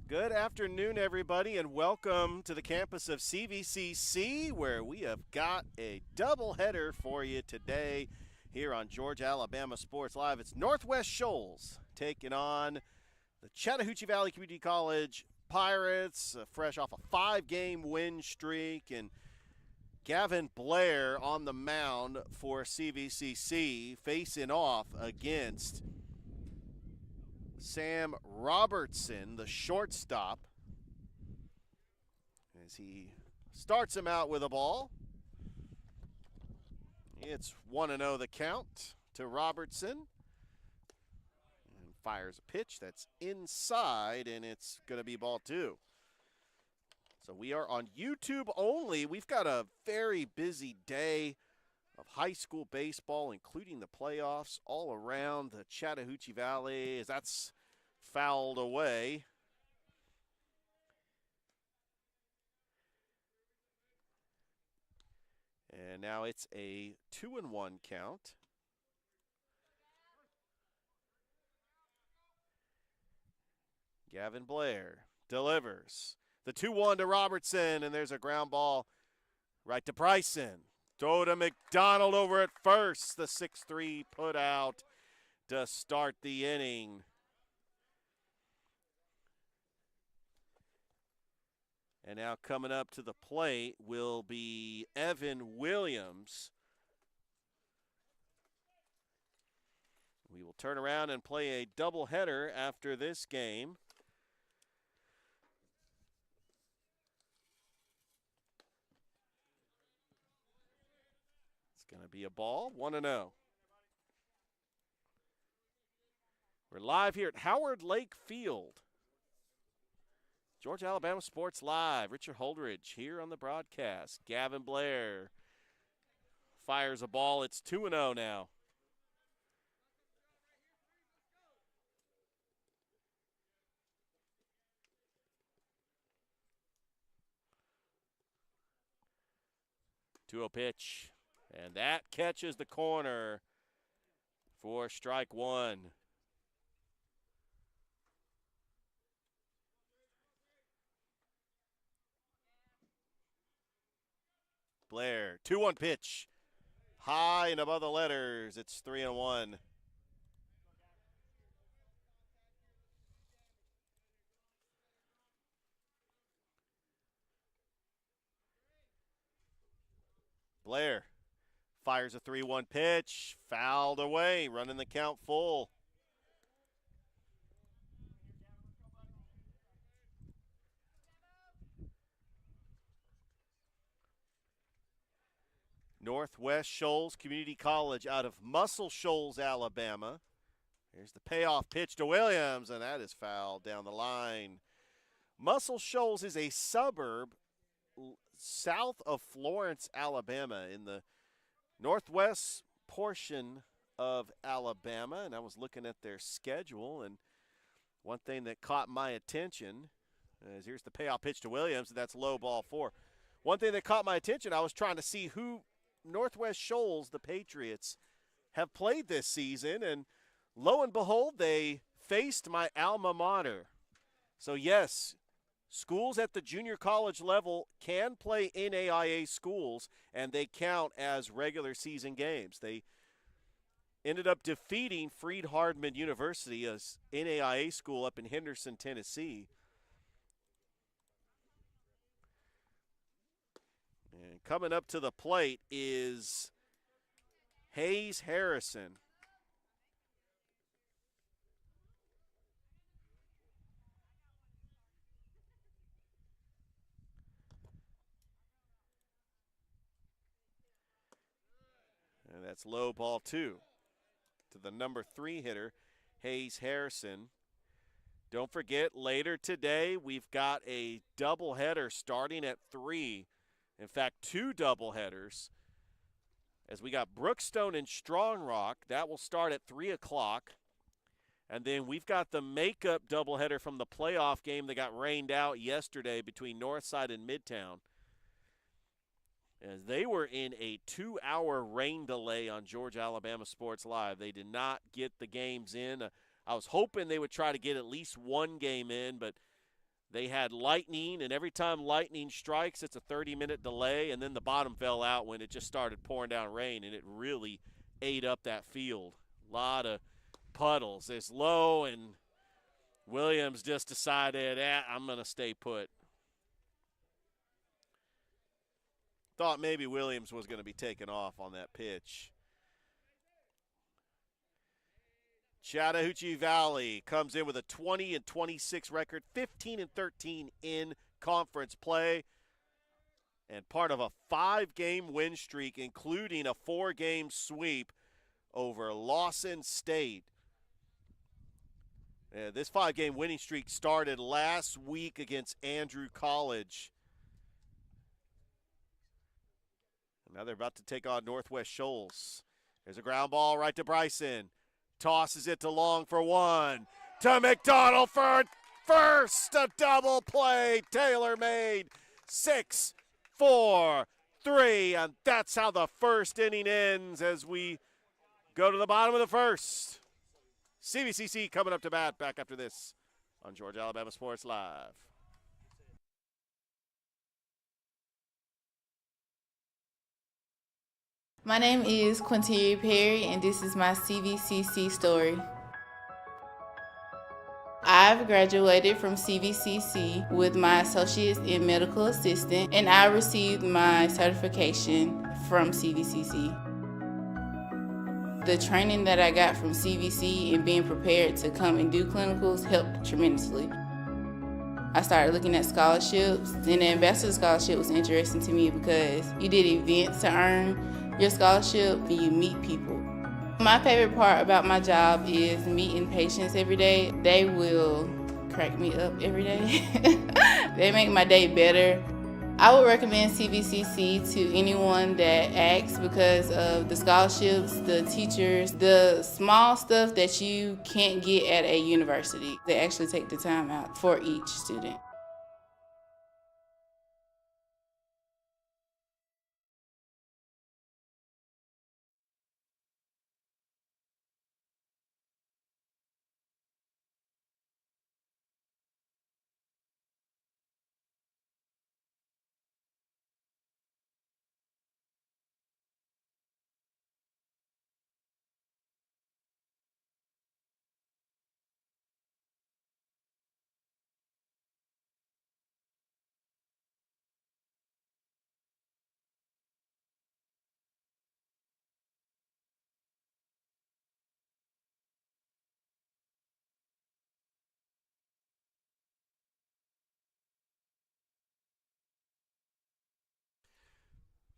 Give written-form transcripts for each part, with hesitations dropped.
Good afternoon, everybody, and welcome to the campus of CVCC, where we have got a doubleheader for you today here on Georgia, Alabama Sports Live. It's Northwest Shoals taking on the Chattahoochee Valley Community College Pirates, fresh off a 5-game win streak, and Gavin Blair on the mound for CVCC, facing off against Sam Robertson, the shortstop, as he starts him out with a ball. It's 1-0 the count to Robertson. And fires a pitch that's inside, and it's going to be ball 2. So we are on YouTube only. We've got a very busy day of high school baseball, including the playoffs, all around the Chattahoochee Valley, as that's fouled away. And now it's a 2-1 count. Gavin Blair delivers. The 2-1 to Robertson, and there's a ground ball right to Bryson. Throw to McDonald over at first. The 6-3 put out to start the inning. And now coming up to the plate will be Evan Williams. We will turn around and play a doubleheader after this game. It's going to be a ball, 1-0. We're live here at Howard Lake Field. Georgia, Alabama Sports Live. Richard Holdridge here on the broadcast. Gavin Blair fires a ball. It's 2-0 now. Two-0 pitch. And that catches the corner for strike one. Blair, 2-1 pitch. High and above the letters. It's 3-1. Blair fires a 3-1 pitch. Fouled away. Running the count full. Northwest Shoals Community College out of Muscle Shoals, Alabama. Here's the payoff pitch to Williams, and that is fouled down the line. Muscle Shoals is a suburb south of Florence, Alabama, in the northwest portion of Alabama. And I was looking at their schedule, and one thing that caught my attention is here's the payoff pitch to Williams, and that's low ball 4. One thing that caught my attention, I was trying to see who Northwest Shoals, the Patriots, have played this season, and lo and behold, they faced my alma mater. So yes, schools at the junior college level can play NAIA schools, and they count as regular season games. They ended up defeating Freed-Hardeman University, a NAIA school up in Henderson, Tennessee. And coming up to the plate is Hayes Harrison. And that's low ball 2 to the number 3 hitter, Hayes Harrison. Don't forget, later today, we've got a doubleheader starting at 3. In fact, 2 doubleheaders, as we got Brookstone and Strong Rock. That will start at 3 o'clock. And then we've got the makeup doubleheader from the playoff game that got rained out yesterday between Northside and Midtown. As they were in a 2-hour rain delay on Georgia, Alabama Sports Live. They did not get the games in. I was hoping they would try to get at least one game in, but They had lightning, and every time lightning strikes, it's a 30-minute delay, and then the bottom fell out when it just started pouring down rain, and it really ate up that field. A lot of puddles. It's low, and Williams just decided, I'm going to stay put. Thought maybe Williams was going to be taken off on that pitch. Chattahoochee Valley comes in with a 20-26 record, 15-13 in conference play, and part of a 5-game win streak, including a 4-game sweep over Lawson State. This 5-game winning streak started last week against Andrew College. Now they're about to take on Northwest Shoals. There's a ground ball right to Bryson. Tosses it to Long for one. To McDonald for first. A double play. Taylor made 6-4-3. And that's how the first inning ends as we go to the bottom of the first. CVCC coming up to bat back after this on Georgia Alabama Sports Live. My name is Quinteria Perry, and this is my CVCC story. I've graduated from CVCC with my associates in medical assistant, and I received my certification from CVCC. The training that I got from CVC and being prepared to come and do clinicals helped tremendously. I started looking at scholarships, and the Ambassador Scholarship was interesting to me because you did events to earn your scholarship and you meet people. My favorite part about my job is meeting patients every day. They will crack me up every day. They make my day better. I would recommend CVCC to anyone that asks because of the scholarships, the teachers, the small stuff that you can't get at a university. They actually take the time out for each student.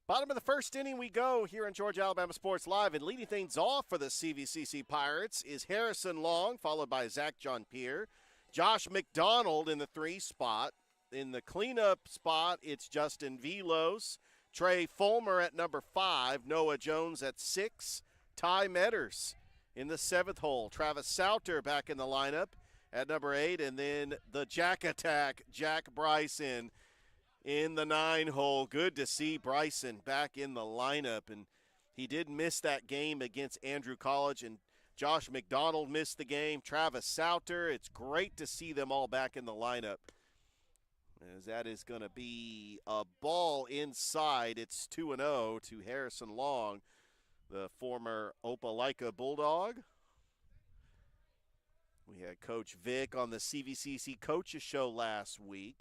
Bottom of the first inning we go here on Georgia Alabama Sports Live, and leading things off for the CVCC Pirates is Harrison Long, followed by Zach John Pierre. Josh McDonald in the 3 spot. In the cleanup spot, it's Justin Velos, Trey Fulmer at number 5, Noah Jones at 6, Ty Metters in the 7th hole, Travis Sauter back in the lineup at number 8, and then the Jack Attack, Jack Bryson in the 9 hole. Good to see Bryson back in the lineup, and he did miss that game against Andrew College, and Josh McDonald missed the game. Travis Sauter, it's great to see them all back in the lineup, as that is going to be a ball inside. It's 2-0 to Harrison Long, the former Opelika Bulldog. We had Coach Vic on the CVCC Coaches Show last week.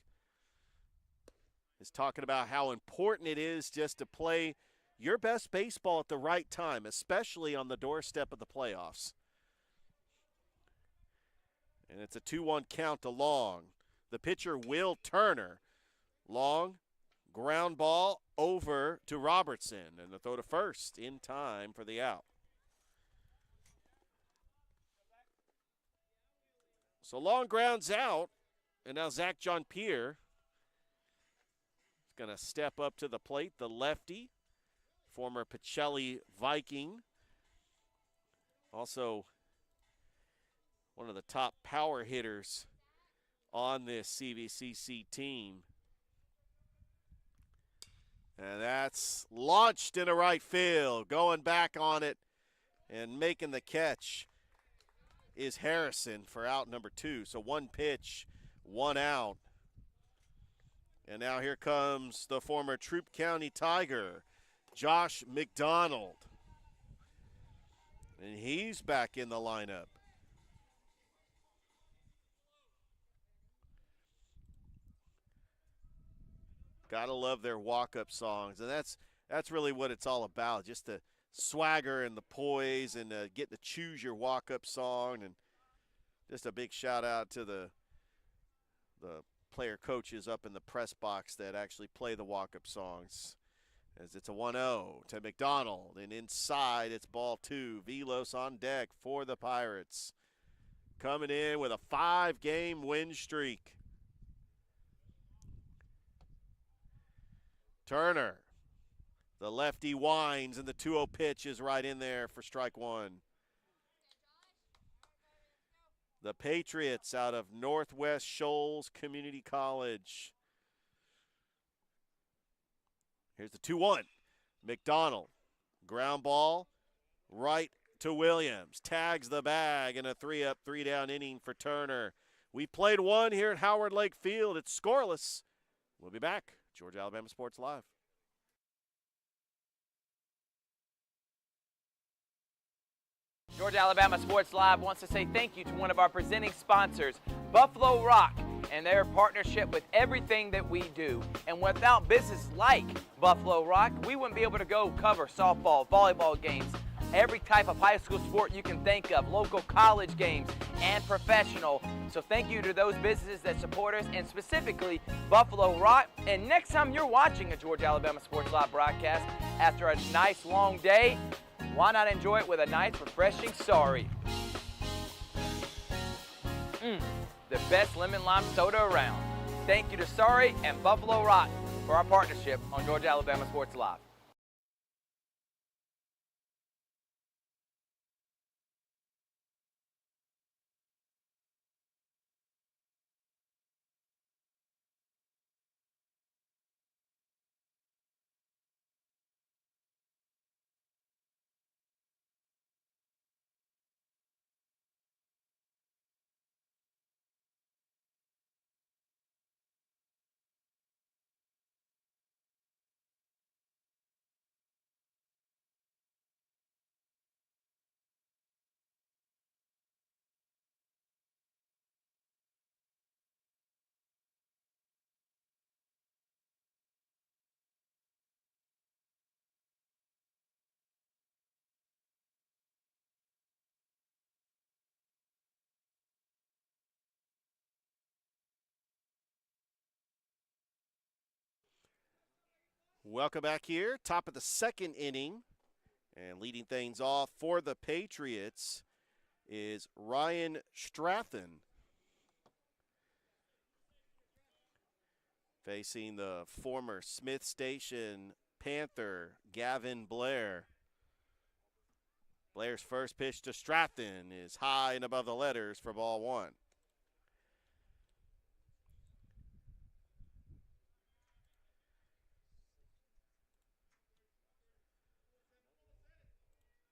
Is talking about how important it is just to play your best baseball at the right time, especially on the doorstep of the playoffs. And it's a 2-1 count to Long. The pitcher, Will Turner. Long, ground ball over to Robertson, and the throw to first in time for the out. So Long grounds out, and now Zach John Pierre going to step up to the plate, the lefty, former Pacelli Viking. Also one of the top power hitters on this CVCC team. And that's launched into right field. Going back on it and making the catch is Harrison for out number 2. So 1 pitch, 1 out. And now here comes the former Troup County Tiger, Josh McDonald. And he's back in the lineup. Gotta love their walk-up songs, and that's really what it's all about, just the swagger and the poise and getting to choose your walk-up song. And just a big shout-out to the player coaches up in the press box that actually play the walk-up songs, as it's a 1-0 to McDonald, and inside it's ball 2. Velos on deck for the Pirates, coming in with a 5-game win streak. Turner, the lefty, winds, and the 2-0 pitch is right in there for strike 1. The Patriots out of Northwest Shoals Community College. Here's the 2-1. McDonald, ground ball, right to Williams. Tags the bag in a 3-up, 3-down inning for Turner. We played one here at Howard Lake Field. It's scoreless. We'll be back. Georgia Alabama Sports Live. Georgia Alabama Sports Live wants to say thank you to one of our presenting sponsors, Buffalo Rock, and their partnership with everything that we do. And without businesses like Buffalo Rock, we wouldn't be able to go cover softball, volleyball games, every type of high school sport you can think of, local college games, and professional. So thank you to those businesses that support us, and specifically Buffalo Rock. And next time you're watching a Georgia Alabama Sports Live broadcast after a nice long day, why not enjoy it with a nice refreshing Sorry? The best lemon lime soda around. Thank you to Sorry and Buffalo Rock for our partnership on Georgia Alabama Sports Live. Welcome back here, top of the second inning, and leading things off for the Patriots is Ryan Strathen, facing the former Smith Station Panther, Gavin Blair. Blair's first pitch to Strathen is high and above the letters for ball 1.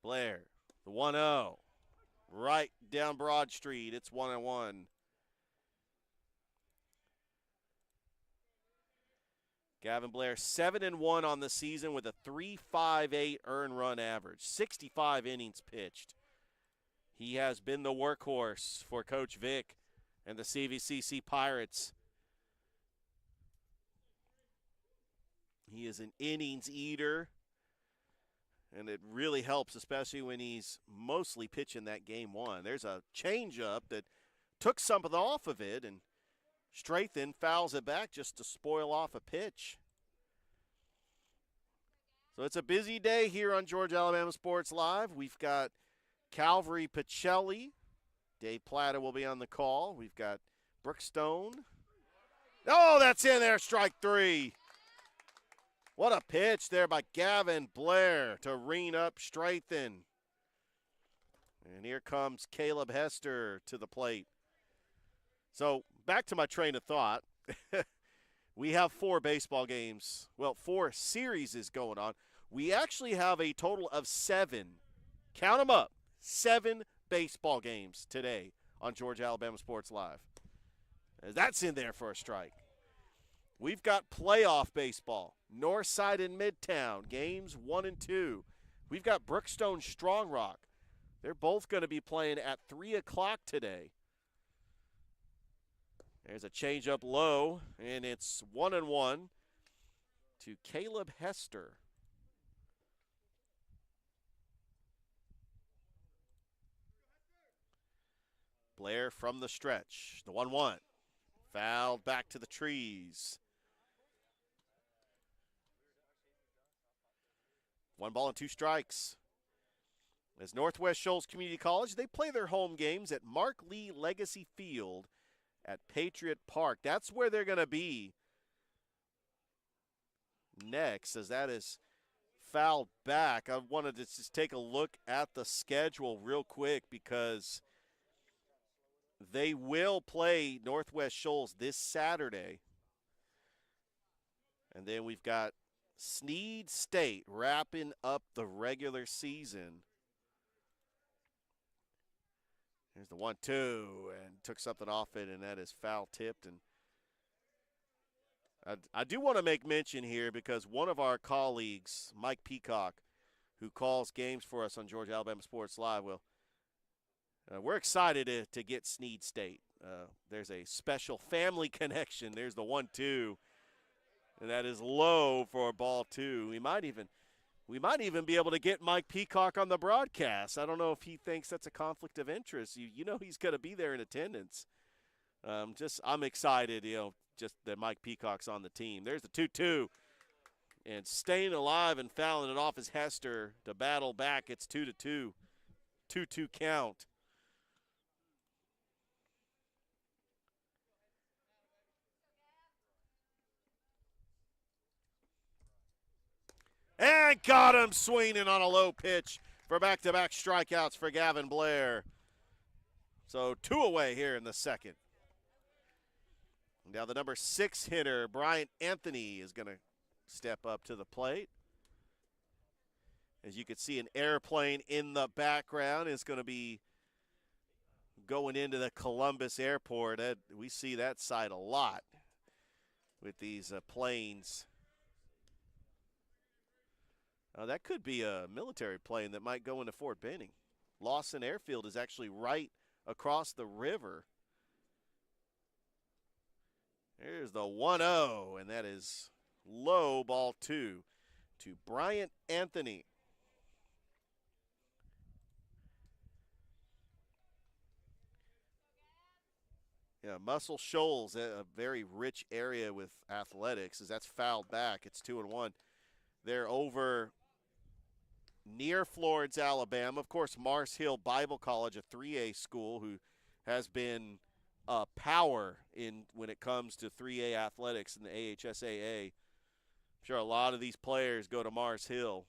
Blair, the 1-0, right down Broad Street. It's 1-1. Gavin Blair, 7-1 on the season with a 3.58 earned run average, 65 innings pitched. He has been the workhorse for Coach Vic and the CVCC Pirates. He is an innings eater, and it really helps, especially when he's mostly pitching that game 1. There's a changeup that took something off of it, and Strathen fouls it back just to spoil off a pitch. So it's a busy day here on Georgia Alabama Sports Live. We've got Calvary Pacelli. Dave Plata will be on the call. We've got Brookstone. Oh, that's in there, strike 3. What a pitch there by Gavin Blair to ring up Strathen. And here comes Caleb Hester to the plate. So back to my train of thought. We have 4 baseball games. Well, 4 series is going on. We actually have a total of 7. Count them up. 7 baseball games today on Georgia Alabama Sports Live. That's in there for a strike. we've got playoff baseball. Northside and Midtown, games 1 and 2. We've got Brookstone Strong Rock. They're both going to be playing at 3 o'clock today. There's a changeup low, and it's 1-1 to Caleb Hester. Blair from the stretch. The 1-1. Fouled back to the trees. 1 ball and 2 strikes. As Northwest Shoals Community College, they play their home games at Mark Lee Legacy Field at Patriot Park. That's where they're going to be next, as that is fouled back. I wanted to just take a look at the schedule real quick, because they will play Northwest Shoals this Saturday. And then we've got Sneed State wrapping up the regular season. Here's the 1-2, and took something off it, and that is foul tipped. And I do want to make mention here, because one of our colleagues, Mike Peacock, who calls games for us on Georgia Alabama Sports Live, we're excited to get Sneed State. There's a special family connection. There's the 1-2, and that is low for ball 2. We might even be able to get Mike Peacock on the broadcast. I don't know if he thinks that's a conflict of interest. You know he's going to be there in attendance. I'm excited, just that Mike Peacock's on the team. There's the 2-2, and staying alive and fouling it off is Hester to battle back. It's 2-2, 2-2 count. And got him swinging on a low pitch for back-to-back strikeouts for Gavin Blair. So 2 away here in the second. Now the number 6 hitter, Bryant Anthony, is going to step up to the plate. As you can see, an airplane in the background is going to be going into the Columbus Airport. We see that sight a lot with these planes. That could be a military plane that might go into Fort Benning. Lawson Airfield is actually right across the river. There's the 1-0, and that is low, ball 2 to Bryant Anthony. Yeah, Muscle Shoals, a very rich area with athletics, as that's fouled back. It's 2-1. They're over near Florence, Alabama. Of course, Mars Hill Bible College, a 3A school who has been a power when it comes to 3A athletics in the AHSAA. I'm sure a lot of these players go to Mars Hill.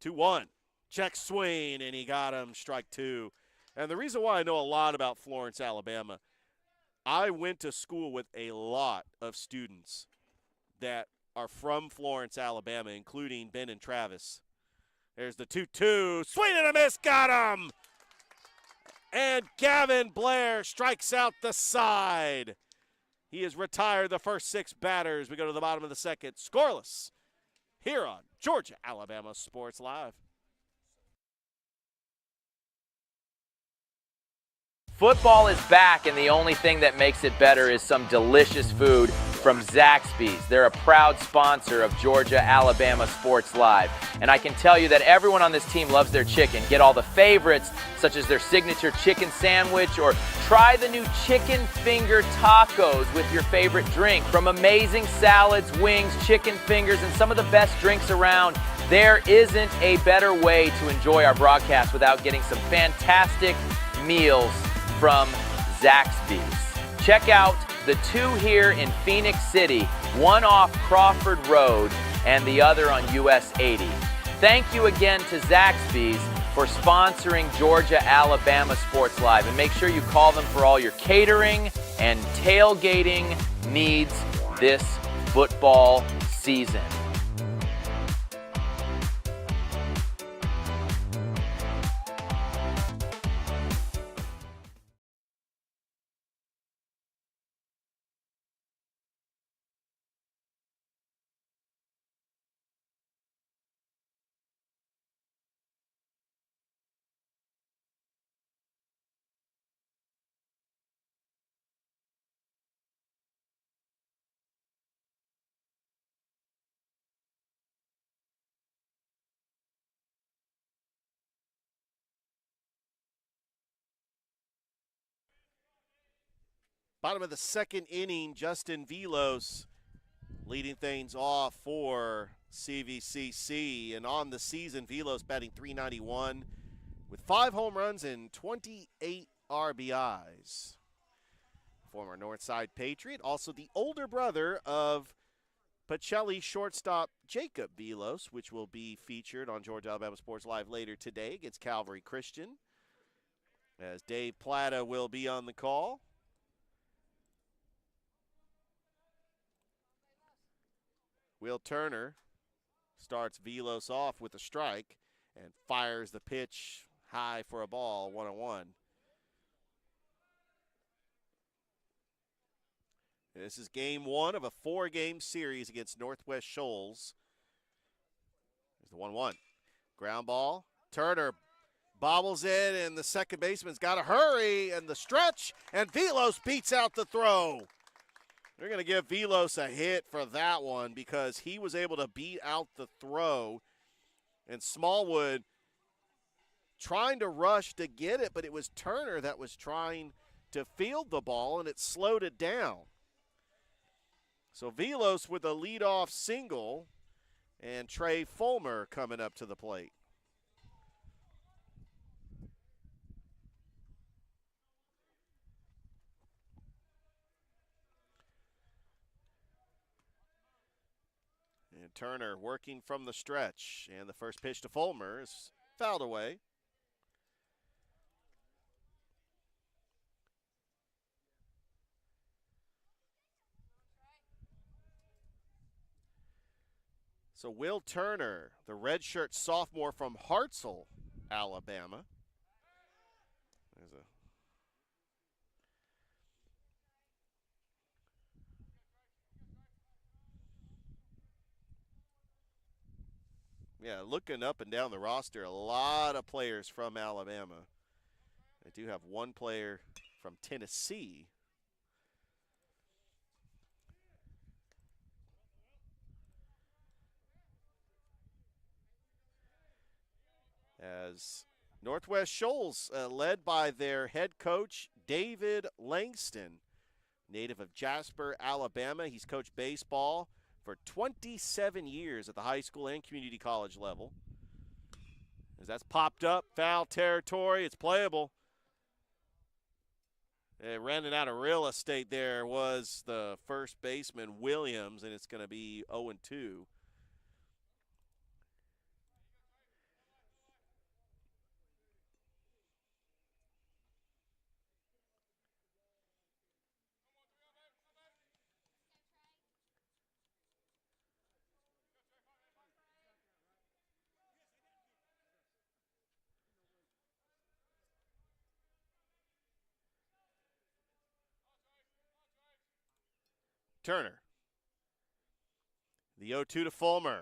2-1. Check swing, and he got him, strike 2. And the reason why I know a lot about Florence, Alabama, I went to school with a lot of students that are from Florence, Alabama, including Ben and Travis. There's the 2-2. Swing and a miss. Got him. And Gavin Blair strikes out the side. He has retired the first 6 batters. We go to the bottom of the second. Scoreless here on Georgia Alabama Sports Live. Football is back, and the only thing that makes it better is some delicious food from Zaxby's. They're a proud sponsor of Georgia Alabama Sports Live. And I can tell you that everyone on this team loves their chicken. Get all the favorites, such as their signature chicken sandwich, or try the new chicken finger tacos with your favorite drink. From amazing salads, wings, chicken fingers, and some of the best drinks around, there isn't a better way to enjoy our broadcast without getting some fantastic meals from Zaxby's. Check out the 2 here in Phoenix City, one off Crawford Road and the other on US 80. Thank you again to Zaxby's for sponsoring Georgia Alabama Sports Live, and make sure you call them for all your catering and tailgating needs this football season. Bottom of the second inning, Justin Velos leading things off for CVCC. And on the season, Velos batting .391 with 5 home runs and 28 RBIs. Former Northside Patriot, also the older brother of Pacelli shortstop Jacob Velos, which will be featured on Georgia Alabama Sports Live later today against Calvary Christian, as Dave Plata will be on the call. Will Turner starts Velos off with a strike and fires the pitch high for a ball, 1-1. This is game 1 of a 4-game series against Northwest Shoals. There's the 1-1. Ground ball. Turner bobbles it, and the second baseman's got to hurry, and the stretch, and Velos beats out the throw. They're going to give Velos a hit for that one because he was able to beat out the throw. And Smallwood trying to rush to get it, but it was Turner that was trying to field the ball, and it slowed it down. So Velos with a leadoff single, and Trey Fulmer coming up to the plate. And Turner working from the stretch, and the first pitch to Fulmer is fouled away. So Will Turner, the redshirt sophomore from Hartselle, Alabama. There's a looking up and down the roster, a lot of players from Alabama. They do have one player from Tennessee. As Northwest Shoals, led by their head coach, David Langston, native of Jasper, Alabama. He's coached baseball for 27 years at the high school and community college level. As that's popped up, foul territory, it's playable. Running out of real estate there was the first baseman, Williams, and it's going to be 0-2. Turner. The 0-2 to Fulmer.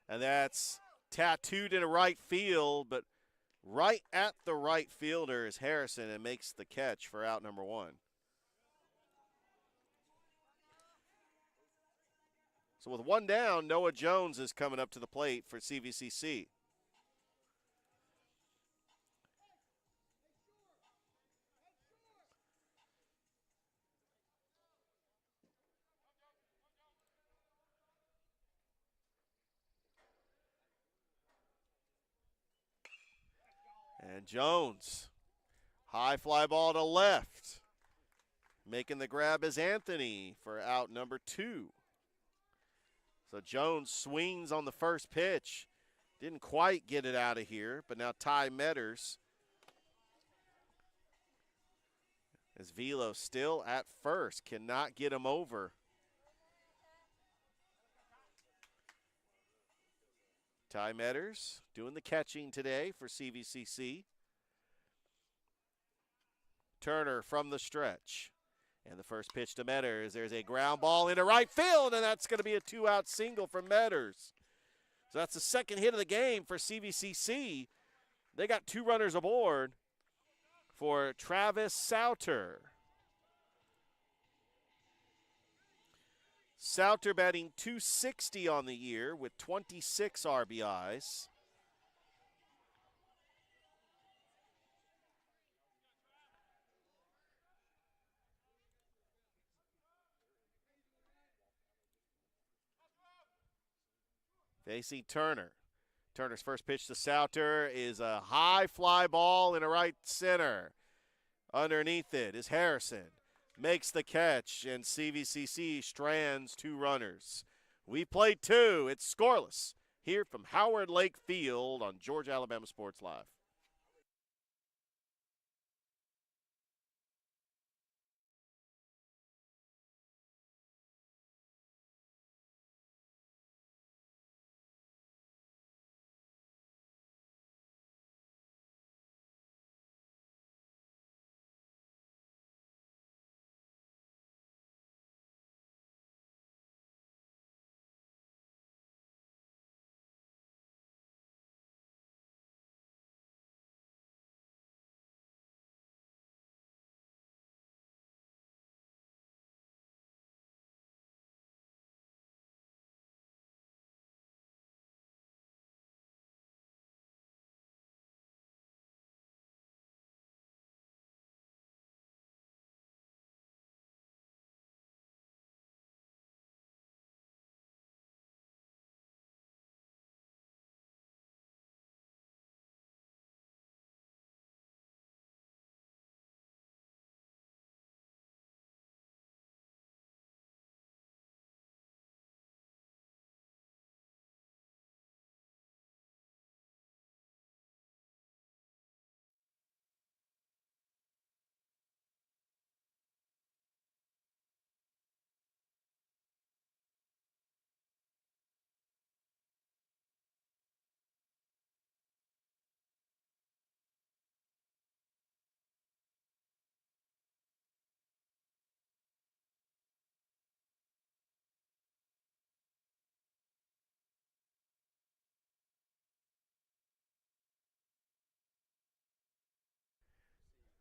And that's tattooed into right field, but right at the right fielder is Harrison and makes the catch for out number 1. So with 1 down, Noah Jones is coming up to the plate for CVCC. And Jones, high fly ball to left. Making the grab is Anthony for out number 2. So Jones swings on the first pitch. Didn't quite get it out of here, but now Ty Metters. As Velos still at first, cannot get him over. Ty Metters doing the catching today for CVCC. Turner from the stretch. And the first pitch to Metters. There's a ground ball into right field, and that's going to be a 2-out single for Metters. So that's the second hit of the game for CVCC. They got 2 runners aboard for Travis Sauter. Sauter batting .260 on the year with 26 RBIs. facing Turner. Turner's first pitch to Souter is a high fly ball in a right center. Underneath it is Harrison. Makes the catch, and CVCC strands 2 runners. We played 2. It's scoreless here from Howard Lake Field on Georgia Alabama Sports Live.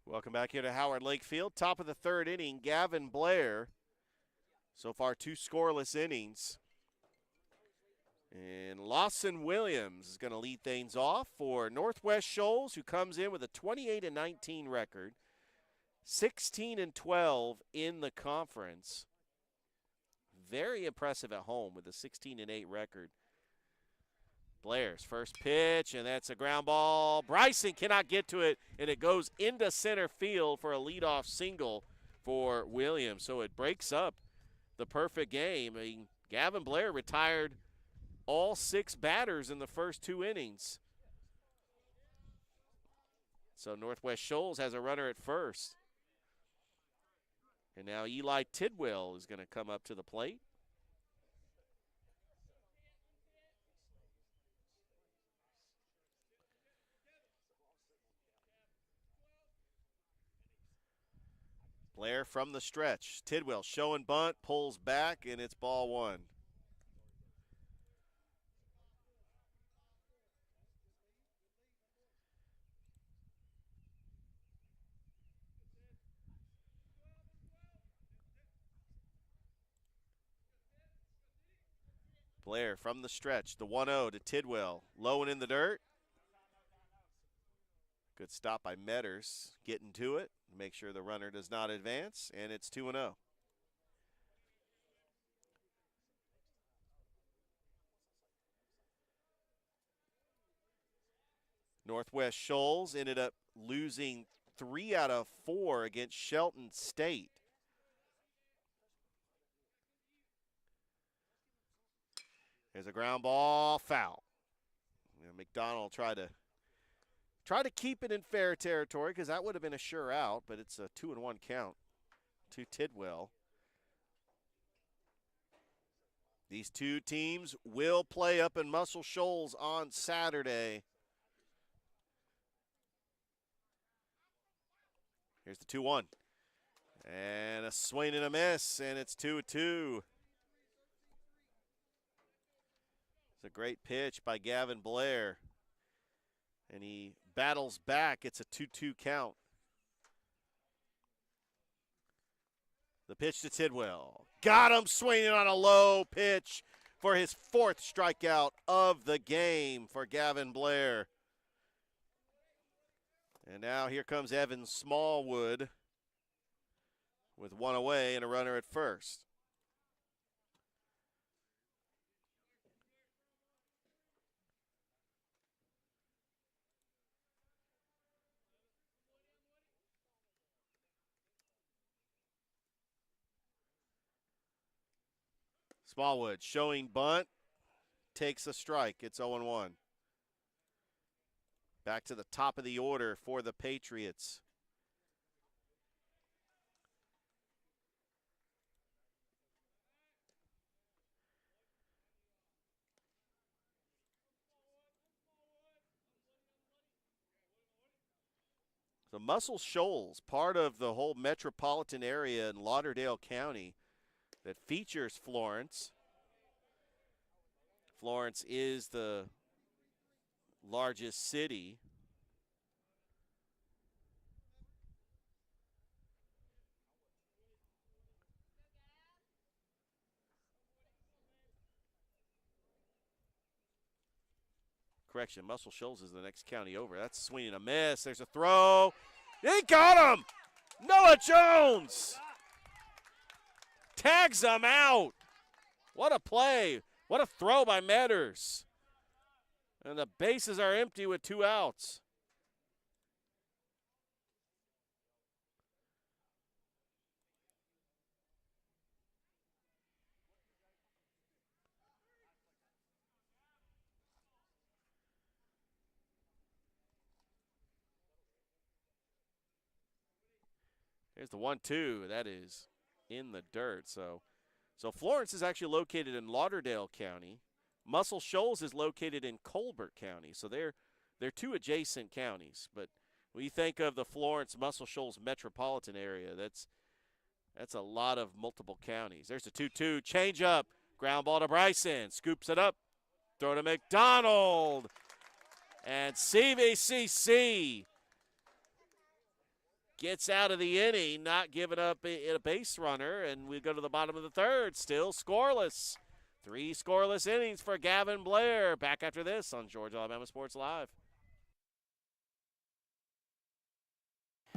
Welcome back here to Howard Lake Field. Top of the 3rd inning, Gavin Blair. So far, 2 scoreless innings. And Lawson Williams is going to lead things off for Northwest Shoals, who comes in with a 28-19 record, 16-12 in the conference. Very impressive at home with a 16-8 record. Blair's first pitch, and that's a ground ball. Bryson cannot get to it, and it goes into center field for a leadoff single for Williams. So it breaks up the perfect game. I mean, Gavin Blair retired all 6 batters in the first 2 innings. So Northwest Shoals has a runner at first. And now Eli Tidwell is going to come up to the plate. Blair from the stretch. Tidwell showing bunt, pulls back, and it's ball 1. Blair from the stretch, the 1-0 to Tidwell. Low and in the dirt. Good stop by Metters, getting to it. Make sure the runner does not advance, and it's 2-0. Northwest Shoals ended up losing 3 out of 4 against Shelton State. There's a ground ball, foul. McDonald tried to keep it in fair territory because that would have been a sure out, but it's a 2-1 count to Tidwell. These 2 teams will play up in Muscle Shoals on Saturday. Here's the 2-1. And a swing and a miss, and it's 2-2. It's a great pitch by Gavin Blair. And he battles back. It's a 2-2 count. The pitch to Tidwell. Got him swinging on a low pitch for his 4th strikeout of the game for Gavin Blair. And now here comes Evan Smallwood with 1 away and a runner at first. Smallwood showing bunt, takes a strike. It's 0-1. Back to the top of the order for the Patriots. So Muscle Shoals, part of the whole metropolitan area in Lauderdale County that features Florence. Florence is the largest city. Correction, Muscle Shoals is the next county over. That's swinging a miss. There's a throw. He got him! Noah Jones tags him out. What a play. What a throw by Metters. And the bases are empty with 2 outs. Here's the 1-2. That is in the dirt. So Florence is actually located in Lauderdale County. Muscle Shoals is located in Colbert County. So they're 2 adjacent counties. But when you think of the Florence Muscle Shoals metropolitan area, that's a lot of multiple counties. There's a 2-2 changeup. Ground ball to Bryson. Scoops it up. Throw to McDonald. And CVCC gets out of the inning, not giving up a base runner, and we go to the bottom of the third, still scoreless. 3 scoreless innings for Gavin Blair. Back after this on Georgia Alabama Sports Live.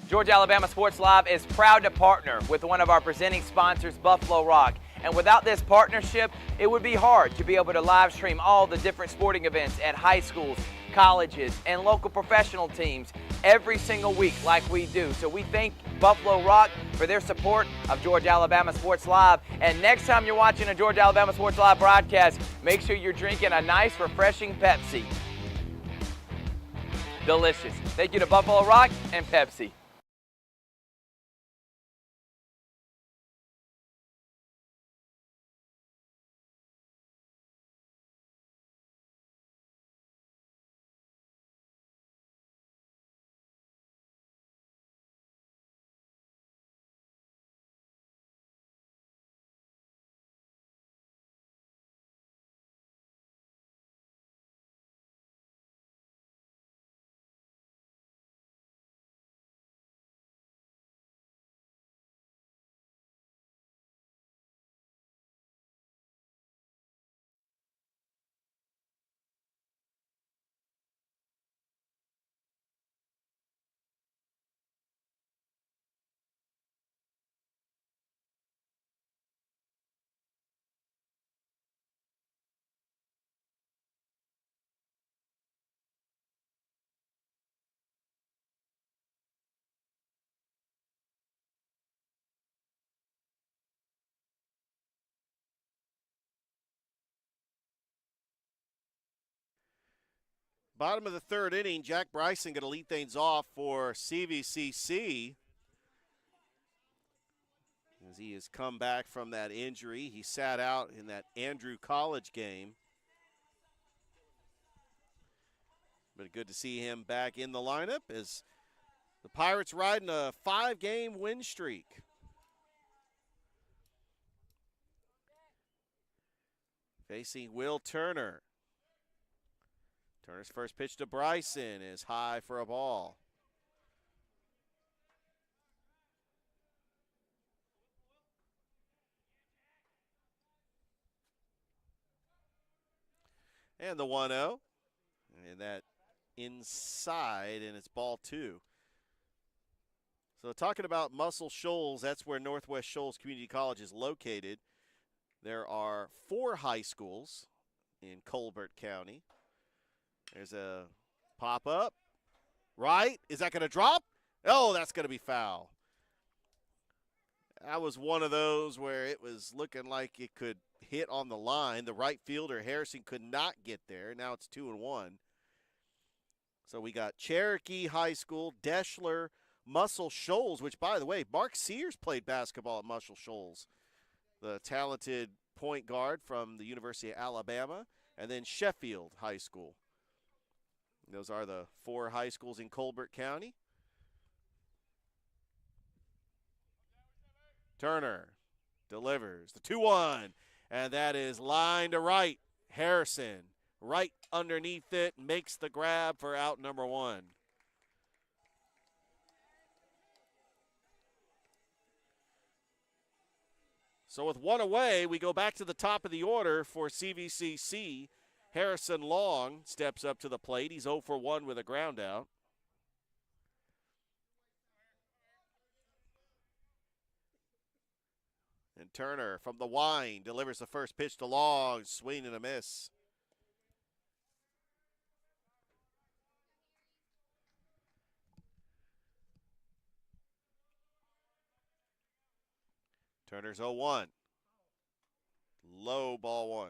Georgia Alabama Sports Live is proud to partner with one of our presenting sponsors, Buffalo Rock. And without this partnership, it would be hard to be able to live stream all the different sporting events at high schools, colleges, and local professional teams every single week like we do. So we thank Buffalo Rock for their support of Georgia Alabama Sports Live. And next time you're watching a Georgia Alabama Sports Live broadcast, make sure you're drinking a nice, refreshing Pepsi. Delicious. Thank you to Buffalo Rock and Pepsi. Bottom of the third inning, Jack Bryson going to lead things off for CVCC. As he has come back from that injury. He sat out in that Andrew College game. But good to see him back in the lineup as the Pirates riding a 5-game win streak. Facing Will Turner. Turner's first pitch to Bryson is high for a ball. And the 1-0. And that inside, and it's ball 2. So talking about Muscle Shoals, that's where Northwest Shoals Community College is located. There are 4 high schools in Colbert County. There's a pop-up. Right? Is that going to drop? Oh, that's going to be foul. That was one of those where it was looking like it could hit on the line. The right fielder, Harrison, could not get there. Now it's 2-1. So we got Cherokee High School, Deschler, Muscle Shoals, which, by the way, Mark Sears played basketball at Muscle Shoals, the talented point guard from the University of Alabama, and then Sheffield High School. Those are the 4 high schools in Colbert County. Turner delivers the 2-1, and that is line to right. Harrison right underneath it, makes the grab for out number 1. So with 1 away, we go back to the top of the order for CVCC. Harrison Long steps up to the plate. He's 0 for 1 with a ground out. And Turner from the wind delivers the first pitch to Long, swing and a miss. Turner's 0-1. Low, ball 1.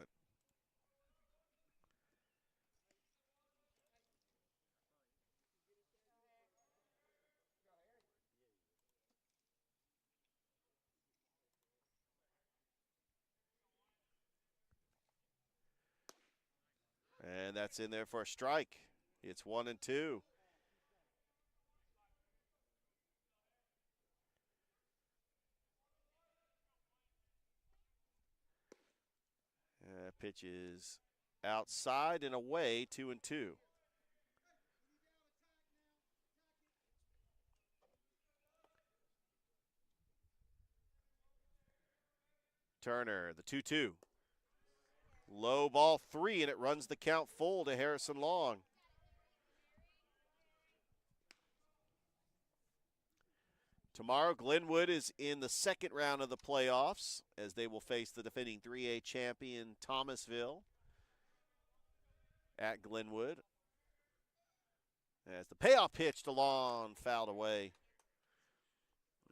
And that's in there for a strike. It's 1-2. Pitch is outside and away, 2-2. Turner, the 2-2. Low, ball 3, and it runs the count full to Harrison Long. Tomorrow, Glenwood is in the second round of the playoffs as they will face the defending 3A champion Thomasville at Glenwood. As the payoff pitch to Long fouled away.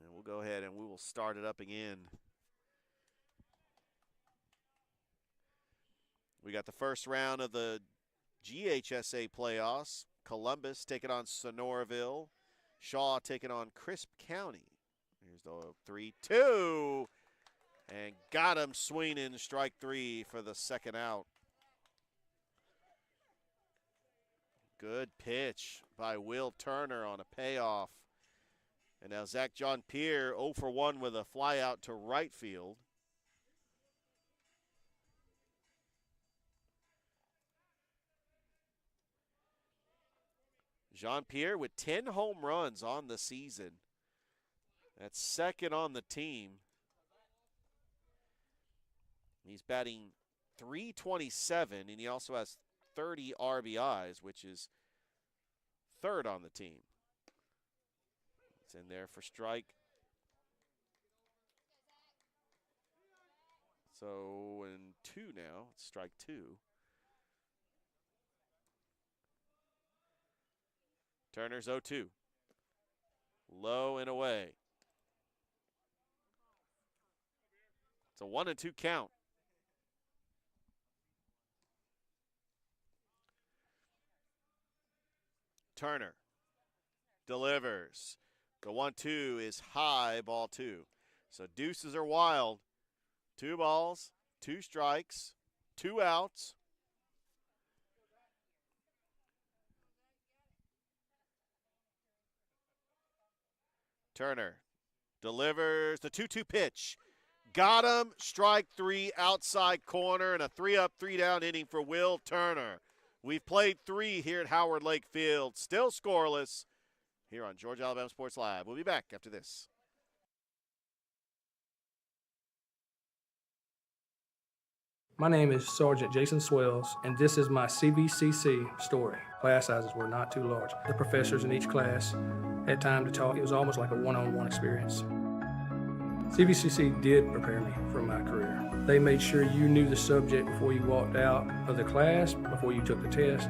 And we'll go ahead and we will start it up again. We got the first round of the GHSA playoffs. Columbus taking on Sonoraville. Shaw taking on Crisp County. Here's the 3-2. And got him swinging, strike 3 for the second out. Good pitch by Will Turner on a payoff. And now Zach John Pierre 0 for 1 with a fly out to right field. Jean-Pierre with 10 home runs on the season. That's second on the team. He's batting .327, and he also has 30 RBIs, which is third on the team. It's in there for strike. So, in 2 now, it's strike 2. Turner's 0-2. Low and away. It's a 1-2 count. Turner delivers. The 1-2 is high, ball 2. So deuces are wild. 2 balls, 2 strikes, 2 outs. Turner delivers the 2-2 pitch. Got him, strike 3, outside corner, and a 3-up, 3-down inning for Will Turner. We've played 3 here at Howard Lake Field, still scoreless here on Georgia Alabama Sports Live. We'll be back after this. My name is Sergeant Jason Swells, and this is my CVCC story. Class sizes were not too large. The professors in each class had time to talk. It was almost like a one-on-one experience. CVCC did prepare me for my career. They made sure you knew the subject before you walked out of the class, before you took the test.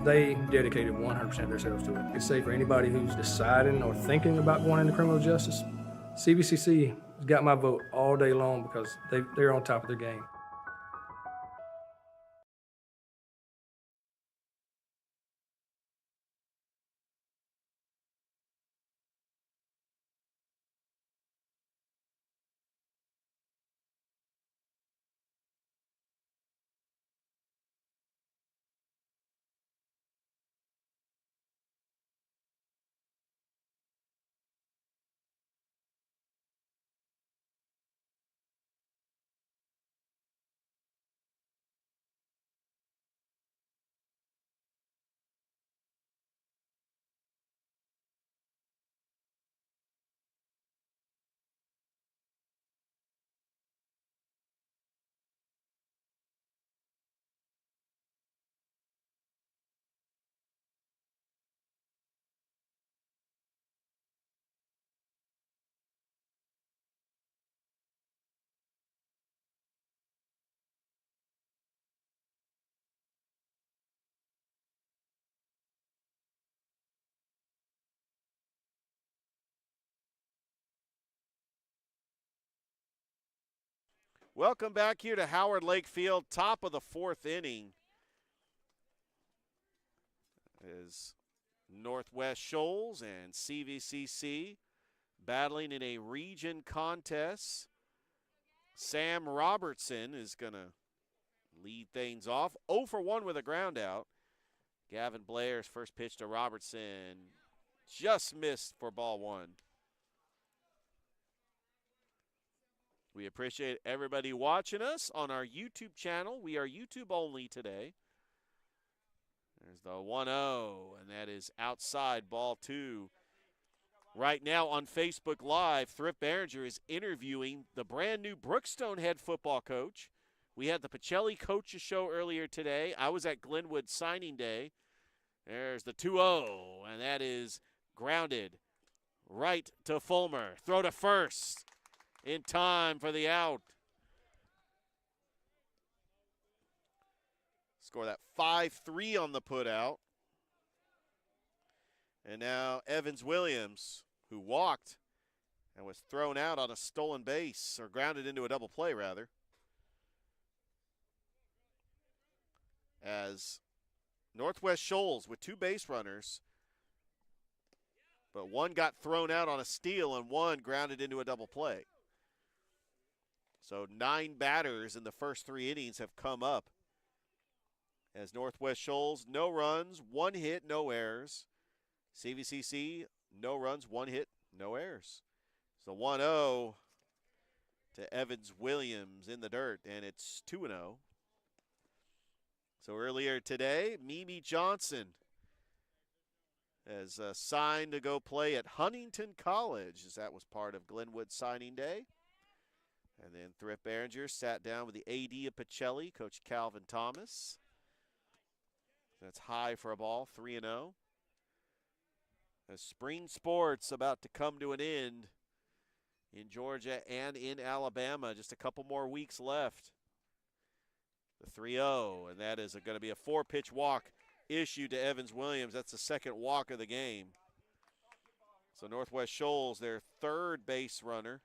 They dedicated 100% of themselves to it. I could say for anybody who's deciding or thinking about going into criminal justice, CVCC has got my vote all day long because they're on top of their game. Welcome back here to Howard Lake Field, top of the fourth inning. As Northwest Shoals and CVCC battling in a region contest. Sam Robertson is going to lead things off. 0 for 1 with a ground out. Gavin Blair's first pitch to Robertson just missed for ball one. We appreciate everybody watching us on our YouTube channel. We are YouTube only today. There's the 1-0, and that is outside, ball two. Right now on Facebook Live, Thrift Behringer is interviewing the brand new Brookstone head football coach. We had the Pacelli Coaches Show earlier today. I was at Glenwood signing day. There's the 2-0, and that is grounded right to Fulmer. Throw to first in time for the out. Score that 5-3 on the putout. And now Evans Williams, who walked and was thrown out on a stolen base, or grounded into a double play, rather. As Northwest Shoals with two base runners, but one got thrown out on a steal and one grounded into a double play. So 9 batters in the first 3 innings have come up. As Northwest Shoals, no runs, 1 hit, no errors. CVCC, no runs, 1 hit, no errors. So 1-0 to Evans Williams in the dirt, and it's 2-0. So earlier today, Mimi Johnson has signed to go play at Huntington College, as that was part of Glenwood signing day. And then Thrift Behringer sat down with the AD of Pacelli, Coach Calvin Thomas. That's high for a ball, 3-0. As spring sports about to come to an end in Georgia and in Alabama, just a couple more weeks left. The 3-0, and that is going to be a 4-pitch walk issued to Evans Williams. That's the second walk of the game. So Northwest Shoals, their third base runner.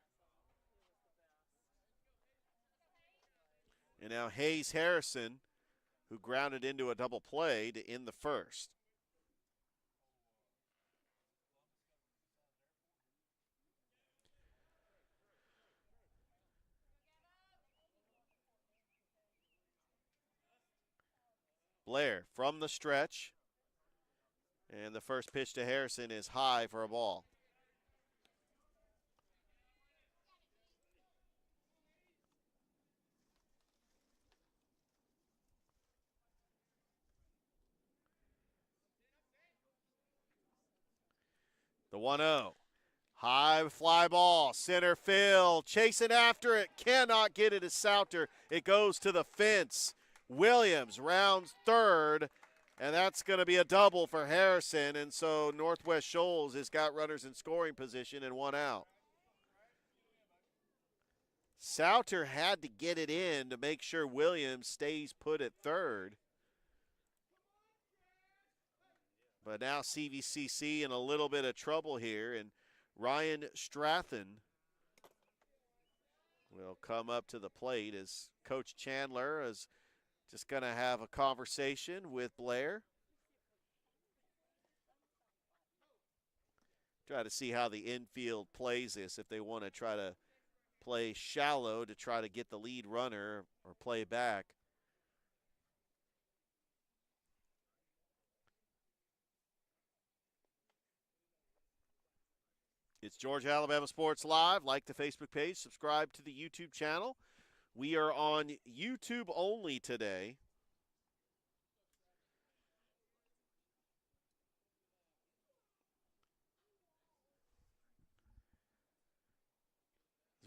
And now Hayes Harrison, who grounded into a double play to end the first. Blair from the stretch. And the first pitch to Harrison is high for a ball. The 1-0. High fly ball, center field, chasing after it, cannot get it to Souter. It goes to the fence. Williams rounds third, and that's going to be a double for Harrison, and so Northwest Shoals has got runners in scoring position and 1 out. Souter had to get it in to make sure Williams stays put at third. But now CVCC in a little bit of trouble here, and Ryan Strathen will come up to the plate as Coach Chandler is just going to have a conversation with Blair. Try to see how the infield plays this, if they want to try to play shallow to try to get the lead runner or play back. It's Georgia Alabama Sports Live. Like the Facebook page, subscribe to the YouTube channel. We are on YouTube only today.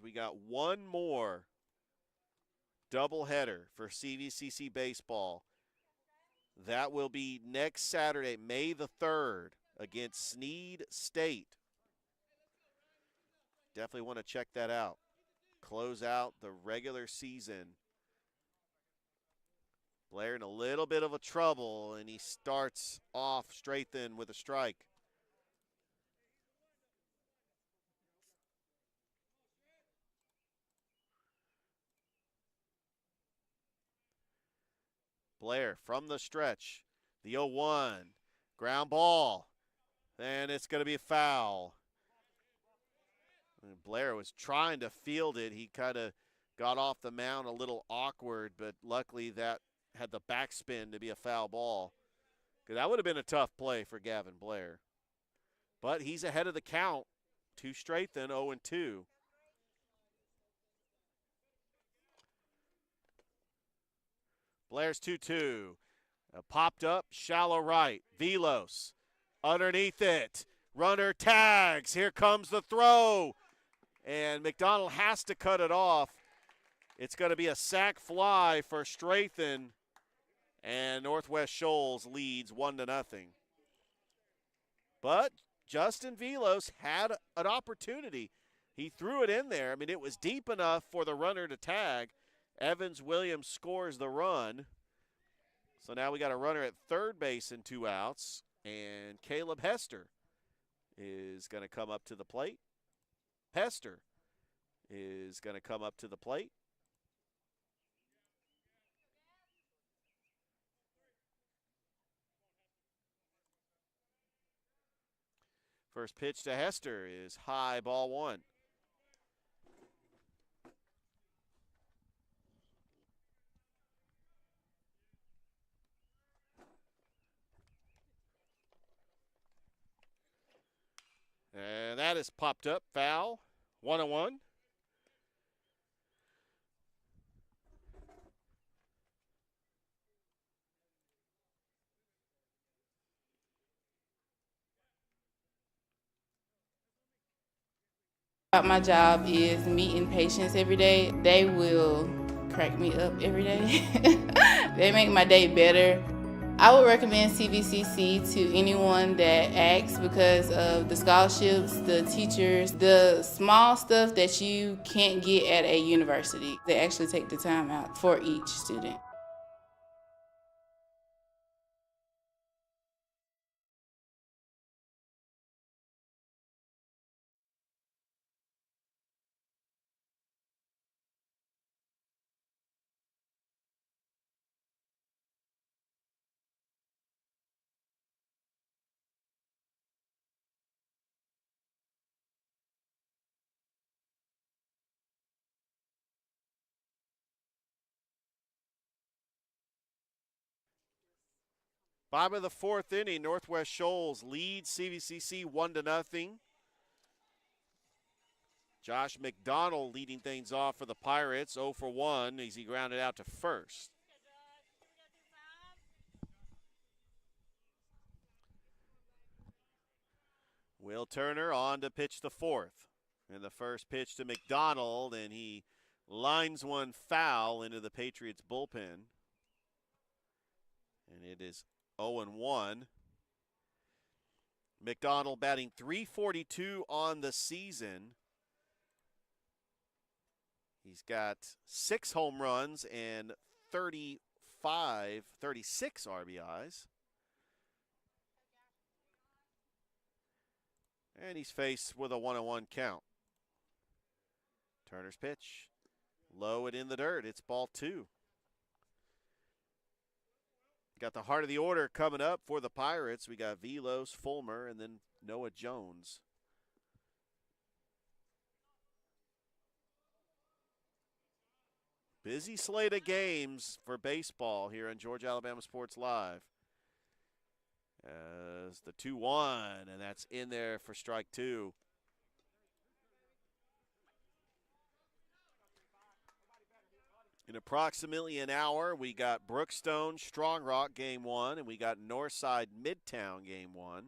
We got one more doubleheader for CVCC Baseball. That will be next Saturday, May the 3rd, against Snead State. Definitely want to check that out. Close out the regular season. Blair in a little bit of a trouble, and he starts off straight then with a strike. Blair from the stretch. The 0-1. Ground ball. And it's going to be a foul. And Blair was trying to field it. He kind of got off the mound a little awkward, but luckily that had the backspin to be a foul ball. That would have been a tough play for Gavin Blair. But he's ahead of the count. 2 straight then, 0-2. Blair's 2-2. Popped up, shallow right. Velos underneath it. Runner tags. Here comes the throw. And McDonald has to cut it off. It's going to be a sac fly for Strathen. And Northwest Shoals leads 1-0. But Justin Velos had an opportunity. He threw it in there. I mean, it was deep enough for the runner to tag. Evans Williams scores the run. So now we got a runner at third base and 2 outs. And Caleb Hester is going to come up to the plate. Hester is going to come up to the plate. First pitch to Hester is high, ball 1. And that is popped up, foul, 1-1. My job is meeting patients every day. They will crack me up every day. They make my day better. I would recommend CVCC to anyone that asks because of the scholarships, the teachers, the small stuff that you can't get at a university. They actually take the time out for each student. Bottom of the 4th inning, Northwest Shoals leads CVCC 1-0. Josh McDonald leading things off for the Pirates, 0 for 1 as he grounded out to first. Will Turner on to pitch the 4th. And the first pitch to McDonald, and he lines one foul into the Patriots bullpen. And it is 0-1. McDonald batting .342 on the season. He's got 6 home runs and 36 RBIs. And he's faced with a 1-1 count. Turner's pitch. Low and in the dirt. It's ball 2. Got the heart of the order coming up for the Pirates. We got Velos, Fulmer, and then Noah Jones. Busy slate of games for baseball here on Georgia Alabama Sports Live. As the 2-1, and that's in there for strike 2. In approximately an hour, we got Brookstone, Strong Rock Game 1, and we got Northside, Midtown Game 1.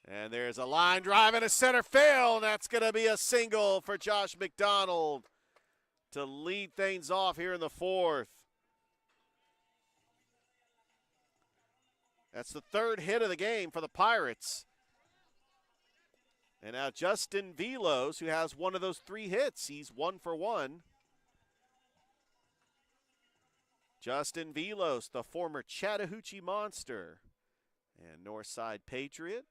And there's a line drive in a center field, and that's going to be a single for Josh McDonald to lead things off here in the 4th. That's the 3rd hit of the game for the Pirates. And now Justin Velos, who has one of those 3 hits. He's 1 for 1. Justin Velos, the former Chattahoochee Monster and Northside Patriot.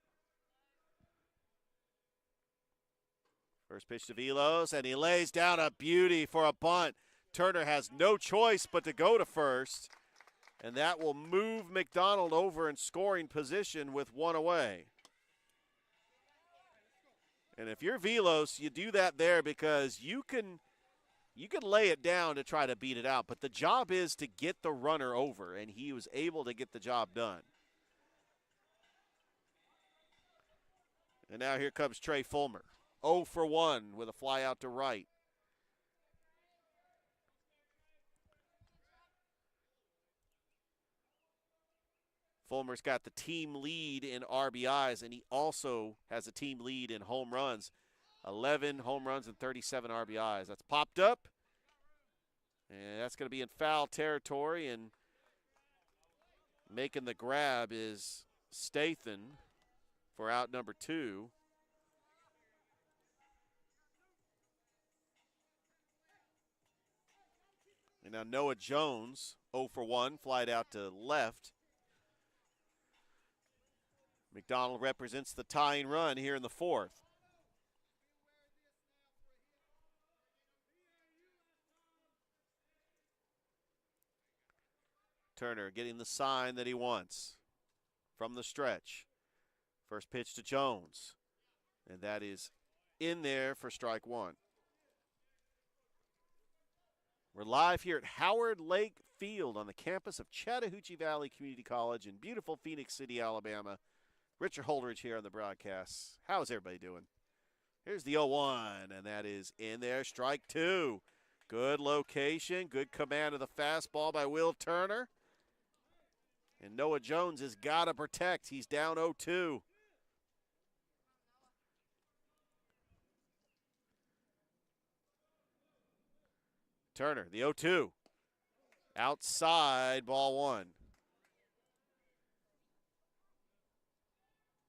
First pitch to Velos, and he lays down a beauty for a bunt. Turner has no choice but to go to first. And that will move McDonald over in scoring position with one away. And if you're Velos, you do that there because you can lay it down to try to beat it out, but the job is to get the runner over, and he was able to get the job done. And now here comes Trey Fulmer. 0 for 1 with a fly out to right. Fulmer's got the team lead in RBIs, and he also has a team lead in home runs. 11 home runs and 37 RBIs. That's popped up, and that's going to be in foul territory, and making the grab is Stathan for out number 2. And now Noah Jones, 0 for 1, flied out to left. McDonald represents the tying run here in the 4th. Turner getting the sign that he wants from the stretch. First pitch to Jones, and that is in there for strike 1. We're live here at Howard Lake Field on the campus of Chattahoochee Valley Community College in beautiful Phoenix City, Alabama. Richard Holdridge here on the broadcast. How's everybody doing? Here's the 0-1, and that is in there, strike 2. Good location, good command of the fastball by Will Turner. And Noah Jones has got to protect. He's down 0-2. Turner, the 0-2. Outside, ball 1.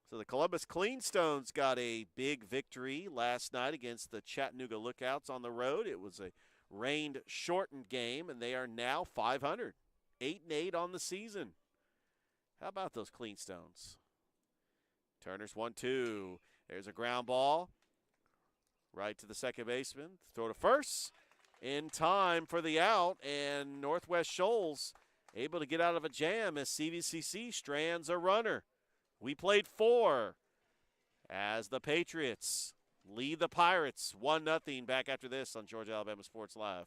So the Columbus Cleanstones got a big victory last night against the Chattanooga Lookouts on the road. It was a rain-shortened game, and they are now 500, 8-8 on the season. How about those Cleanstones? Turner's 1-2. There's a ground ball. Right to the second baseman. Throw to first. In time for the out, and Northwest Shoals able to get out of a jam as CVCC strands a runner. We played 4 as the Patriots lead the Pirates 1-0 back after this on Georgia Alabama Sports Live.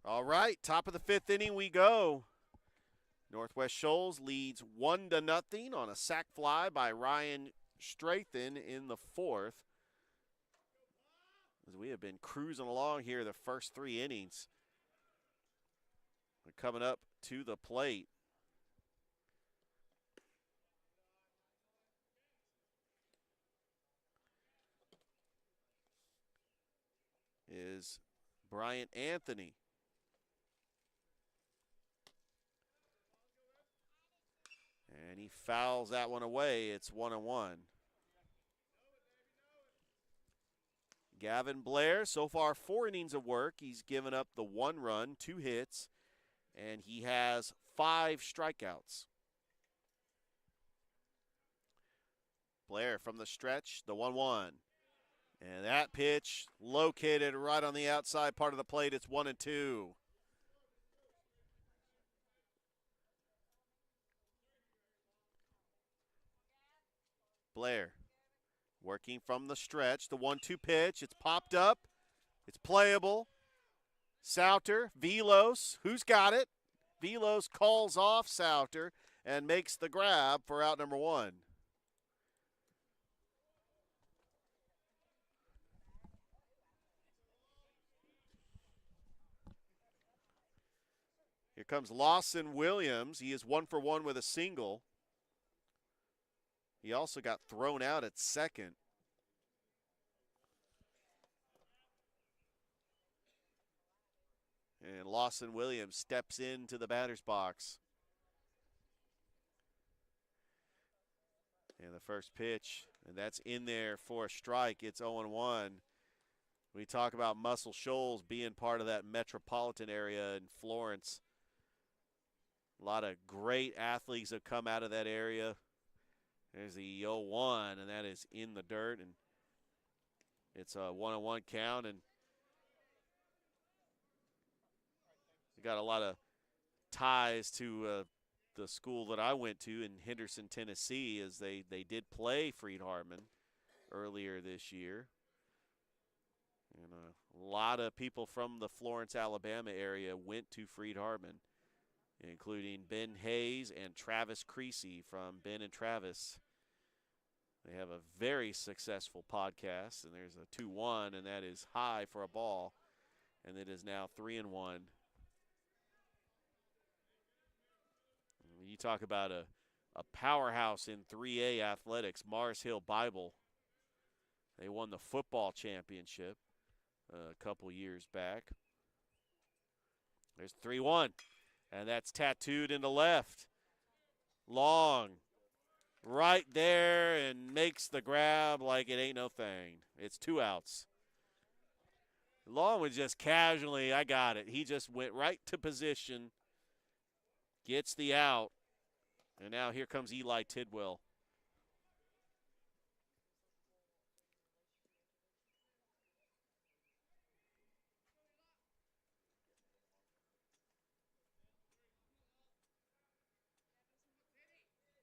All right, top of the 5th inning we go. Northwest Shoals leads 1-0 on a sac fly by Ryan Strathan in the 4th. As we have been cruising along here the first 3 innings. We're coming up to the plate. Is Bryant Anthony. And he fouls that one away. It's 1-1. Gavin Blair, so far 4 innings of work. He's given up the 1 run, 2 hits, and he has 5 strikeouts. Blair from the stretch, the 1-1. And that pitch located right on the outside part of the plate. It's 1-2. Blair working from the stretch, the 1-2 pitch. It's popped up. It's playable. Sauter, Velos, who's got it? Velos calls off Sauter and makes the grab for out number 1. Here comes Lawson Williams. He is 1 for 1 with a single. He also got thrown out at second. And Lawson Williams steps into the batter's box. And the first pitch, and that's in there for a strike. It's 0-1. We talk about Muscle Shoals being part of that metropolitan area in Florence. A lot of great athletes have come out of that area. There's the 0-1, and that is in the dirt, and it's a 1-1 count. And we got a lot of ties to the school that I went to in Henderson, Tennessee, as they did play Freed-Hardeman earlier this year. And a lot of people from the Florence, Alabama area went to Freed-Hardeman, including Ben Hayes and Travis Creasy from Ben and Travis. They have a very successful podcast, and there's a 2-1, and that is high for a ball, and it is now 3-1. You talk about a powerhouse in 3A athletics, Mars Hill Bible. They won the football championship a couple years back. There's 3-1. And that's tattooed into left. Long. Right there, and makes the grab like it ain't no thing. It's 2 outs. Long was just casually, I got it. He just went right to position, gets the out, and now here comes Eli Tidwell.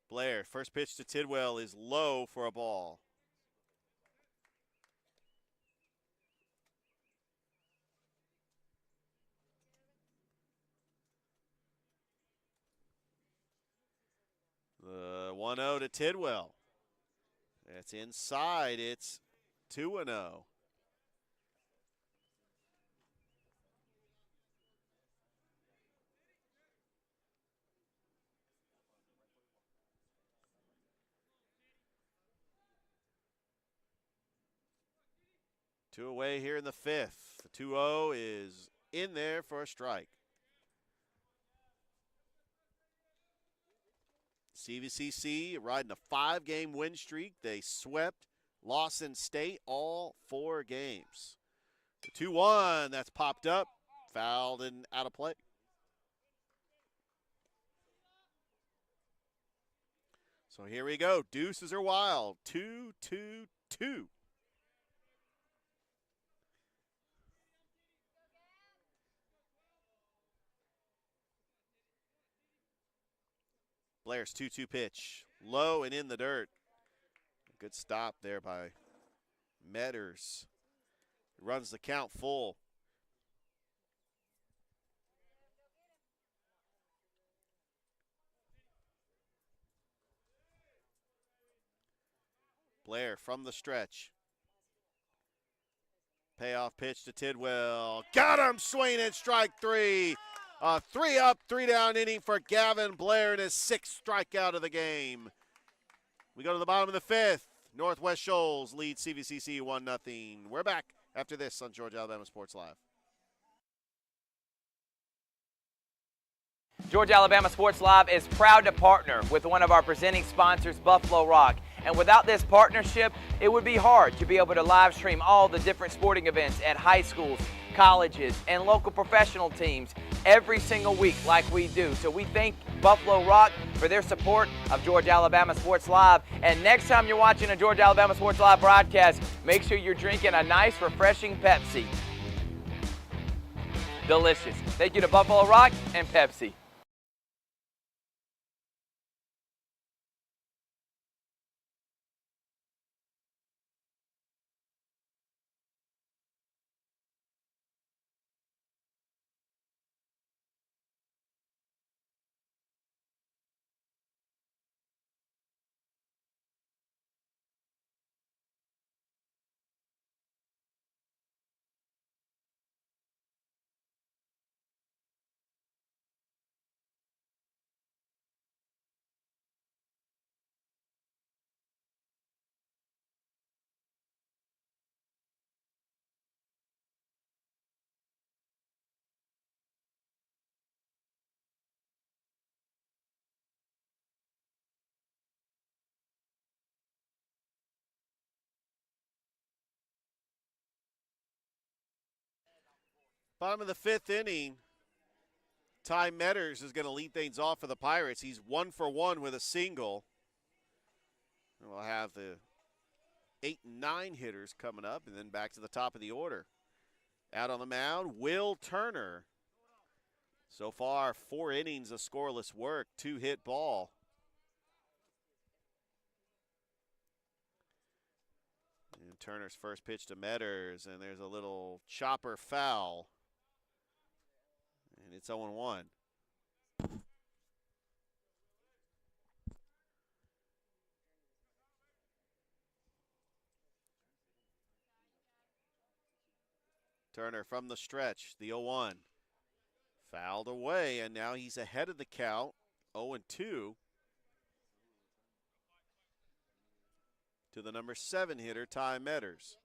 Blair, first pitch to Tidwell is low for a ball. The 1-0 to Tidwell. That's inside. It's 2-0. Two away here in the 5th. The 2-0 is in there for a strike. CVCC riding a 5-game win streak. They swept Lawson State all 4 games. The 2-1, that's popped up, fouled and out of play. So here we go. Deuces are wild. 2-2-2. Blair's 2-2 pitch. Low and in the dirt. Good stop there by Metters. Runs the count full. Blair from the stretch. Payoff pitch to Tidwell. Got him, swinging, strike 3. A 3-up, 3-down inning for Gavin Blair and his 6th strikeout of the game. We go to the bottom of the 5th. Northwest Shoals lead CVCC 1-0. We're back after this on Georgia Alabama Sports Live. Georgia Alabama Sports Live is proud to partner with one of our presenting sponsors, Buffalo Rock. And without this partnership, it would be hard to be able to live stream all the different sporting events at high schools, colleges, and local professional teams every single week like we do. So we thank Buffalo Rock for their support of Georgia Alabama Sports Live. And next time you're watching a Georgia Alabama Sports Live broadcast, make sure you're drinking a nice, refreshing Pepsi. Delicious. Thank you to Buffalo Rock and Pepsi. Bottom of the 5th inning, Ty Metters is going to lead things off for the Pirates. He's 1 for 1 with a single. And we'll have the 8 and 9 hitters coming up, and then back to the top of the order. Out on the mound, Will Turner. So far, 4 innings of scoreless work, 2 hit ball. And Turner's first pitch to Metters, and there's a little chopper foul. And it's 0-1. Turner from the stretch, the 0-1. Fouled away, and now he's ahead of the count, 0-2. To the number 7 hitter, Ty Metters.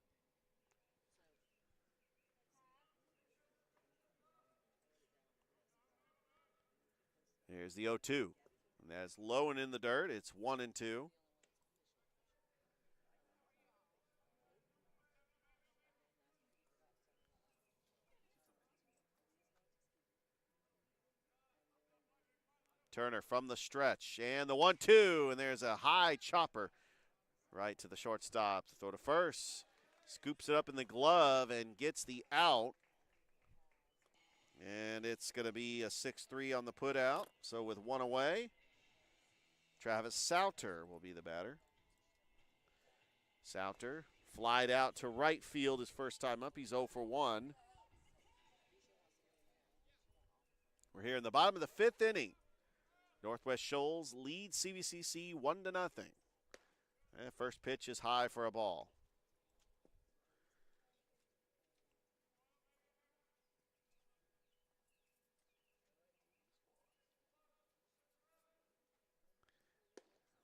Here's the 0-2. And that's low and in the dirt. It's 1-2. Turner from the stretch. And the 1-2. And there's a high chopper right to the shortstop. To throw to first. Scoops it up in the glove and gets the out. And it's going to be a 6-3 on the put out. So with 1 away, Travis Sauter will be the batter. Sauter flied out to right field his first time up. He's 0 for 1. We're here in the bottom of the 5th inning. Northwest Shoals leads CVCC 1-0. And first pitch is high for a ball.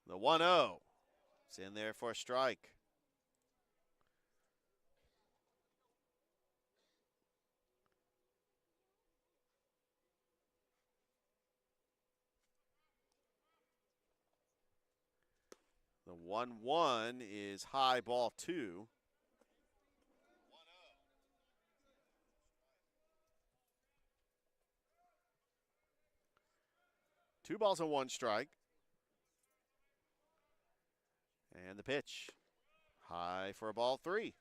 The 1-0. It's in there for a strike. The 1-1 is high, ball 2. Two balls and 1 strike. And the pitch. High for a ball 3.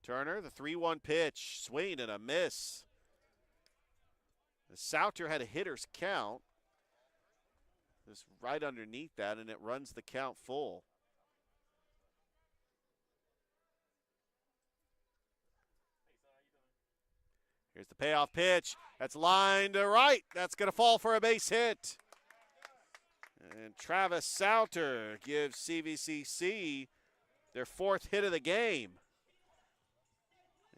Turner, the 3-1 pitch. Swing and a miss. Sauter had a hitter's count. Just right underneath that, and it runs the count full. Here's the payoff pitch. That's lined to right. That's going to fall for a base hit. And Travis Sauter gives CVCC their 4th hit of the game.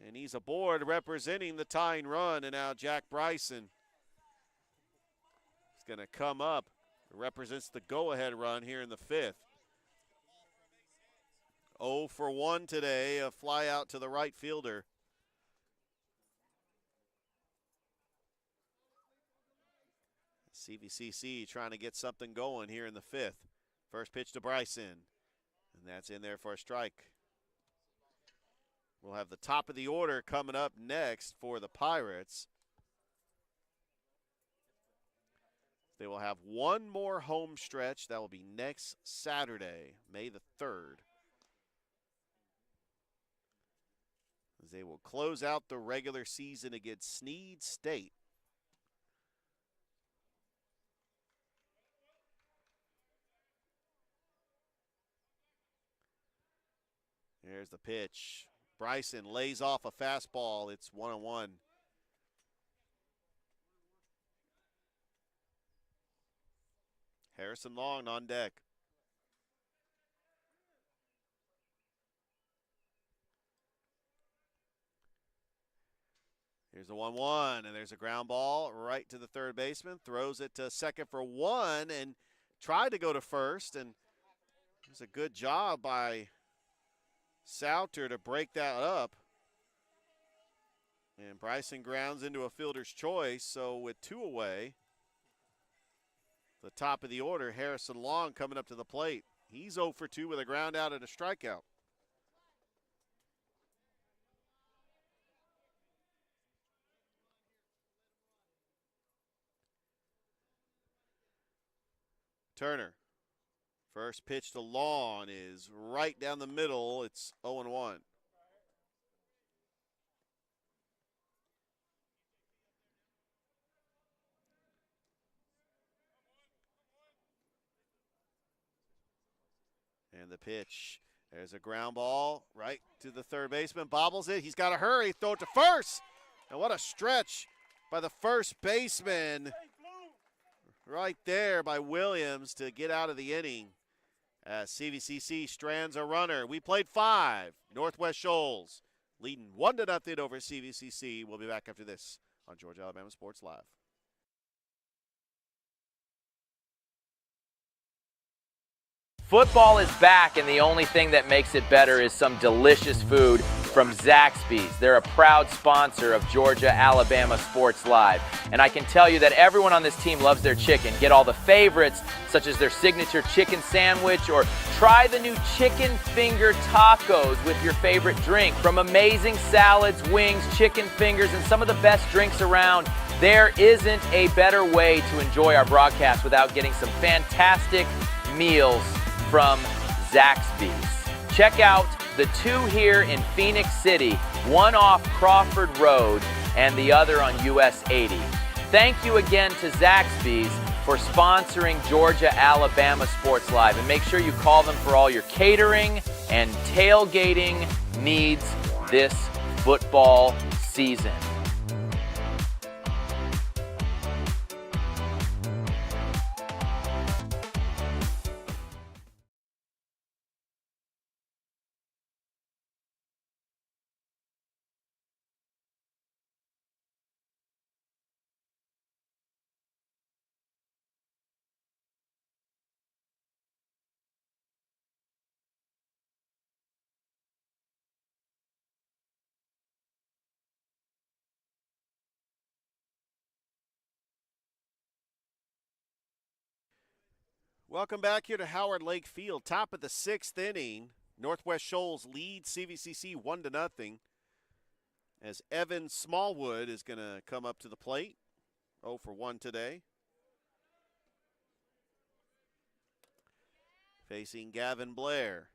And he's aboard representing the tying run. And now Jack Bryson is going to come up. Represents the go-ahead run here in the 5th. 0 for 1 today, a fly out to the right fielder. CVCC trying to get something going here in the 5th. First pitch to Bryson, and that's in there for a strike. We'll have the top of the order coming up next for the Pirates. They will have one more home stretch. That will be next Saturday, May the 3rd. As they will close out the regular season against Snead State. There's the pitch. Bryson lays off a fastball. It's 1-1. Harrison Long on deck. Here's a 1-1, and there's a ground ball right to the third baseman. Throws it to second for 1 and tried to go to first. And it was a good job by Souter to break that up. And Bryson grounds into a fielder's choice. So with 2 away, the top of the order, Harrison Long coming up to the plate. He's 0 for 2 with a ground out and a strikeout. Turner. First pitch to Long is right down the middle. It's 0-1. And the pitch. There's a ground ball right to the third baseman. Bobbles it. He's got to hurry. Throw it to first. And what a stretch by the first baseman. Right there by Williams to get out of the inning. As CVCC strands a runner. We played 5. Northwest Shoals leading 1-0 over CVCC. We'll be back after this on Georgia Alabama Sports Live. Football is back, and the only thing that makes it better is some delicious food from Zaxby's. They're a proud sponsor of Georgia Alabama Sports Live. And I can tell you that everyone on this team loves their chicken. Get all the favorites, such as their signature chicken sandwich, or try the new chicken finger tacos with your favorite drink. From amazing salads, wings, chicken fingers, and some of the best drinks around, there isn't a better way to enjoy our broadcast without getting some fantastic meals from Zaxby's. Check out the 2 here in Phoenix City, one off Crawford Road and the other on US 80. Thank you again to Zaxby's for sponsoring Georgia Alabama Sports Live, and make sure you call them for all your catering and tailgating needs this football season. Welcome back here to Howard Lake Field. Top of the 6th inning. Northwest Shoals leads CVCC 1-0. As Evan Smallwood is going to come up to the plate. 0 for 1 today. Facing Gavin Blair.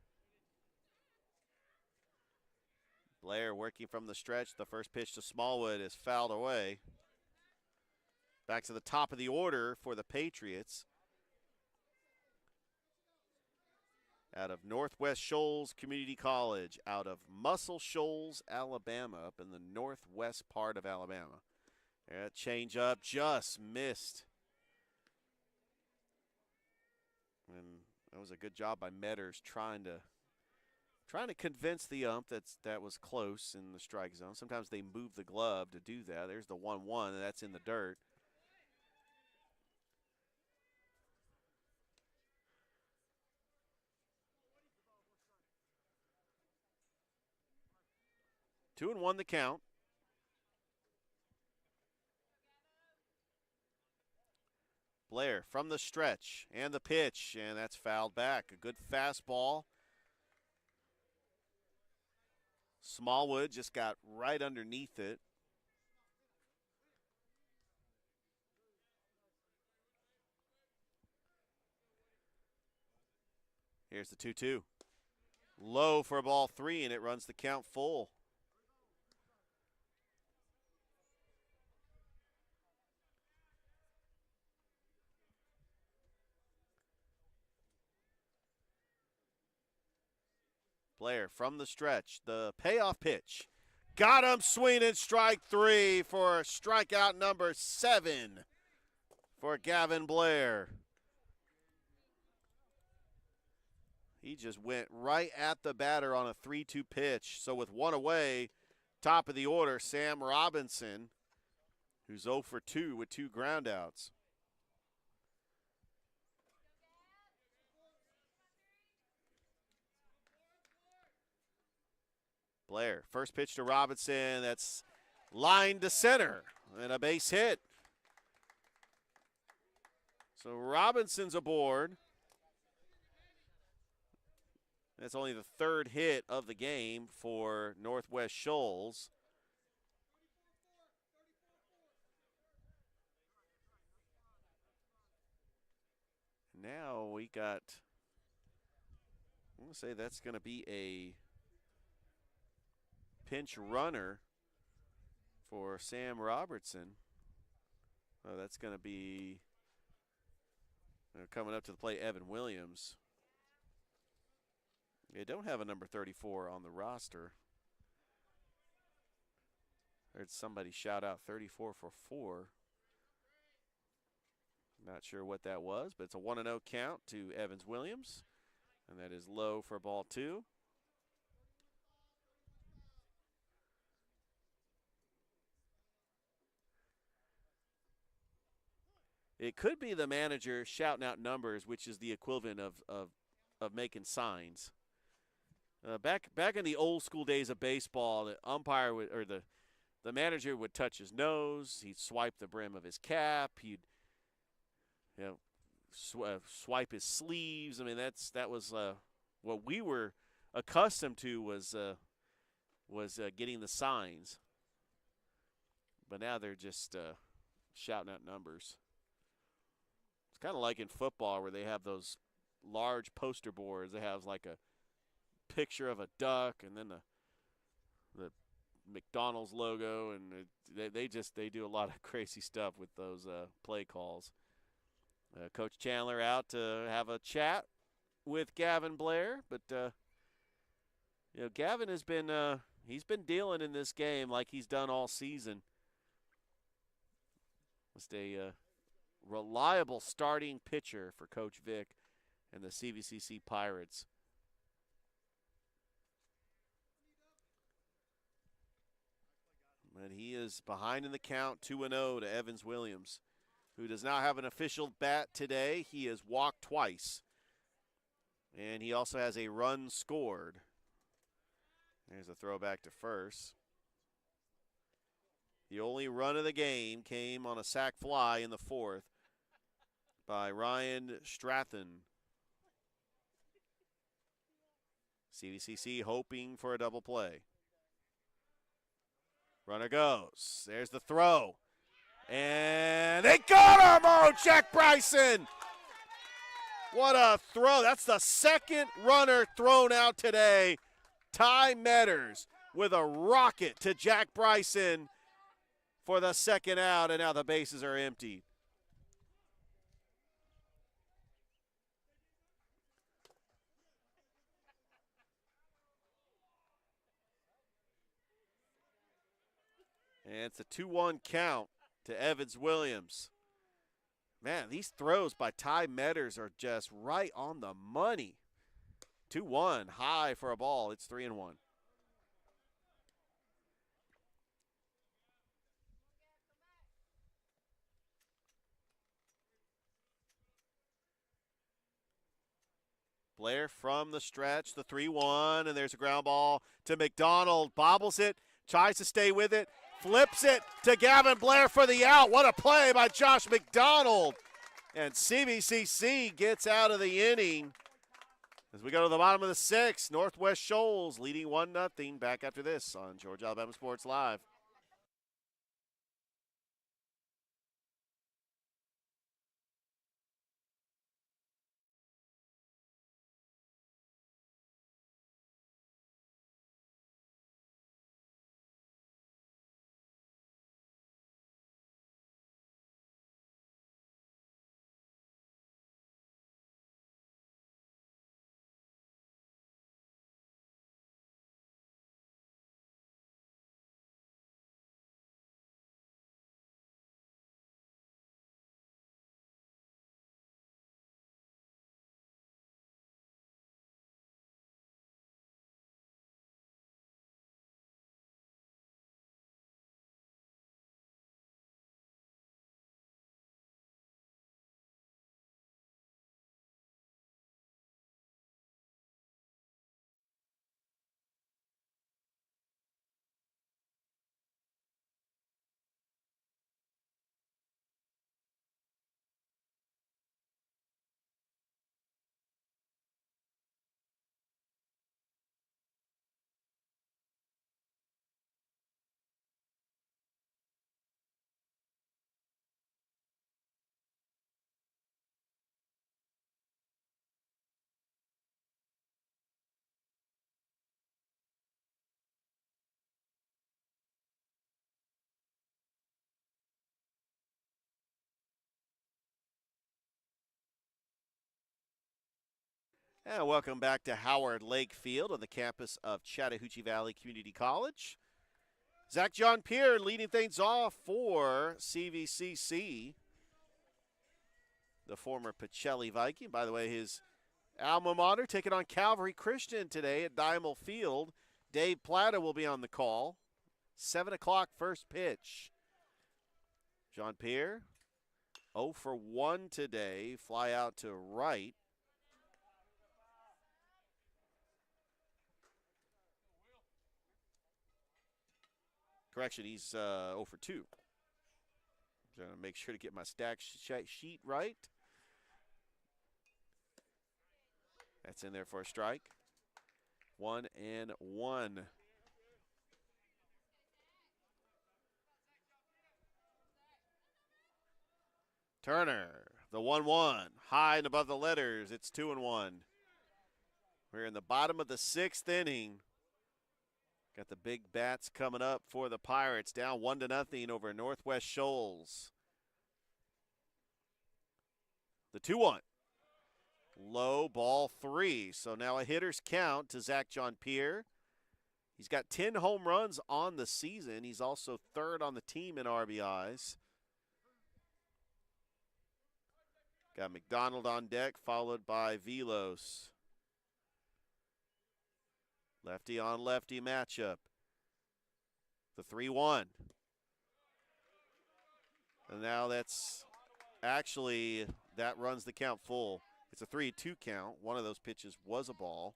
Blair working from the stretch. The first pitch to Smallwood is fouled away. Back to the top of the order for the Patriots. Out of Northwest Shoals Community College, out of Muscle Shoals, Alabama, up in the northwest part of Alabama. That change up just missed. And that was a good job by Metters trying to convince the ump that was close in the strike zone. Sometimes they move the glove to do that. There's the 1-1, and that's in the dirt. 2-1 the count. Blair from the stretch and the pitch, and that's fouled back. A good fastball. Smallwood just got right underneath it. Here's the 2-2. Low for ball 3, and it runs the count full. Blair from the stretch. The payoff pitch. Got him swinging, strike 3 for strikeout number 7 for Gavin Blair. He just went right at the batter on a 3-2 pitch. So with one away, top of the order, Sam Robinson, who's 0 for 2 with 2 groundouts. Blair, first pitch to Robinson, that's lined to center, and a base hit. So Robinson's aboard. That's only the 3rd hit of the game for Northwest Shoals. Now we got, I'm going to say that's going to be a pinch runner for Sam Robertson. Oh, that's going to be coming up to the plate, Evan Williams. They don't have a number 34 on the roster. Heard somebody shout out 34 for 4. Not sure what that was, but it's a 1-0 count to Evans Williams, and that is low for ball 2. It could be the manager shouting out numbers, which is the equivalent of making signs. Back in the old school days of baseball, the umpire would, or the manager would touch his nose. He'd swipe the brim of his cap. He'd swipe his sleeves. I mean, that was what we were accustomed to was getting the signs. But now they're just shouting out numbers. It's kind of like in football where they have those large poster boards. They have like a picture of a duck and then the McDonald's logo, and they do a lot of crazy stuff with those play calls. Coach Chandler out to have a chat with Gavin Blair, but Gavin has been he's been dealing in this game like he's done all season. Just a reliable starting pitcher for Coach Vic and the CVCC Pirates. And he is behind in the count, 2-0 to Evans Williams, who does not have an official bat today. He has walked twice. And he also has a run scored. There's a throwback to first. The only run of the game came on a sac fly in the 4th by Ryan Stratton. CVCC hoping for a double play. Runner goes. There's the throw. And they got him! Oh, Jack Bryson! What a throw. That's the 2nd runner thrown out today. Ty Metters with a rocket to Jack Bryson for the 2nd out, and now the bases are empty. And it's a 2-1 count to Evans Williams. Man, these throws by Ty Metters are just right on the money. 2-1, high for a ball. It's 3-1. Blair from the stretch, the 3-1, and there's a ground ball to McDonald. Bobbles it tries to stay with it, flips it to Gavin Blair for the out. What a play by Josh McDonald. And CVCC gets out of the inning. As we go to the bottom of the sixth, Northwest Shoals leading 1-0. Back after this on Georgia Alabama Sports Live. And welcome back to Howard Lake Field on the campus of Chattahoochee Valley Community College. Zach John Pierre leading things off for CVCC. The former Pacelli Viking. By the way, his alma mater taking on Calvary Christian today at Diamond Field. Dave Plata will be on the call. 7 o'clock first pitch. John Pierre, 0 for 1 today. Fly out to right. Correction, he's 0 for 2. I'm going to make sure to get my stack sheet right. That's in there for a strike. 1-1. Turner, the 1-1. High and above the letters. It's 2-1. We're in the bottom of the sixth inning. Got the big bats coming up for the Pirates, down 1-0 over Northwest Shoals. The 2-1. Low, ball 3. So now a hitter's count to Zach John Pierre. He's got 10 home runs on the season. He's also third on the team in RBIs. Got McDonald on deck, followed by Velos. Lefty on lefty matchup. The 3-1. And now that's actually, that runs the count full. It's a 3-2 count. One of those pitches was a ball.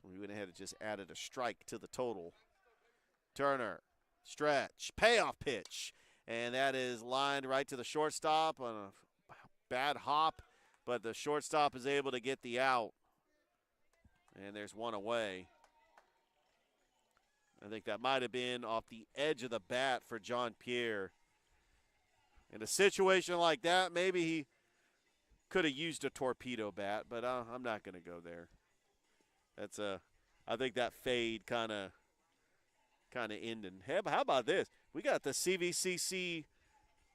So we went ahead and just added a strike to the total. Turner, stretch, payoff pitch. And that is lined right to the shortstop on a bad hop, but the shortstop is able to get the out. And there's one away. I think that might have been off the edge of the bat for John Pierre. In a situation like that, maybe he could have used a torpedo bat, but I'm not going to go there. I think that fade kind of ending. Hey, how about this? We got the CVCC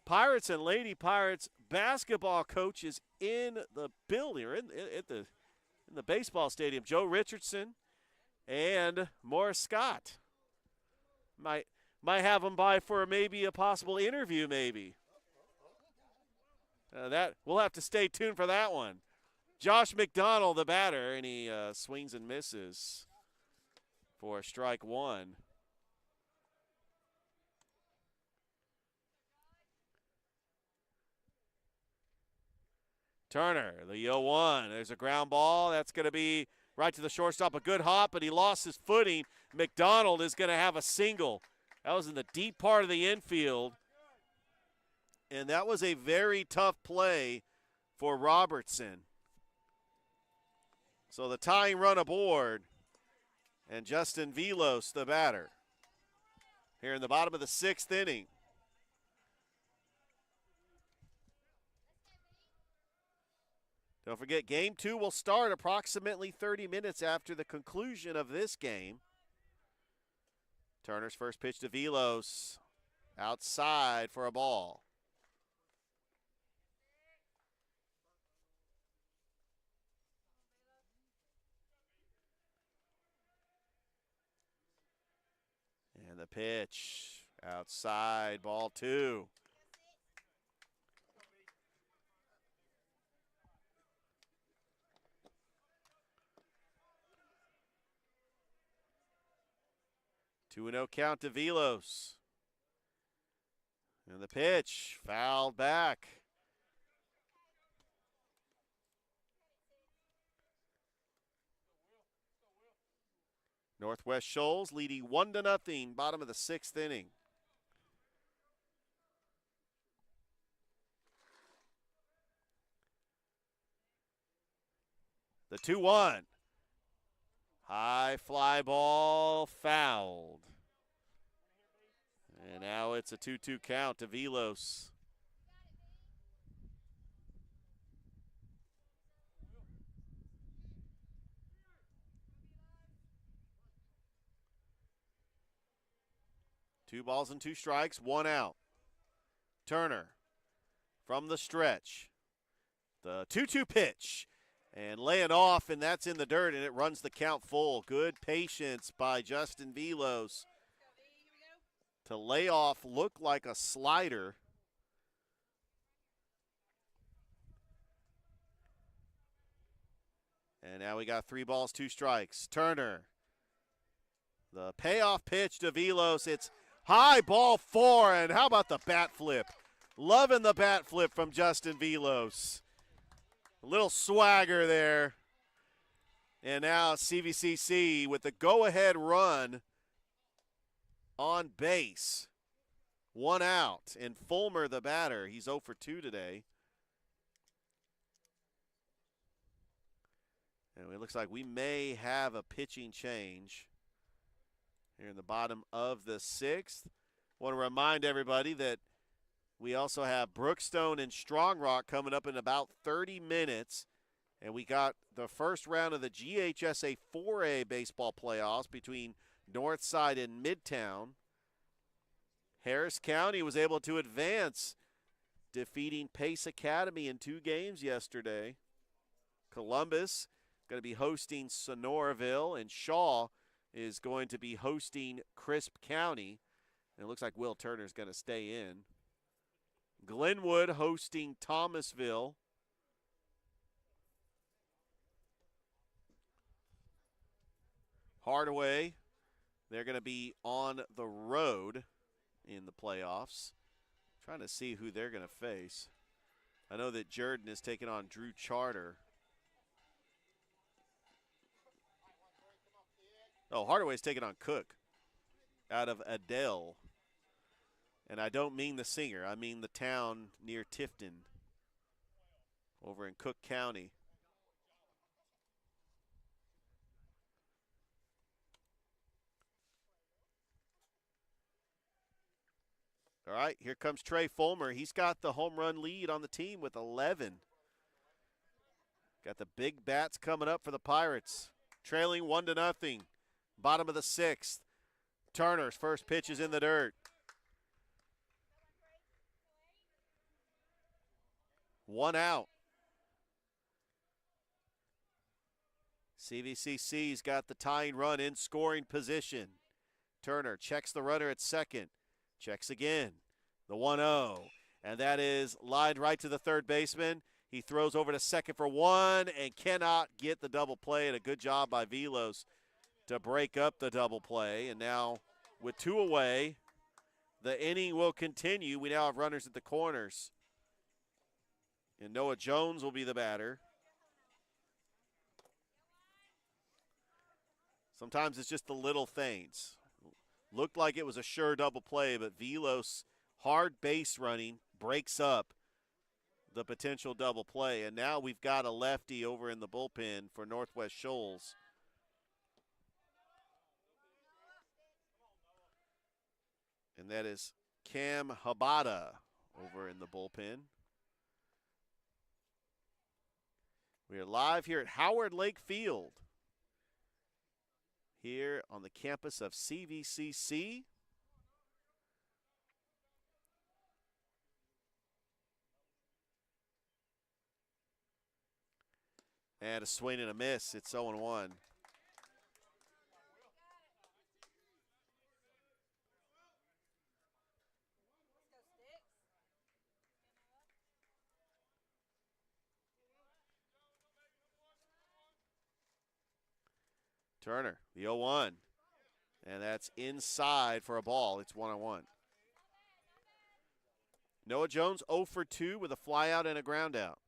Pirates and Lady Pirates basketball coaches in the building, or in the baseball stadium. Joe Richardson and Morris Scott. Might have them by for maybe a possible interview, maybe. That we'll have to stay tuned for that one. Josh McDonald, the batter, and he swings and misses for strike 1. Turner, the 0-1. There's a ground ball. That's going to be right to the shortstop. A good hop, but he lost his footing. McDonald is going to have a single. That was in the deep part of the infield. And that was a very tough play for Robertson. So the tying run aboard, and Justin Velos, the batter, here in the bottom of the 6th inning. Don't forget, Game 2 will start approximately 30 minutes after the conclusion of this game. Turner's first pitch to Velos, outside for a ball. And the pitch, outside, ball 2. Two 2-0 count to Velos. And the pitch, fouled back. Northwest Shoals leading 1-0, bottom of the 6th inning. The 2-1. High fly ball, fouled. And now it's a 2-2 count to Velos. Two balls and 2 strikes, 1 out. Turner from the stretch. The 2-2 pitch. And laying off, and that's in the dirt, and it runs the count full. Good patience by Justin Velos to lay off, look like a slider. And now we got 3 balls, 2 strikes. Turner, the payoff pitch to Velos. It's high, ball 4, and how about the bat flip? Loving the bat flip from Justin Velos. A little swagger there. And now CVCC with the go-ahead run on base. 1 out. And Fulmer, the batter, he's 0 for 2 today. And it looks like we may have a pitching change here in the bottom of the 6th. Want to remind everybody that we also have Brookstone and Strong Rock coming up in about 30 minutes. And we got the first round of the GHSA 4A baseball playoffs between Northside and Midtown. Harris County was able to advance, defeating Pace Academy in 2 games yesterday. Columbus going to be hosting Sonoraville, and Shaw is going to be hosting Crisp County. And it looks like Will Turner's going to stay in. Glenwood hosting Thomasville. Hardaway, they're going to be on the road in the playoffs. Trying to see who they're going to face. I know that Jordan is taking on Drew Charter. Oh, Hardaway's taking on Cook out of Adele. And I don't mean the singer. I mean the town near Tifton over in Cook County. All right, here comes Trey Fulmer. He's got the home run lead on the team with 11. Got the big bats coming up for the Pirates. Trailing 1-0. Bottom of the 6th. Turner's first pitch is in the dirt. 1 out. CVCC's got the tying run in scoring position. Turner checks the runner at second. Checks again. The 1-0. And that is lined right to the third baseman. He throws over to second for 1 and cannot get the double play. And a good job by Velos to break up the double play. And now with 2 away, the inning will continue. We now have runners at the corners. And Noah Jones will be the batter. Sometimes it's just the little things. Looked like it was a sure double play, but Velos, hard base running, breaks up the potential double play. And now we've got a lefty over in the bullpen for Northwest Shoals. And that is Cam Habata over in the bullpen. We are live here at Howard Lake Field, here on the campus of CVCC. And a swing and a miss. It's 0-1. Turner, the 0-1. And that's inside for a ball. It's 1-1. Noah Jones 0 for 2 with a fly out and a ground out.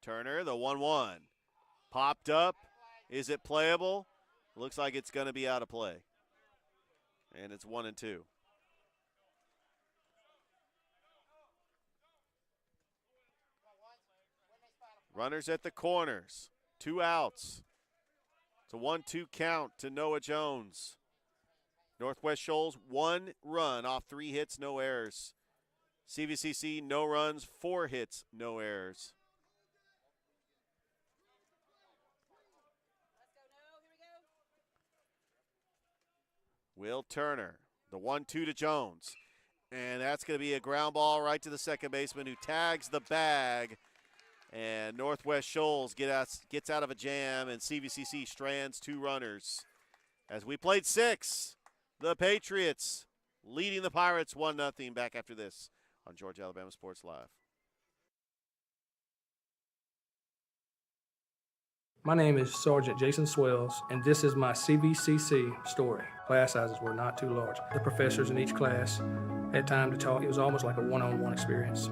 Turner, the 1-1. Popped up. Is it playable? Looks like it's going to be out of play. And it's 1-2. Runners at the corners. 2 outs. It's a 1-2 count to Noah Jones. Northwest Shoals, 1 run off 3 hits, no errors. CVCC, no runs, 4 hits, no errors. Will Turner, the 1-2 to Jones. And that's going to be a ground ball right to the second baseman who tags the bag. And Northwest Shoals gets out of a jam, and CVCC strands 2 runners. As we played 6, the Patriots leading the Pirates 1-0. Back after this on Georgia Alabama Sports Live. My name is Sergeant Jason Swells, and this is my CVCC story. Class sizes were not too large. The professors in each class had time to talk. It was almost like a one-on-one experience.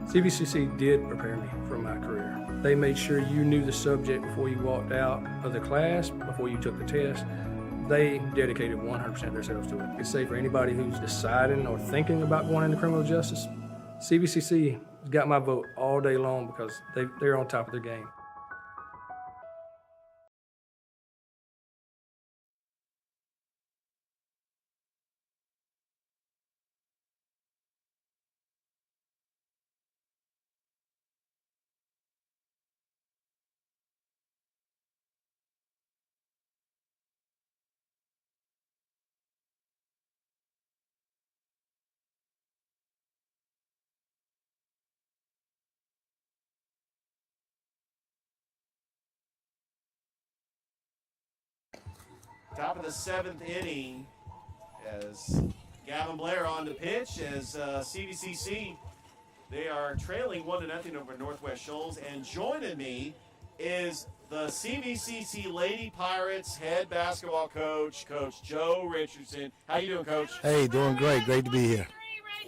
CVCC did prepare me for my career. They made sure you knew the subject before you walked out of the class, before you took the test. They dedicated 100% of themselves to it. I could say for anybody who's deciding or thinking about going into criminal justice, CVCC got my vote all day long because they're on top of their game. Top of the 7th inning as Gavin Blair on the pitch as CVCC, they are trailing 1-0 over Northwest Shoals. And joining me is the CVCC Lady Pirates head basketball coach, Coach Joe Richardson. How you doing, Coach? Hey, doing great. Great to be here.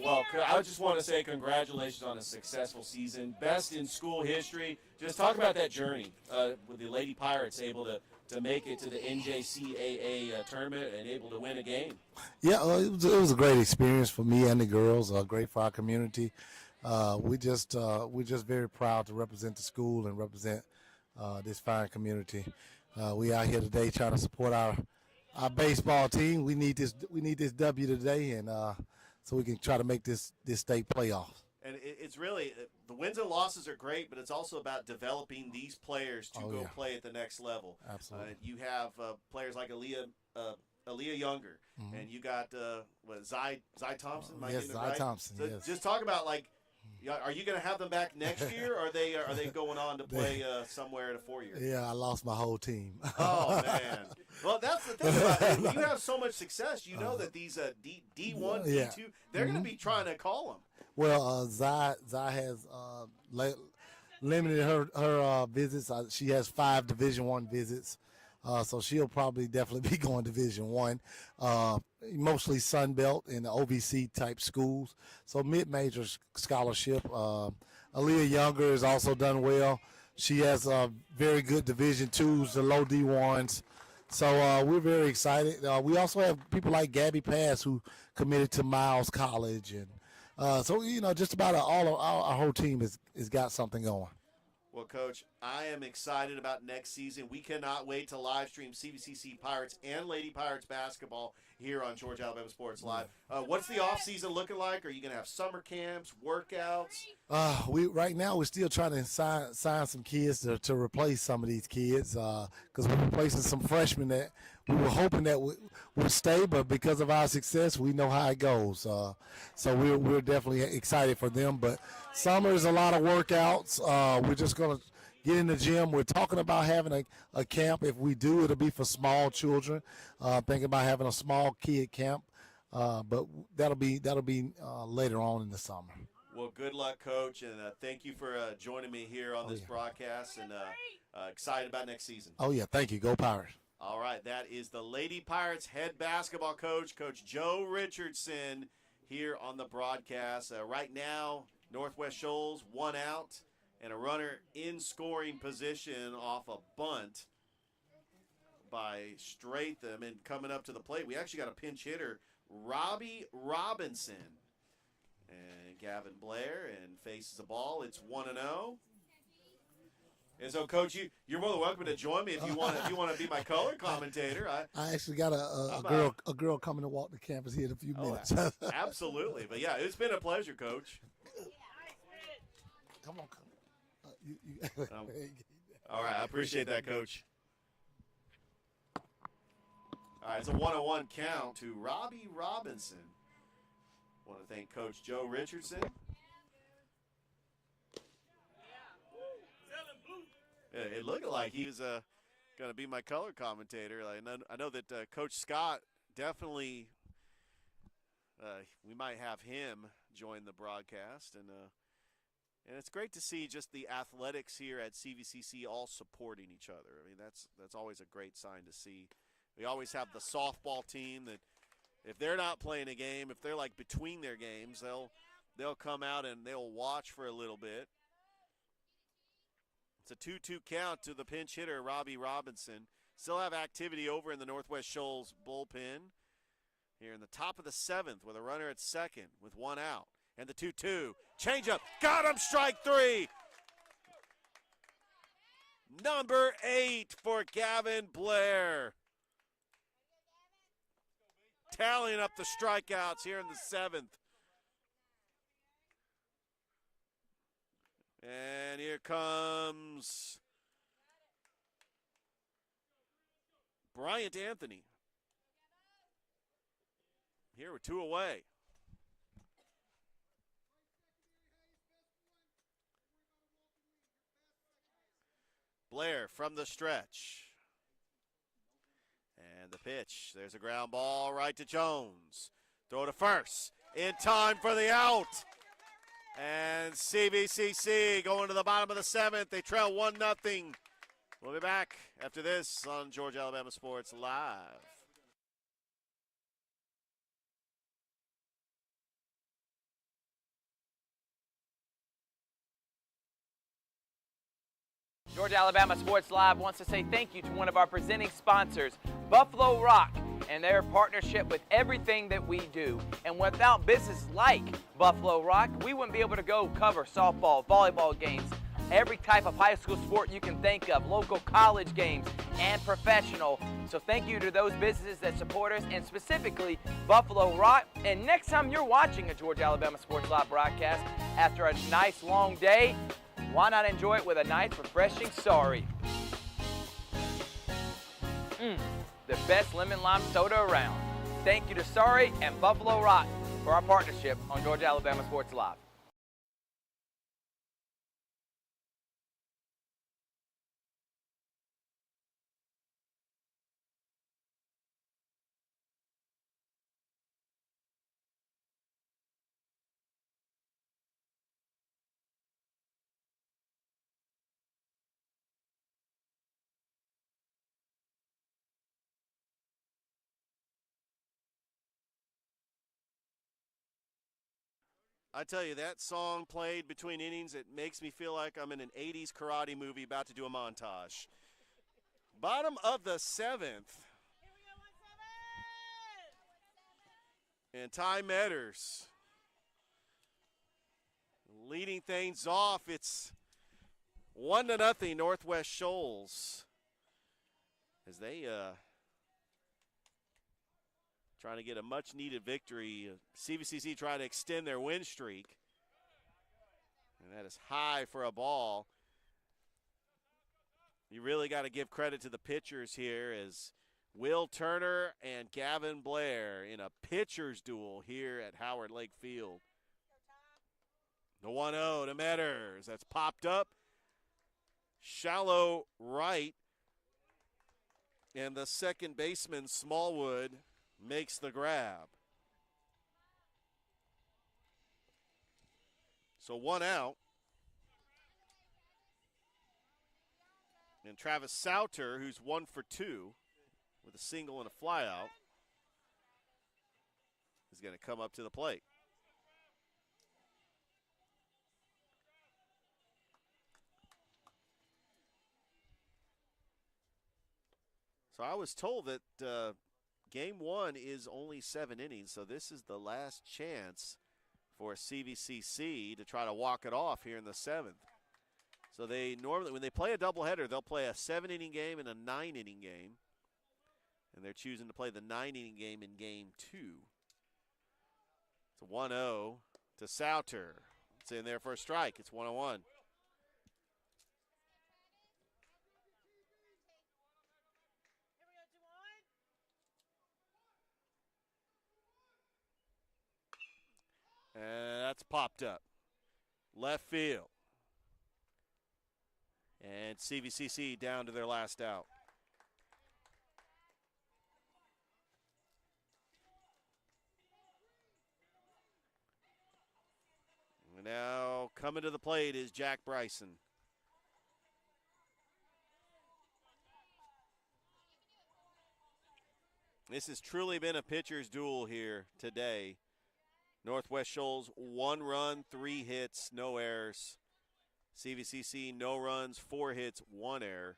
Well, I just want to say congratulations on a successful season, best in school history. Just talk about that journey with the Lady Pirates able to make it to the NJCAA tournament and able to win a game. Yeah, it was a great experience for me and the girls. Great for our community. We're just very proud to represent the school and represent this fine community. We out here today trying to support our baseball team. We need this W today, and so we can try to make this state playoffs. And it's really, the wins and losses are great, but it's also about developing these players to play at the next level. Absolutely. You have players like Aaliyah Younger, and you got Zy Thompson. Yes, Zy Thompson. So yes. just talk about are you going to have them back next year, or are they going on to play somewhere in a 4-year? Yeah, I lost my whole team. Oh man. Well, that's the thing about it. When you have so much success, you know that these D1, D2, they're going to be trying to call them. Well, Zy has limited her visits. She has 5 Division I visits. So she'll probably definitely be going Division One, mostly Sun Belt and OVC type schools. So mid-major scholarship. Aaliyah Younger has also done well. She has very good Division Twos, the low D1s. So we're very excited. We also have people like Gabby Pass who committed to Miles College, and so just about all of our whole team has got something going. Well, Coach, I am excited about next season. We cannot wait to live stream CVCC Pirates and Lady Pirates basketball here on Georgia Alabama Sports Live. What's the off season looking like? Are you going to have summer camps, workouts? Right now we're still trying to sign some kids to replace some of these kids because we're replacing some freshmen that we were hoping that would stay, but because of our success, we know how it goes. So we're definitely excited for them. But summer is a lot of workouts. We're just going to get in the gym. We're talking about having a camp. If we do, it'll be for small children. Thinking about having a small kid camp, but that'll be later on in the summer. Well, good luck, Coach, and thank you for joining me here on this broadcast, and excited about next season. Oh, yeah, thank you. Go Pirates. All right, that is the Lady Pirates head basketball coach, Coach Joe Richardson, here on the broadcast. Right now, Northwest Shoals, 1 out, and a runner in scoring position off a bunt by Stratham. And coming up to the plate, we actually got a pinch hitter, Robbie Robinson. And Gavin Blair and faces the ball. It's 1-0. And so, Coach, you're more than welcome to join me if you want to be my color commentator. I actually got a girl coming to walk the campus here in a few minutes. Absolutely, but yeah, it's been a pleasure, Coach. Come on. All right, I appreciate that, Coach. All right, it's a 1-1 count to Robbie Robinson. Want to thank Coach Joe Richardson. It looked like he was going to be my color commentator. I know that Coach Scott definitely, we might have him join the broadcast. And it's great to see just the athletics here at CVCC all supporting each other. I mean, that's always a great sign to see. We always have the softball team that if they're not playing a game, if they're like between their games, they'll come out and they'll watch for a little bit. It's a 2-2 count to the pinch hitter, Robbie Robinson. Still have activity over in the Northwest Shoals bullpen. Here in the top of the 7th with a runner at second with 1 out. And the 2-2. Changeup. Got him. Strike 3. Number 8 for Gavin Blair. Tallying up the strikeouts here in the 7th. And here comes Bryant Anthony. Here we're 2 away. Blair from the stretch. And the pitch. There's a ground ball right to Jones. Throw to first. In time for the out. And CVCC going to the bottom of the 7th. They trail 1-0. We'll be back after this on Georgia Alabama Sports Live. Georgia Alabama Sports Live wants to say thank you to one of our presenting sponsors, Buffalo Rock, and their partnership with everything that we do. And without businesses like Buffalo Rock, we wouldn't be able to go cover softball, volleyball games, every type of high school sport you can think of, local college games, and professional. So thank you to those businesses that support us, and specifically Buffalo Rock. And next time you're watching a Georgia Alabama Sports Live broadcast after a nice long day, why not enjoy it with a nice, refreshing Sorry? The best lemon lime soda around. Thank you to Sorry and Buffalo Rock for our partnership on Georgia Alabama Sports Live. I tell you, that song played between innings, it makes me feel like I'm in an 80s karate movie about to do a montage. Bottom of the 7th. And Ty Metters leading things off. It's 1-0 Northwest Shoals as they trying to get a much-needed victory. CVCC trying to extend their win streak. And that is high for a ball. You really got to give credit to the pitchers here as Will Turner and Gavin Blair in a pitcher's duel here at Howard Lake Field. The 1-0 to Metters. That's popped up. Shallow right. And the second baseman, Smallwood, makes the grab. So 1 out. And Travis Sauter, who's 1 for 2 with a single and a flyout, is going to come up to the plate. So I was told that Game 1 is only 7 innings, so this is the last chance for CVCC to try to walk it off here in the 7th. So they normally, when they play a doubleheader, they'll play a 7-inning game and a 9-inning game. And they're choosing to play the 9-inning game in Game 2. It's a 1-0 to Sauter. It's in there for a strike. It's 1-1. And that's popped up. Left field. And CVCC down to their last out. And now coming to the plate is Jack Bryson. This has truly been a pitcher's duel here today. Northwest Shoals, 1 run, 3 hits, no errors. CVCC, no runs, 4 hits, 1 error.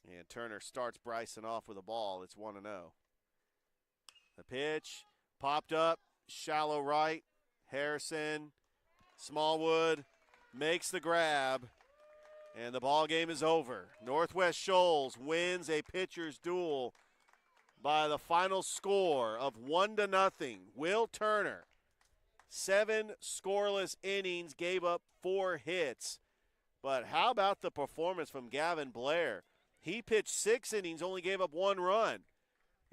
And Turner starts Bryson off with a ball. It's 1-0. The pitch popped up, shallow right. Harrison, Smallwood makes the grab. And the ball game is over. Northwest Shoals wins a pitcher's duel by the final score of 1-0. Will Turner, 7 scoreless innings, gave up 4 hits. But how about the performance from Gavin Blair? He pitched 6 innings, only gave up 1 run.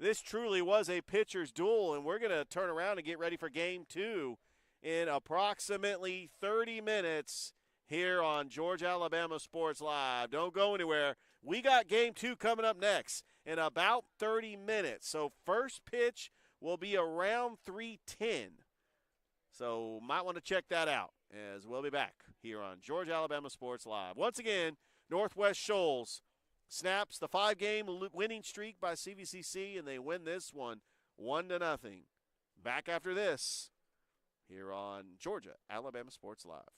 This truly was a pitcher's duel, and we're going to turn around and get ready for Game 2 in approximately 30 minutes here on Georgia Alabama Sports Live. Don't go anywhere. We got Game 2 coming up next in about 30 minutes. So first pitch will be around 3:10. So might want to check that out as we'll be back here on Georgia Alabama Sports Live. Once again, Northwest Shoals snaps the 5-game winning streak by CVCC, and they win this one 1-0. Back after this here on Georgia Alabama Sports Live.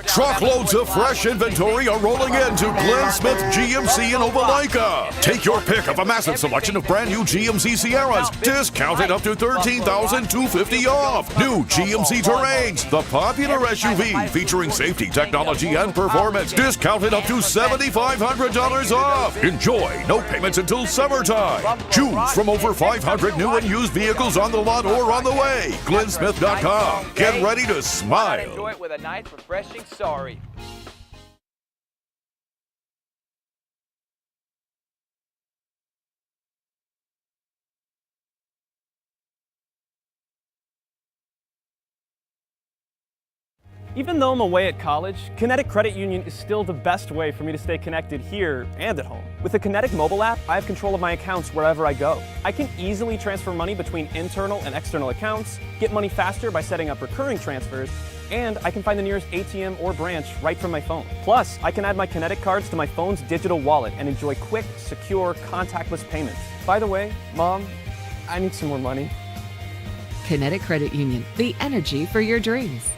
Truckloads of fresh inventory are rolling into Glenn Smith GMC in Opelika. Take your pick of a massive selection of brand new GMC Sierras, discounted up to $13,250 off. New GMC Terrains, the popular SUV featuring safety, technology, and performance, discounted up to $7,500 off. Enjoy no payments until summertime. Choose from over 500 new and used vehicles on the lot or on the way. GlennSmith.com. Get ready to smile. Enjoy it with a nice, refreshing sorry. Even though I'm away at college, Kinetic Credit Union is still the best way for me to stay connected here and at home. With the Kinetic mobile app, I have control of my accounts wherever I go. I can easily transfer money between internal and external accounts, get money faster by setting up recurring transfers, and I can find the nearest ATM or branch right from my phone. Plus, I can add my Kinetic cards to my phone's digital wallet and enjoy quick, secure, contactless payments. By the way, Mom, I need some more money. Kinetic Credit Union, the energy for your dreams.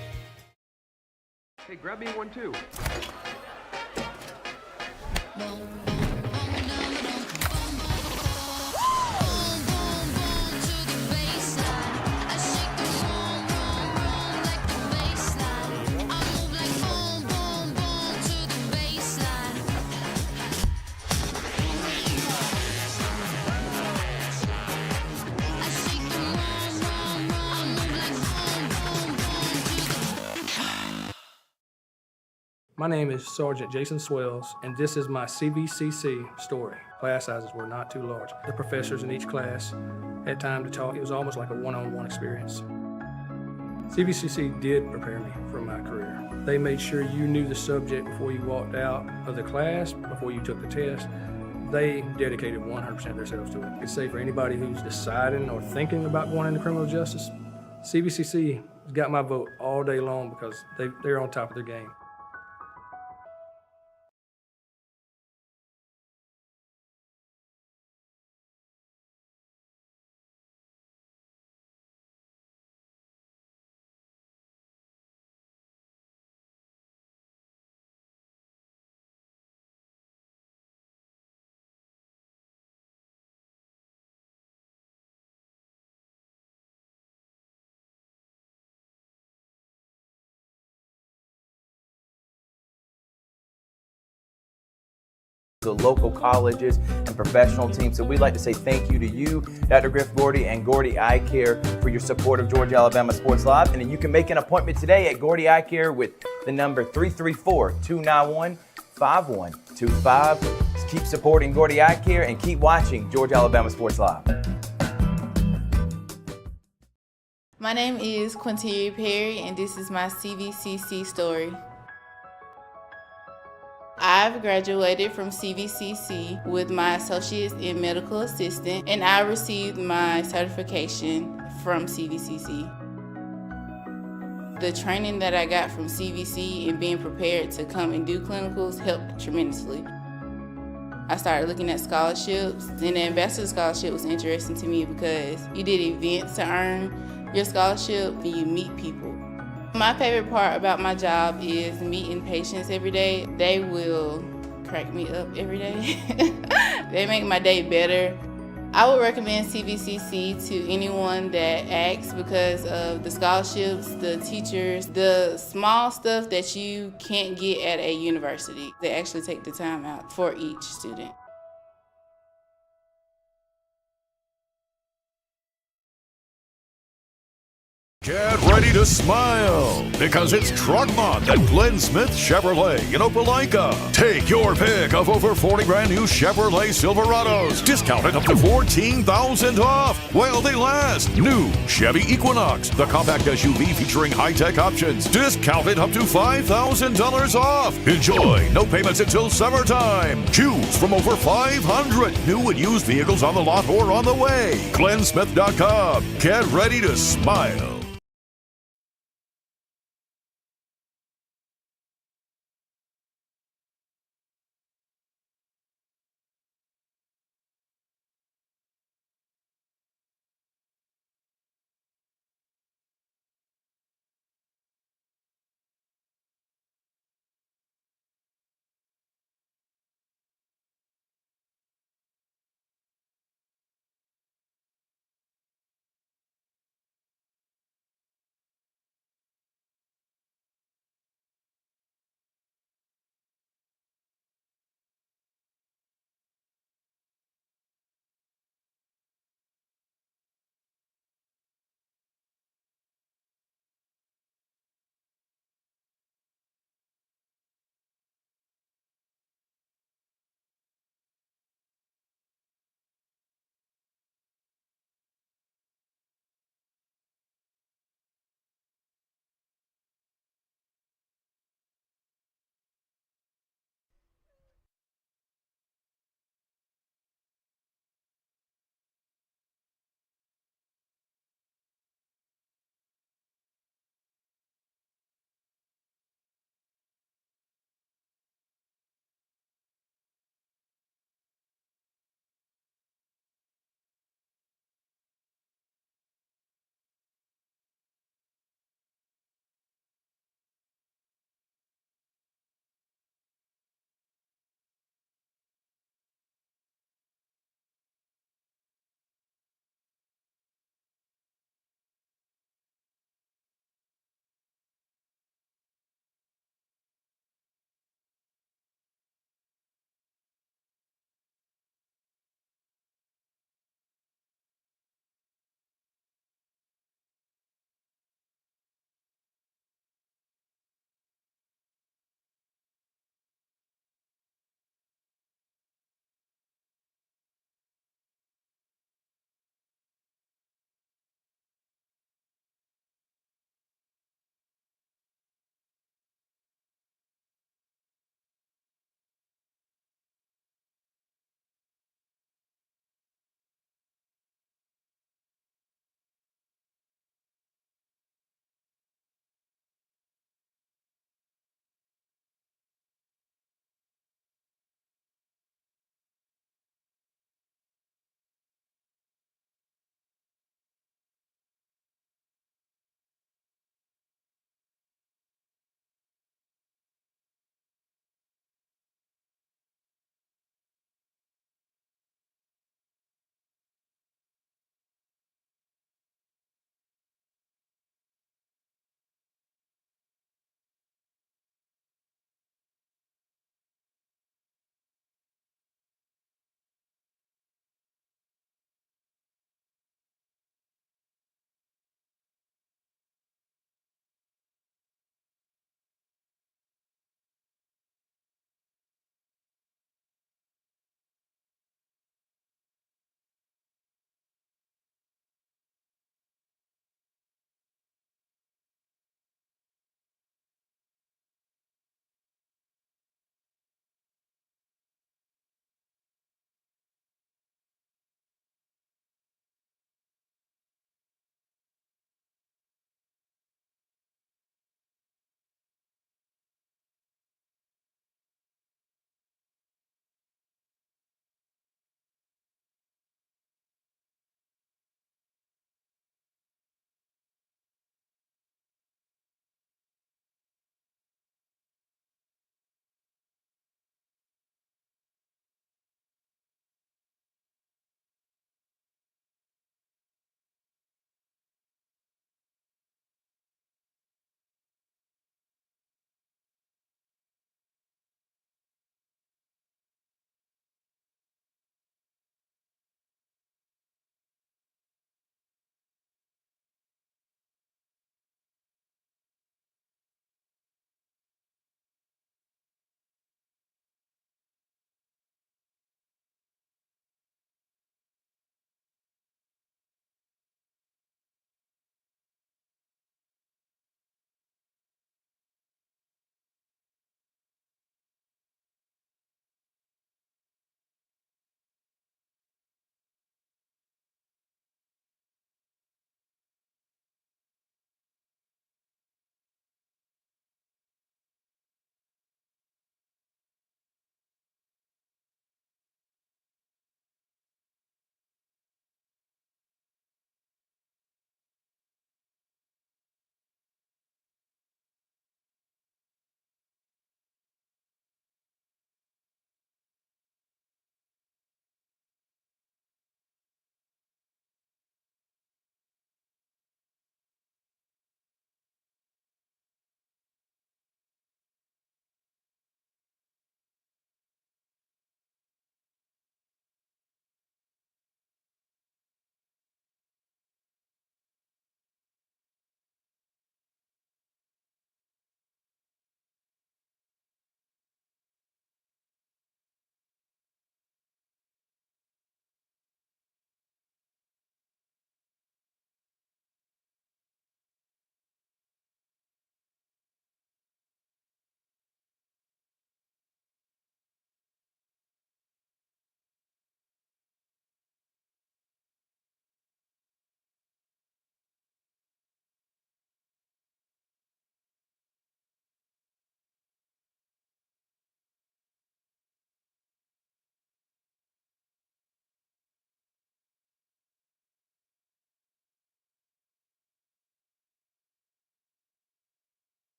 Hey, grab me one too. My name is Sergeant Jason Swells, and this is my CVCC story. Class sizes were not too large. The professors in each class had time to talk. It was almost like a one-on-one experience. CVCC did prepare me for my career. They made sure you knew the subject before you walked out of the class, before you took the test. They dedicated 100% of themselves to it. I could say for anybody who's deciding or thinking about going into criminal justice, CVCC has got my vote all day long because they're on top of their game. The local colleges and professional teams. So we'd like to say thank you to you, Dr. Griff Gordy and Gordy Eye Care, for your support of Georgia Alabama Sports Live. And then you can make an appointment today at Gordy Eye Care with the number 334-291-5125. Keep supporting Gordy Eye Care and keep watching Georgia Alabama Sports Live. My name is Quinteria Perry, and this is my CVCC story. I've graduated from CVCC with my associates in medical assistant, and I received my certification from CVCC. The training that I got from CVC and being prepared to come and do clinicals helped tremendously. I started looking at scholarships, and the Ambassador Scholarship was interesting to me because you did events to earn your scholarship and you meet people. My favorite part about my job is meeting patients every day. They will crack me up every day. They make my day better. I would recommend CVCC to anyone that asks because of the scholarships, the teachers, the small stuff that you can't get at a university. They actually take the time out for each student. Get ready to smile because it's Truck Month at Glenn Smith Chevrolet in Opelika. Take your pick of over 40 brand new Chevrolet Silverados, discounted up to $14,000 off while they last. New Chevy Equinox, the compact SUV featuring high-tech options, discounted up to $5,000 off. Enjoy no payments until summertime. Choose from over 500 new and used vehicles on the lot or on the way. GlennSmith.com. Get ready to smile.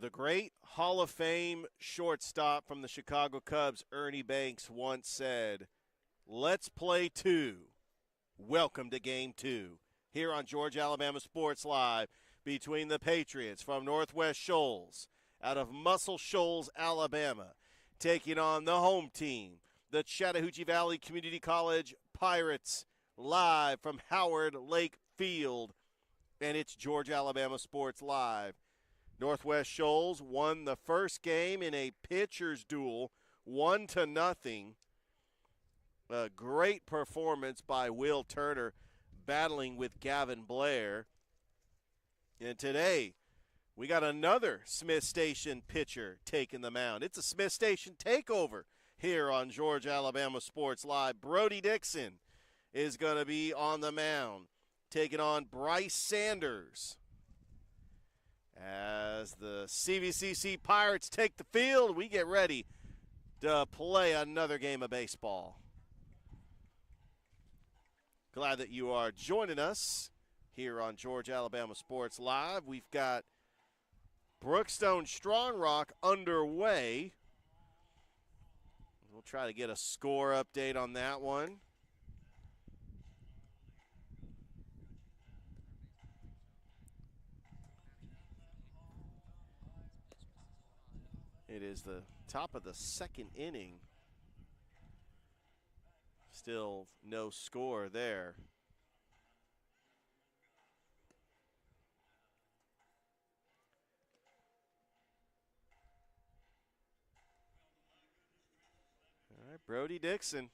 The great Hall of Fame shortstop from the Chicago Cubs, Ernie Banks, once said, "Let's play two. Welcome to Game 2." Here on Georgia, Alabama Sports Live between the Patriots from Northwest Shoals out of Muscle Shoals, Alabama, taking on the home team, the Chattahoochee Valley Community College Pirates, live from Howard Lake Field. And it's Georgia, Alabama Sports Live. Northwest Shoals won the first game in a pitcher's duel, 1-0. A great performance by Will Turner battling with Gavin Blair. And today, we got another Smith Station pitcher taking the mound. It's a Smith Station takeover here on Georgia, Alabama Sports Live. Brody Dixon is going to be on the mound, taking on Bryce Sanders. As the CVCC Pirates take the field, we get ready to play another game of baseball. Glad that you are joining us here on Georgia, Alabama Sports Live. We've got Brookstone Strong Rock underway. We'll try to get a score update on that one. It is the top of the second inning. Still no score there. All right, Brody Dixon.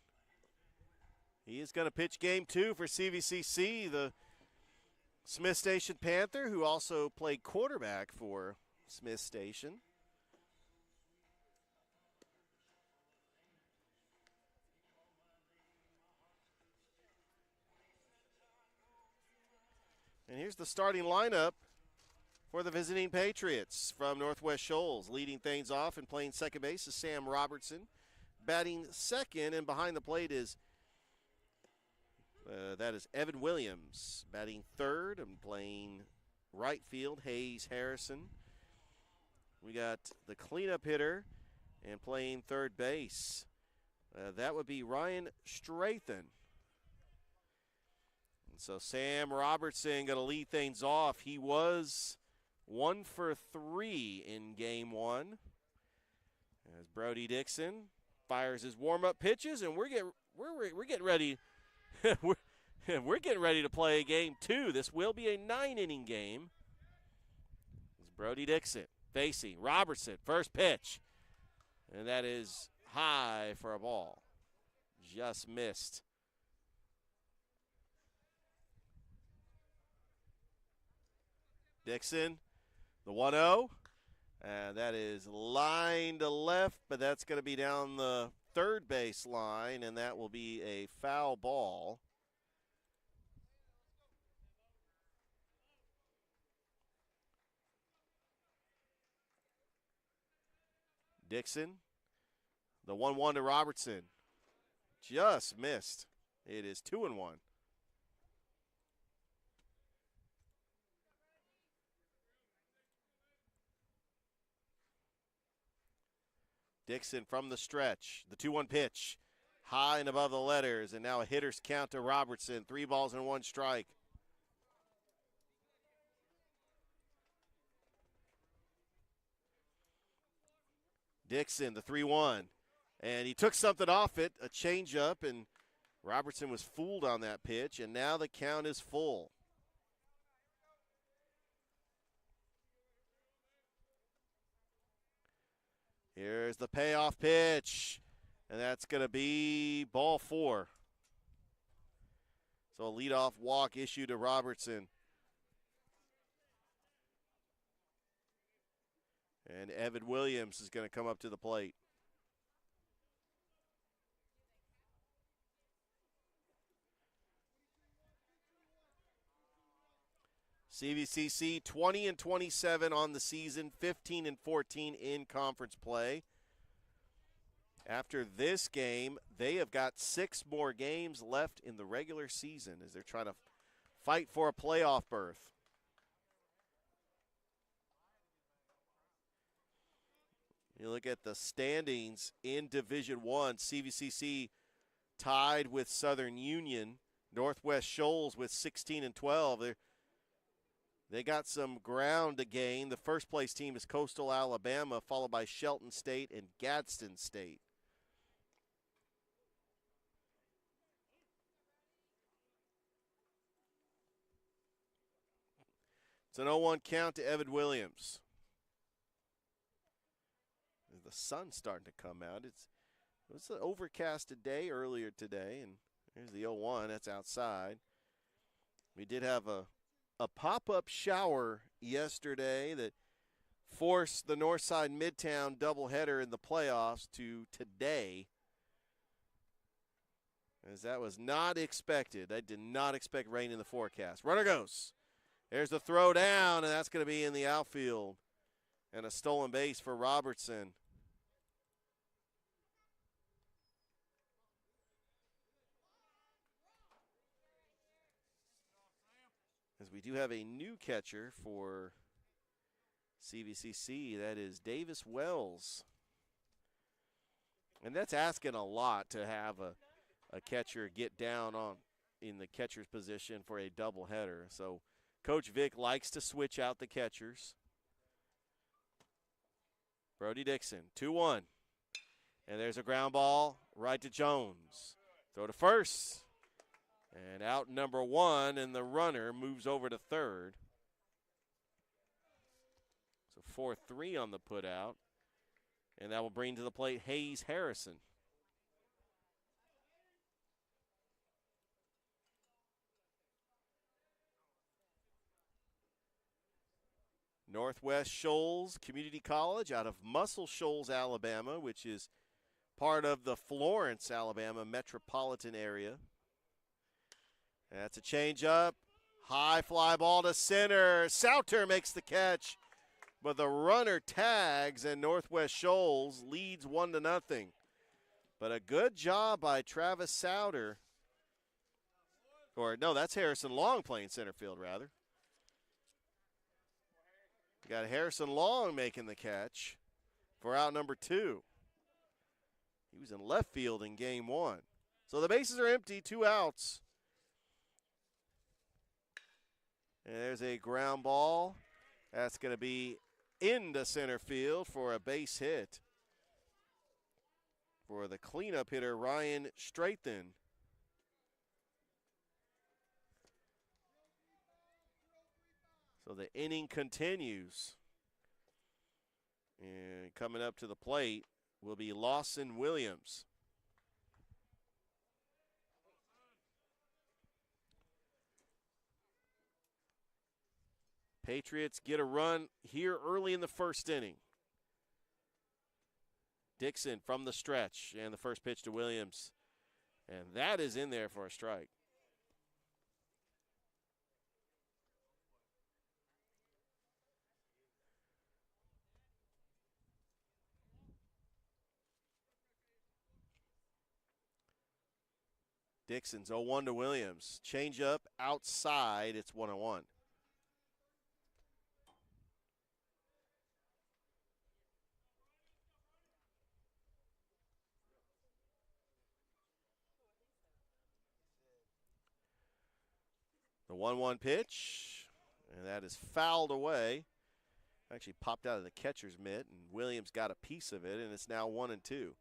He is going to pitch game 2 for CVCC, the Smith Station Panther, who also played quarterback for Smith Station. And here's the starting lineup for the visiting Patriots from Northwest Shoals. Leading things off and playing second base is Sam Robertson. Batting second and behind the plate is Evan Williams. Batting third and playing right field, Hayes Harrison. We got the cleanup hitter and playing third base. That would be Ryan Strathen. So Sam Robertson going to lead things off. He was 1 for 3 in game 1. As Brody Dixon fires his warm-up pitches, and we're getting ready. we're getting ready to play game 2. This will be a 9-inning game. It's Brody Dixon facing Robertson. First pitch, and that is high for a ball. Just missed. Dixon, the 1-0, and that is line to left, but that's going to be down the third base line, and that will be a foul ball. Dixon, the 1-1 to Robertson, just missed. It is 2-1. Dixon from the stretch. The 2-1 pitch. High and above the letters. And now a hitter's count to Robertson. 3 balls and 1 strike. Dixon, the 3-1. And he took something off it, a changeup, and Robertson was fooled on that pitch. And now the count is full. Here's the payoff pitch, and that's going to be ball 4. So a leadoff walk issued to Robertson. And Evan Williams is going to come up to the plate. CVCC 20-27 on the season, 15-14 in conference play. After this game, they have got 6 more games left in the regular season as they're trying to fight for a playoff berth. You look at the standings in Division I, CVCC tied with Southern Union, Northwest Shoals with 16 and 12. They got some ground to gain. The first place team is Coastal Alabama, followed by Shelton State and Gadsden State. It's an 0-1 count to Evan Williams. The sun's starting to come out. It was an overcasted day earlier today, and there's the 0-1. That's outside. We did have a pop-up shower yesterday that forced the Northside Midtown doubleheader in the playoffs to today, as that was not expected. I did not expect rain in the forecast. Runner goes. There's the throw down, and that's going to be in the outfield. And a stolen base for Robertson. As we do have a new catcher for CVCC, that is Davis Wells. And that's asking a lot to have a catcher get down in the catcher's position for a doubleheader. So Coach Vick likes to switch out the catchers. Brody Dixon, 2-1. And there's a ground ball right to Jones. Throw to first. And out number 1, and the runner moves over to third. So 4-3 on the putout. And that will bring to the plate Hayes Harrison. Northwest Shoals Community College out of Muscle Shoals, Alabama, which is part of the Florence, Alabama metropolitan area. That's a changeup. High fly ball to center. Sauter makes the catch, but the runner tags, and Northwest Shoals leads 1-0. But a good job by Travis Sauter. Or, no, that's Harrison Long playing center field, rather. You got Harrison Long making the catch for out number 2. He was in left field in game 1. So the bases are empty, 2 outs. And there's a ground ball. That's going to be into center field for a base hit for the cleanup hitter, Ryan Straithen. So the inning continues. And coming up to the plate will be Lawson Williams. Patriots get a run here early in the first inning. Dixon from the stretch, and the first pitch to Williams. And that is in there for a strike. Dixon's 0-1 to Williams. Change up outside. It's 1-1. The 1-1 pitch, and that is fouled away. Actually popped out of the catcher's mitt, and Williams got a piece of it, and it's now 1-2.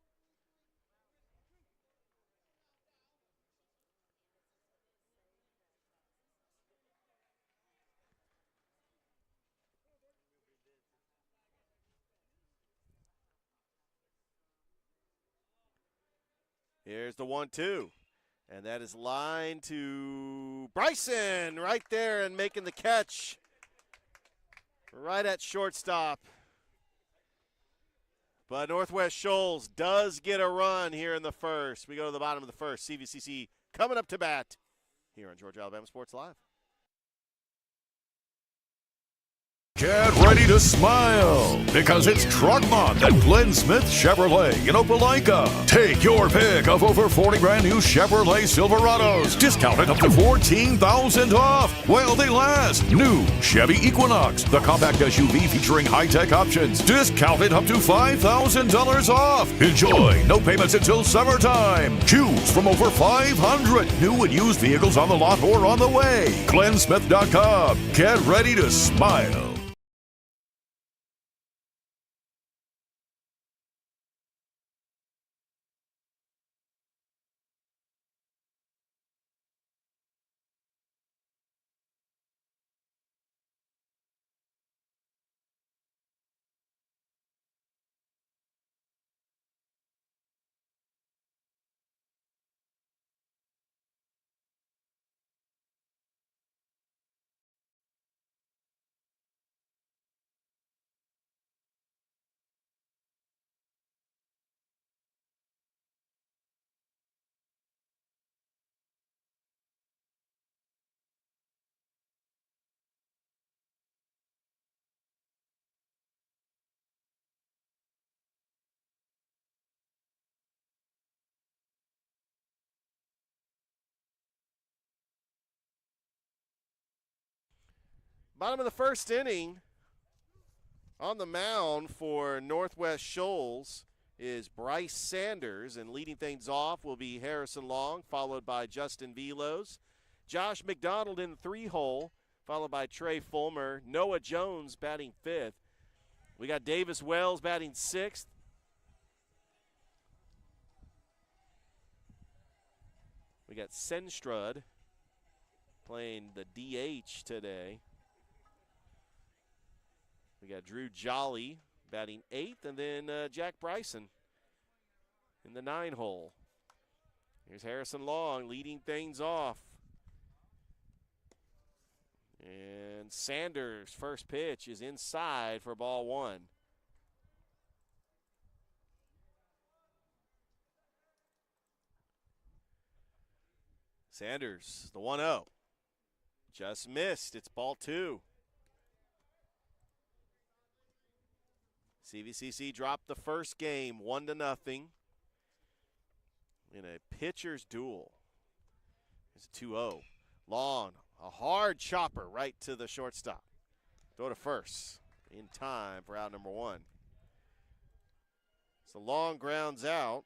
Here's the 1-2. And that is line to Bryson right there and making the catch right at shortstop. But Northwest Shoals does get a run here in the first. We go to the bottom of the first. CVCC coming up to bat here on Georgia Alabama Sports Live. Get ready to smile because it's Truck Month at Glenn Smith Chevrolet in Opelika. Take your pick of over 40 brand new Chevrolet Silverados, discounted up to $14,000 off while they last. New Chevy Equinox, the compact SUV featuring high-tech options, discounted up to $5,000 off. Enjoy no payments until summertime. Choose from over 500 new and used vehicles on the lot or on the way. GlennSmith.com. Get ready to smile. Bottom of the first inning, on the mound for Northwest Shoals is Bryce Sanders, and leading things off will be Harrison Long, followed by Justin Velos. Josh McDonald in the 3-hole, followed by Trey Fulmer. Noah Jones batting 5th. We got Davis Wells batting 6th. We got Senstrud playing the DH today. We got Drew Jolly batting 8th, and then Jack Bryson in the 9-hole. Here's Harrison Long leading things off. And Sanders' first pitch is inside for ball 1. Sanders, the 1-0. Just missed. It's ball 2. CVCC dropped the first game 1-0 in a pitcher's duel. It's a 2-0. Long, a hard chopper right to the shortstop. Throw to first in time for out number 1. So Long grounds out.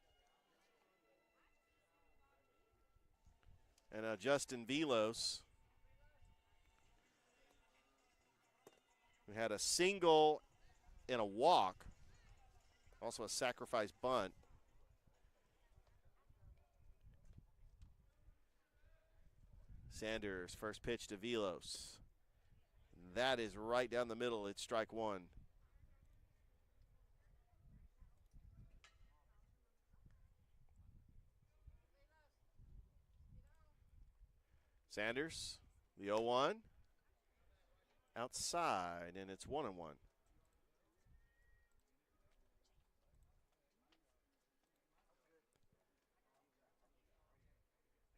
And Justin Velos, who had a single and a walk, also a sacrifice bunt. Sanders, first pitch to Velos. That is right down the middle. It's strike 1. Sanders, the 0-1. Outside, and it's 1-1.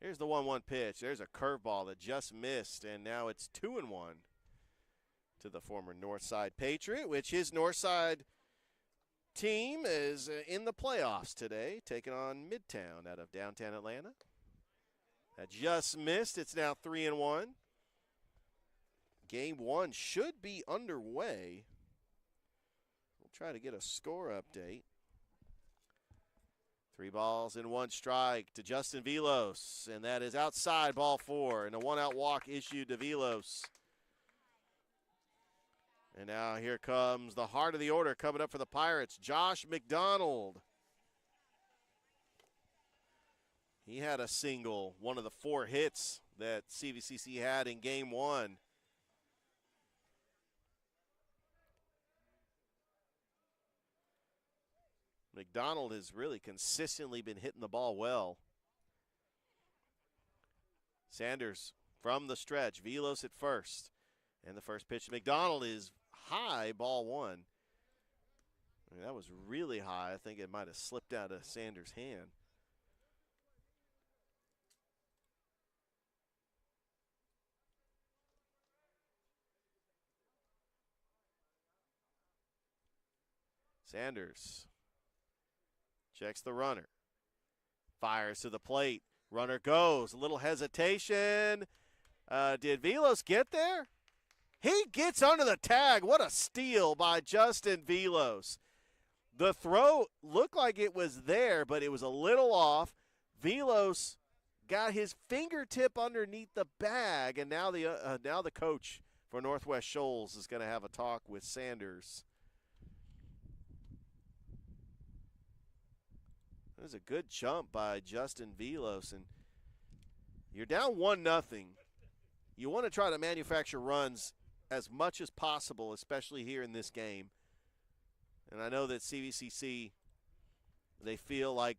Here's the 1-1 pitch. There's a curveball that just missed, and now it's 2-1 to the former Northside Patriot, which his Northside team is in the playoffs today, taking on Midtown out of downtown Atlanta. That just missed. It's now 3-1. Game 1 should be underway. We'll try to get a score update. 3 balls and 1 strike to Justin Velos, and that is outside, ball 4, and a 1-out walk issued to Velos. And now here comes the heart of the order coming up for the Pirates, Josh McDonald. He had a single, one of the 4 hits that CVCC had in game 1. McDonald has really consistently been hitting the ball well. Sanders from the stretch, Velos at first. And the first pitch to McDonald is high, ball 1. I mean, that was really high. I think it might have slipped out of Sanders' hand. Sanders checks the runner. Fires to the plate. Runner goes. A little hesitation. Did Velos get there? He gets under the tag. What a steal by Justin Velos. The throw looked like it was there, but it was a little off. Velos got his fingertip underneath the bag, and now the coach for Northwest Shoals is going to have a talk with Sanders. That was a good jump by Justin Velos, and you're down 1-0. You want to try to manufacture runs as much as possible, especially here in this game. And I know that CVCC, they feel like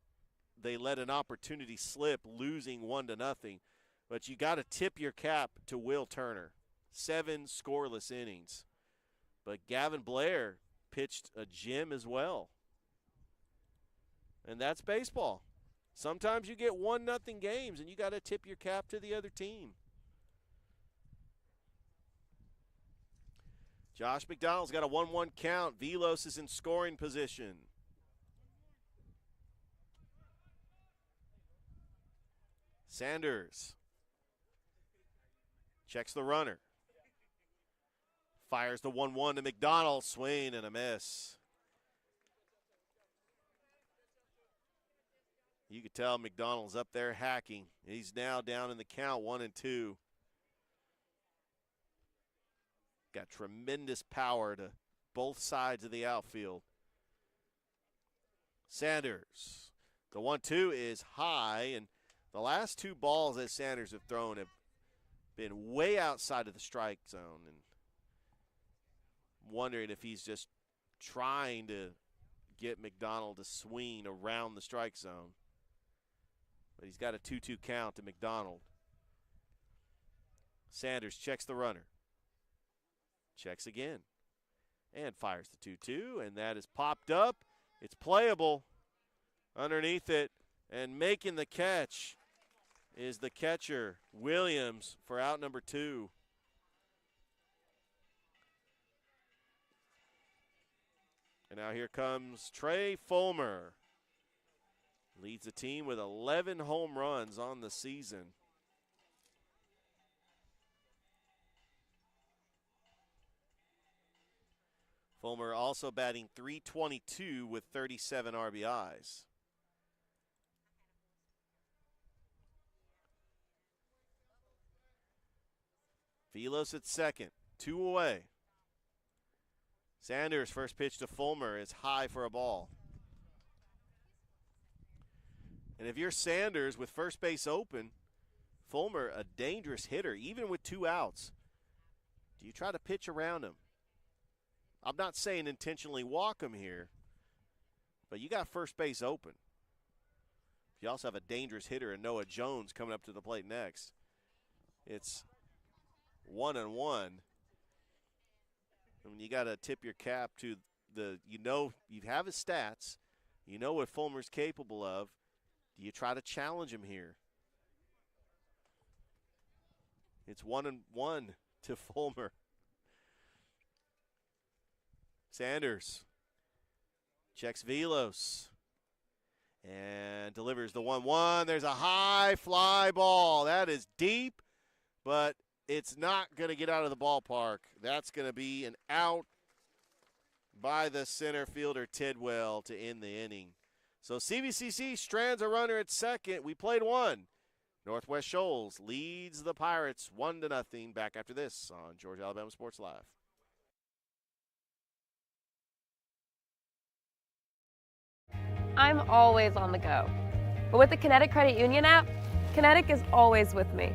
they let an opportunity slip losing 1-0, but you got to tip your cap to Will Turner. 7 scoreless innings. But Gavin Blair pitched a gem as well. And that's baseball. Sometimes you get 1-0 games and you got to tip your cap to the other team. Josh McDonald's got a 1-1 count. Velos is in scoring position. Sanders checks the runner. Fires the 1-1 to McDonald. Swing and a miss. You could tell McDonald's up there hacking. He's now down in the count, 1-2. Got tremendous power to both sides of the outfield. Sanders. The 1-2 is high, and the last 2 balls that Sanders have thrown have been way outside of the strike zone. And wondering if he's just trying to get McDonald to swing around the strike zone. But he's got a 2-2 count to McDonald. Sanders checks the runner. Checks again. And fires the 2-2, and that is popped up. It's playable underneath it, and making the catch is the catcher, Williams, for out number 2. And now here comes Trey Fulmer. Leads the team with 11 home runs on the season. Fulmer also batting .322 with 37 RBIs. Velos at second, 2 away. Sanders' first pitch to Fulmer is high for a ball. And if you're Sanders with first base open, Fulmer a dangerous hitter, even with 2 outs. Do you try to pitch around him? I'm not saying intentionally walk him here, but you got first base open. You also have a dangerous hitter in Noah Jones coming up to the plate next. It's 1-1. I mean, you got to tip your cap to you have his stats. You know what Fulmer's capable of. Do you try to challenge him here? It's 1-1 to Fulmer. Sanders checks Velos and delivers the 1-1. There's a high fly ball. That is deep, but it's not going to get out of the ballpark. That's going to be an out by the center fielder Tidwell to end the inning. So CVCC strands a runner at second. We played 1. Northwest Shoals leads the Pirates 1-0. Back after this on Georgia Alabama Sports Live. I'm always on the go. But with the Kinetic Credit Union app, Kinetic is always with me.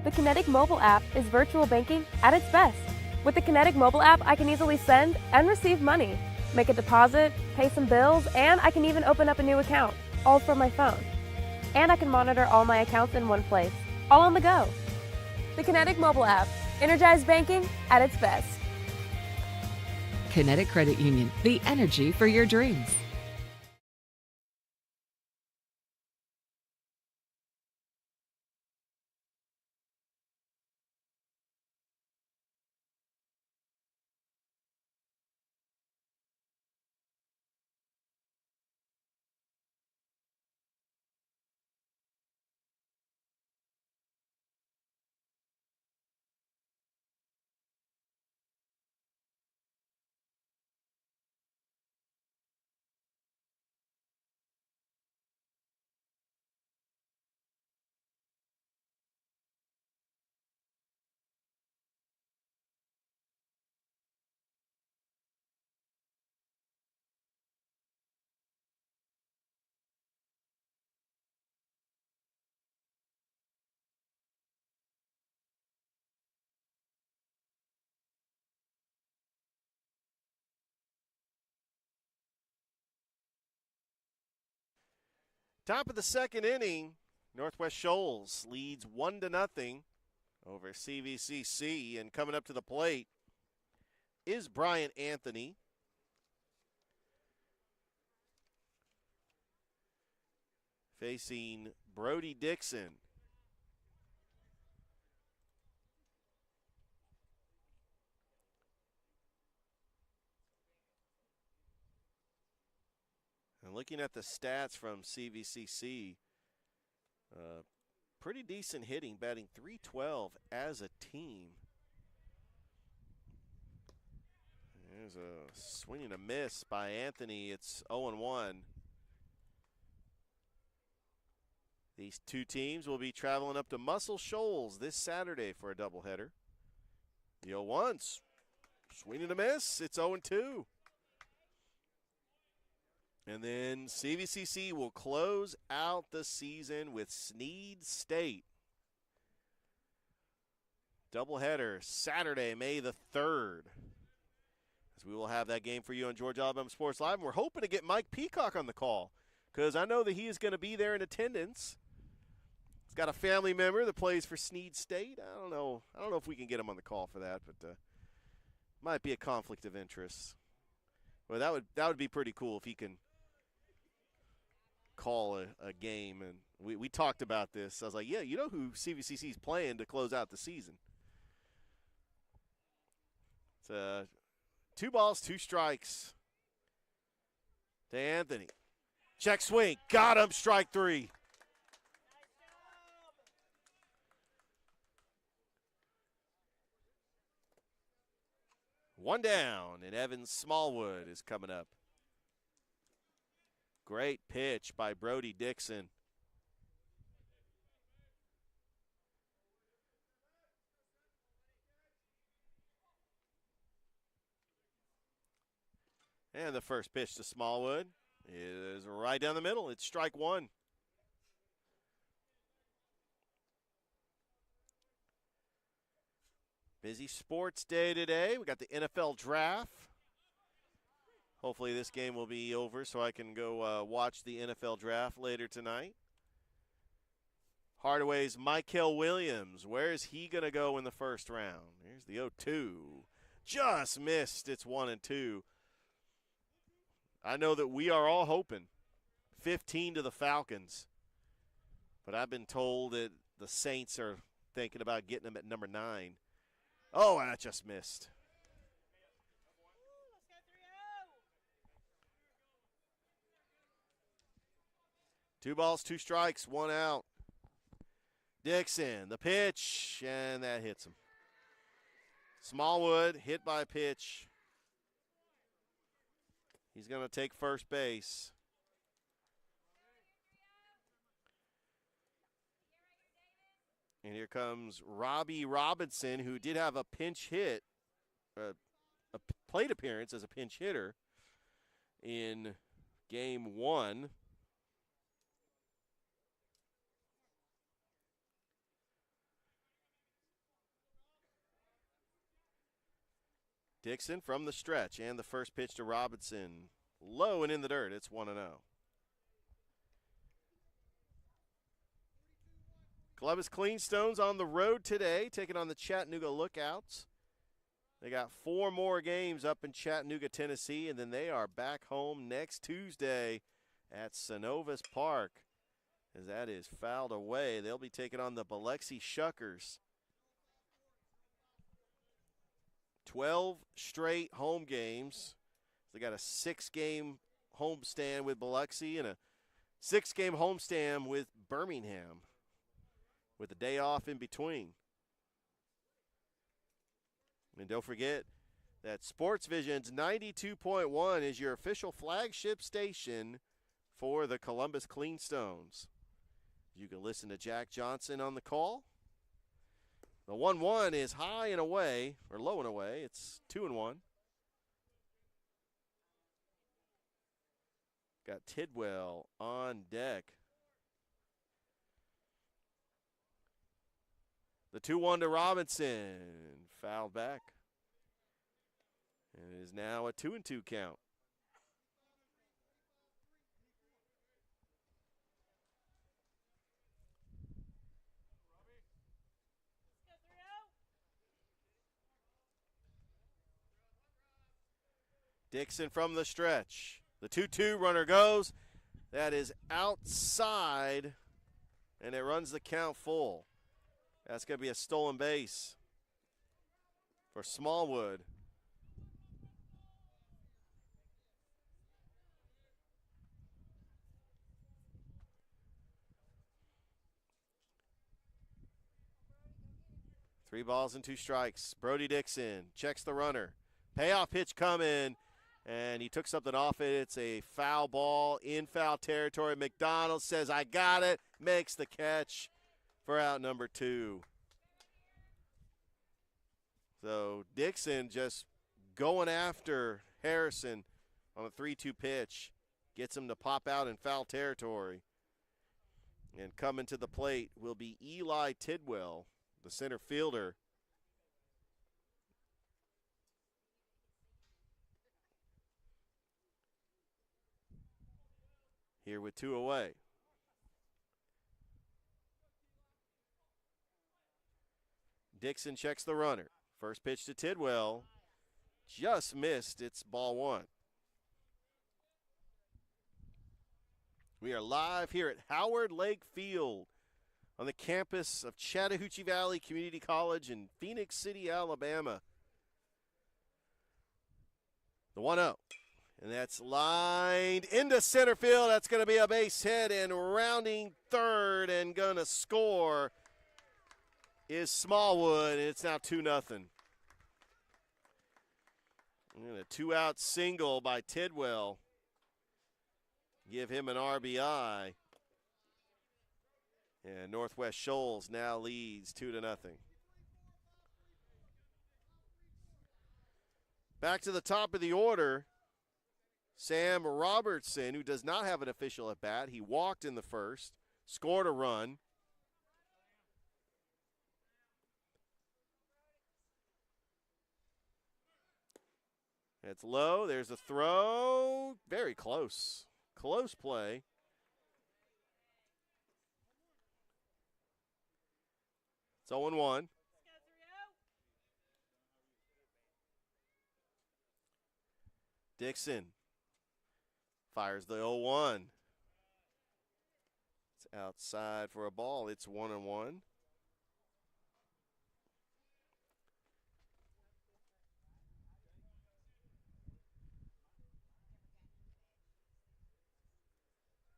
The Kinetic mobile app is virtual banking at its best. With the Kinetic mobile app, I can easily send and receive money, make a deposit, pay some bills, and I can even open up a new account, all from my phone. And I can monitor all my accounts in one place, all on the go. The Kinetic mobile app, energized banking at its best. Kinetic Credit Union, the energy for your dreams. Top of the second inning, Northwest Shoals leads 1-0 over CVCC, and coming up to the plate is Brian Anthony. Facing Brody Dixon. And looking at the stats from CVCC, pretty decent hitting, batting .312 as a team. There's a swing and a miss by Anthony. It's 0-1. These two teams will be traveling up to Muscle Shoals this Saturday for a doubleheader. The 0-1's swing and a miss. It's 0-2. And then CVCC will close out the season with Sneed State. Doubleheader Saturday, May the 3rd. As we will have that game for you on Georgia Alabama Sports Live. And we're hoping to get Mike Peacock on the call, because I know that he is going to be there in attendance. He's got a family member that plays for Sneed State. I don't know if we can get him on the call for that, but might be a conflict of interest. Well, that would be pretty cool if he can call a game. And we talked about this. I was like, yeah, you know who CVCC is playing to close out the season. It's 2 balls, 2 strikes to Anthony. Check swing. Got him. Strike 3. One down, and Evan Smallwood is coming up. Great pitch by Brody Dixon. And the first pitch to Smallwood is right down the middle. It's strike 1. Busy sports day today. We got the NFL draft. Hopefully this game will be over so I can go watch the NFL draft later tonight. Hardaway's Michael Williams. Where is he going to go in the first round? Here's the 0-2. Just missed. It's 1-2. I know that we are all hoping 15 to the Falcons, but I've been told that the Saints are thinking about getting him at number 9. Oh, and I just missed. Two balls, 2 strikes, 1 out. Dixon, the pitch, and that hits him. Smallwood hit by a pitch. He's going to take first base. And here comes Robbie Robinson, who did have a pinch hit, a plate appearance as a pinch hitter in game 1. Dixon from the stretch, and the first pitch to Robinson. Low and in the dirt. It's 1-0. Columbus Cleanstones on the road today, taking on the Chattanooga Lookouts. They got 4 more games up in Chattanooga, Tennessee, and then they are back home next Tuesday at Synovus Park. As that is fouled away, they'll be taking on the Biloxi Shuckers. 12 straight home games. They got a 6-game homestand with Biloxi and a 6-game homestand with Birmingham, with a day off in between. And don't forget that Sports Vision's 92.1 is your official flagship station for the Columbus Cleanstones. You can listen to Jack Johnson on the call. The 1-1 is high and away, or low and away. It's 2-1. Got Tidwell on deck. The 2-1 to Robinson. Fouled back. And it is now a 2-2 count. Dixon from the stretch. The 2-2 runner goes. That is outside, and it runs the count full. That's going to be a stolen base for Smallwood. Three balls and two strikes. Brody Dixon checks the runner. Payoff pitch coming, and he took something off it. It's a foul ball in foul territory. McDonald says, I got it, makes the catch for out number 2. So Dixon just going after Harrison on a 3-2 pitch. Gets him to pop out in foul territory. And coming to the plate will be Eli Tidwell, the center fielder. Here with 2 away. Dixon checks the runner. First pitch to Tidwell. Just missed. It's ball 1. We are live here at Howard Lake Field on the campus of Chattahoochee Valley Community College in Phoenix City, Alabama. The 1-0. And that's lined into center field. That's going to be a base hit, and rounding third and going to score is Smallwood, and it's now 2-0. And a 2-out single by Tidwell. Give him an RBI. And Northwest Shoals now leads 2-0. Back to the top of the order. Sam Robertson, who does not have an official at bat. He walked in the first, scored a run. It's low. There's a throw. Very close. Close play. It's 0-1. Dixon fires the 0-1. It's outside for a ball. It's 1-1.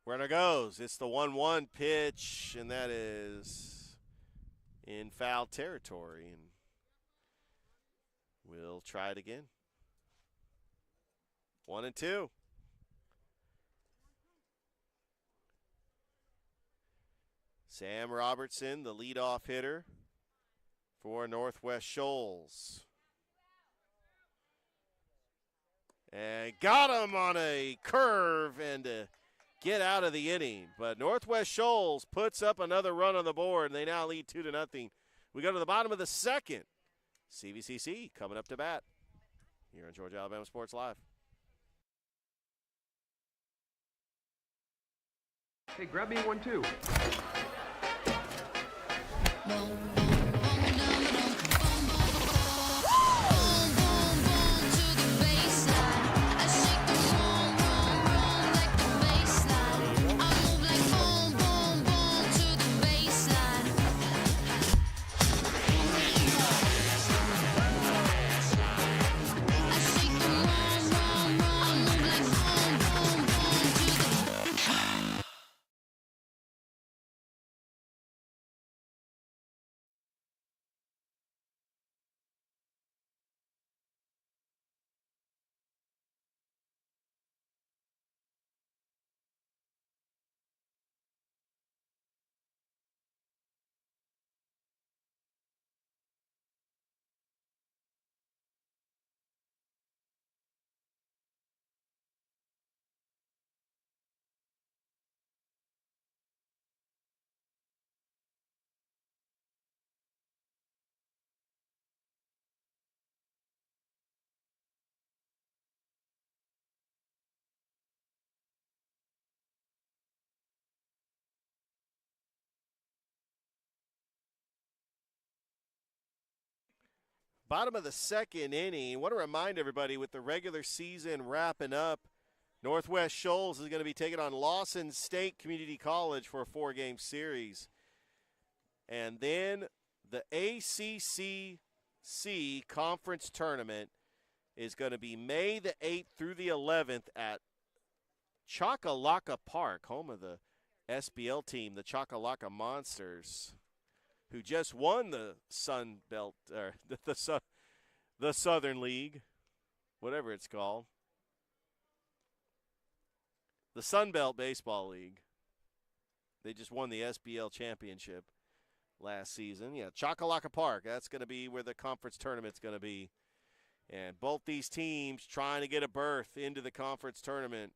Runner goes. It's the 1-1 pitch, and that is in foul territory. And we'll try it again. 1-2. Sam Robertson, the leadoff hitter for Northwest Shoals. And got him on a curve and get out of the inning. But Northwest Shoals puts up another run on the board, and they now lead 2-0. We go to the bottom of the second. CVCC coming up to bat here on Georgia Alabama Sports Live. Hey, grab me 1 too. Bottom of the second inning. I want to remind everybody, with the regular season wrapping up, Northwest Shoals is going to be taking on Lawson State Community College for a 4-game series. And then the ACCC Conference Tournament is going to be May the 8th through the 11th at Chakalaka Park, home of the SBL team, the Chakalaka Monsters, who just won the Sun Belt, or the Southern League, whatever it's called. The Sun Belt Baseball League. They just won the SBL championship last season. Yeah, Chakalaka Park, that's going to be where the conference tournament's going to be. And both these teams trying to get a berth into the conference tournament.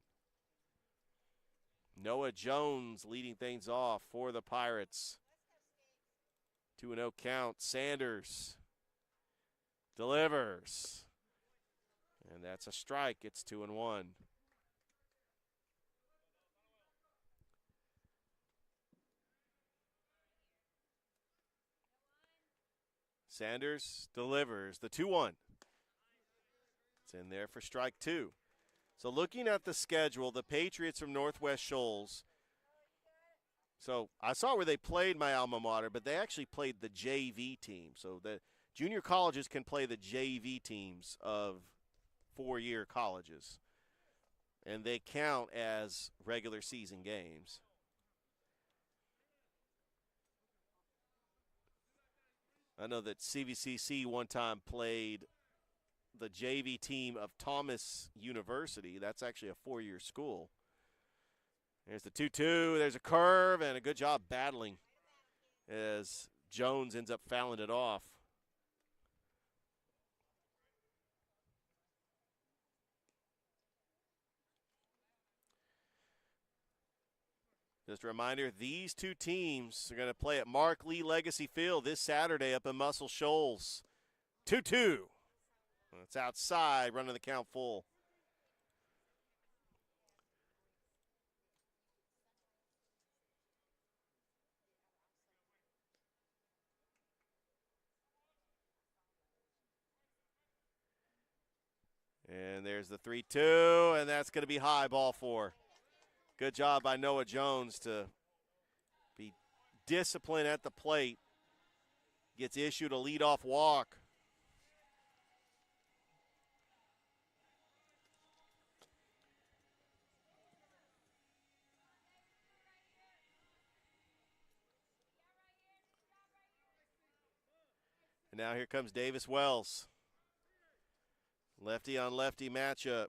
Noah Jones leading things off for the Pirates. 2-0 count. Sanders delivers. And that's a strike. It's 2-1. Sanders delivers the 2-1. It's in there for strike 2. So looking at the schedule, the Patriots from Northwest Shoals. So I saw where they played my alma mater, but they actually played the JV team. So the junior colleges can play the JV teams of 4-year colleges. And they count as regular season games. I know that CVCC one time played the JV team of Thomas University. That's actually a 4-year school. There's the 2-2. There's a curve, and a good job battling as Jones ends up fouling it off. Just a reminder, these two teams are going to play at Mark Lee Legacy Field this Saturday up in Muscle Shoals. 2-2. It's outside, running the count full. And there's the 3-2, and that's going to be high, ball 4. Good job by Noah Jones to be disciplined at the plate. Gets issued a leadoff walk. And now here comes Davis Wells. Lefty on lefty matchup.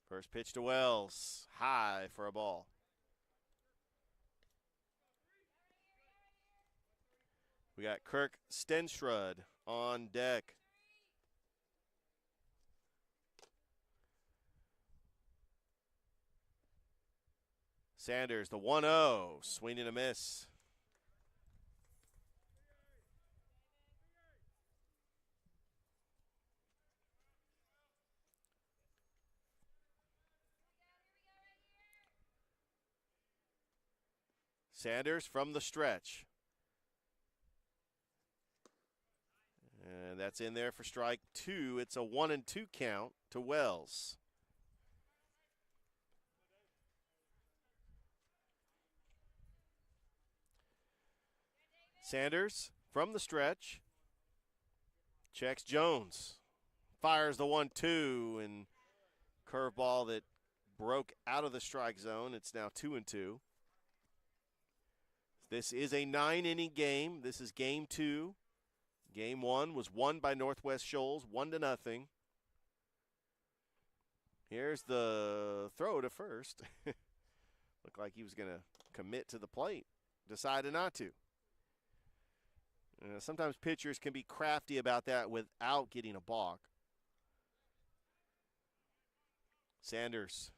First pitch to Wells. High for a ball. We got Kirk Stenstrud on deck. Sanders, the 1-0. Swing and a miss. Sanders from the stretch. And that's in there for strike 2. It's a 1-2 count to Wells. Sanders from the stretch. Checks Jones. Fires the 1-2, and curveball that broke out of the strike zone. It's now 2-2. This is a 9-inning game. This is game 2. Game 1 was won by Northwest Shoals, 1-0. Here's the throw to first. Looked like he was going to commit to the plate. Decided not to. Sometimes pitchers can be crafty about that without getting a balk. Sanders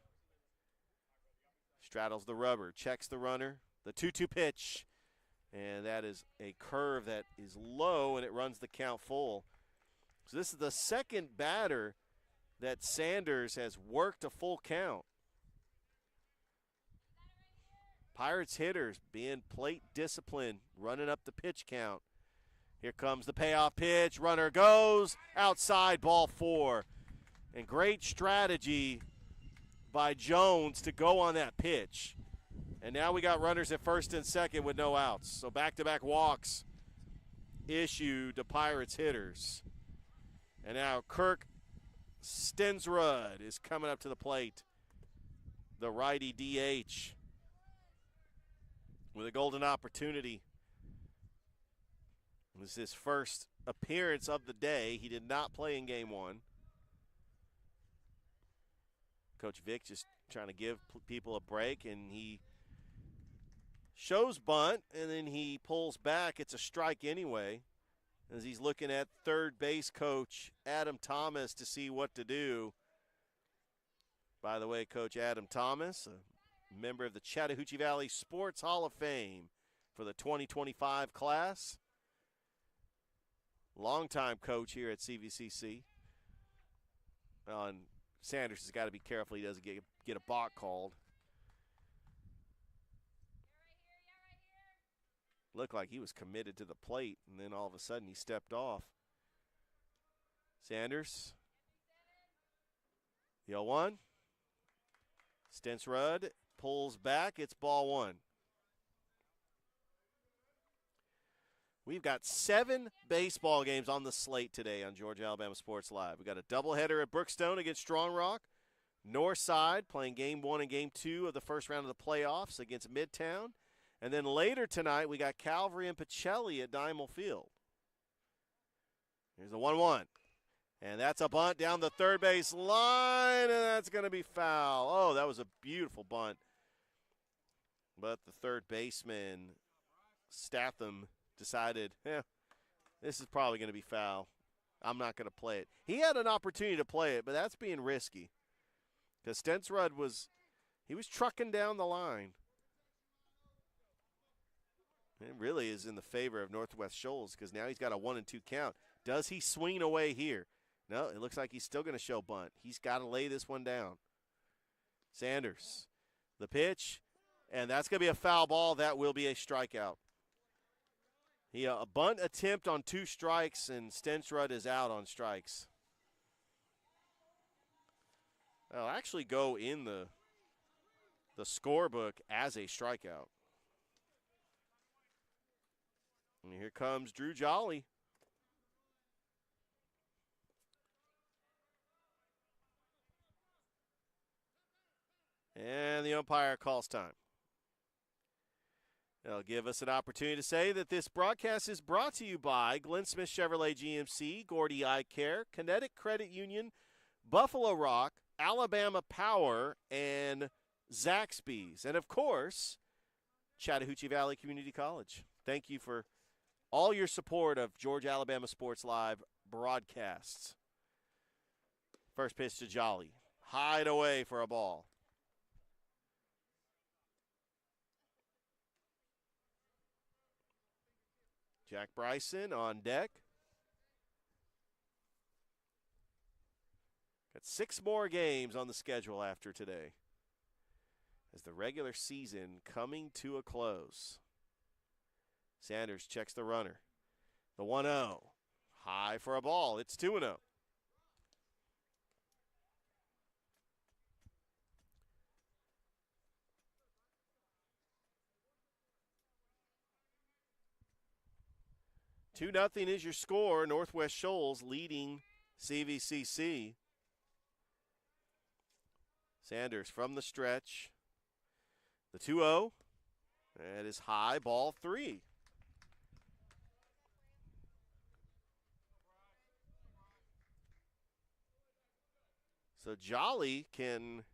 straddles the rubber, checks the runner. The 2-2 pitch, and that is a curve that is low, and it runs the count full. So this is the second batter that Sanders has worked a full count. Pirates hitters being plate disciplined, running up the pitch count. Here comes the payoff pitch. Runner goes outside, ball 4. And great strategy by Jones to go on that pitch. And now we got runners at first and second with no outs. So back-to-back walks issued to Pirates hitters. And now Kirk Stensrud is coming up to the plate. The righty DH with a golden opportunity. It was his first appearance of the day. He did not play in game 1. Coach Vic just trying to give people a break, and he shows bunt, and then he pulls back. It's a strike anyway, as he's looking at third base coach Adam Thomas to see what to do. By the way, Coach Adam Thomas, a member of the Chattahoochee Valley Sports Hall of Fame for the 2025 class. Longtime coach here at CVCC. And Sanders has got to be careful he doesn't get a balk called. Looked like he was committed to the plate, and then all of a sudden he stepped off. Sanders. The 0-1. Stensrud pulls back. It's ball 1. We've got 7 baseball games on the slate today on Georgia Alabama Sports Live. We've got a doubleheader at Brookstone against Strong Rock. Northside playing game 1 and game 2 of the first round of the playoffs against Midtown. And then later tonight, we got Calvary and Pacelli at Diamond Field. Here's the 1-1. And that's a bunt down the third base line, and that's going to be foul. Oh, that was a beautiful bunt. But the third baseman, Statham, decided, this is probably going to be foul. I'm not going to play it. He had an opportunity to play it, but that's being risky. Because Stensrud was trucking down the line. It really is in the favor of Northwest Shoals because now he's got a 1-2 count. Does he swing away here? No, it looks like he's still going to show bunt. He's got to lay this one down. Sanders, the pitch, and that's going to be a foul ball. That will be a strikeout. A bunt attempt on 2 strikes, and Stensrud is out on strikes. I'll actually go in the scorebook as a strikeout. And here comes Drew Jolly. And the umpire calls time. It'll give us an opportunity to say that this broadcast is brought to you by Glenn Smith Chevrolet GMC, Gordy Eye Care, Kinetic Credit Union, Buffalo Rock, Alabama Power, and Zaxby's. And, of course, Chattahoochee Valley Community College. Thank you for all your support of Georgia Alabama Sports Live broadcasts. First pitch to Jolly. Hide away for a ball. Jack Bryson on deck. Got 6 more games on the schedule after today as the regular season coming to a close. Sanders checks the runner. The 1-0. High for a ball. It's 2-0. Two nothing is your score. Northwest Shoals leading CVCC. Sanders from the stretch. The 2-0. That is high, ball 3. So Jolly can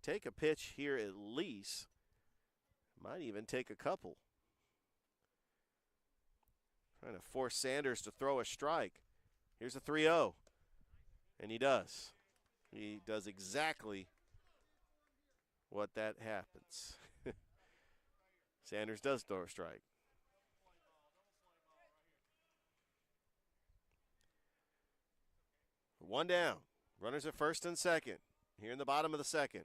take a pitch here at least. Might even take a couple. Trying to force Sanders to throw a strike. Here's a 3-0. And he does. He does exactly what that happens. Sanders does throw a strike. One down. Runners at first and second. Here in the bottom of the second.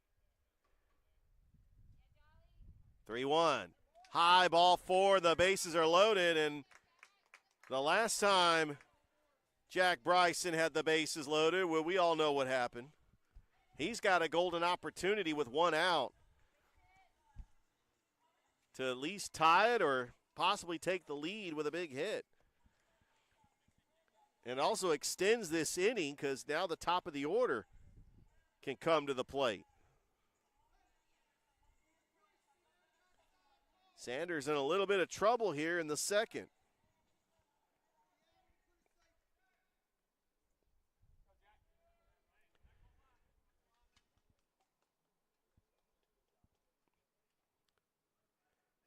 3-1. High ball 4. The bases are loaded, and the last time Jack Bryson had the bases loaded, well, we all know what happened. He's got a golden opportunity with 1 out to at least tie it or possibly take the lead with a big hit. And also extends this inning because now the top of the order can come to the plate. Sanders in a little bit of trouble here in the second.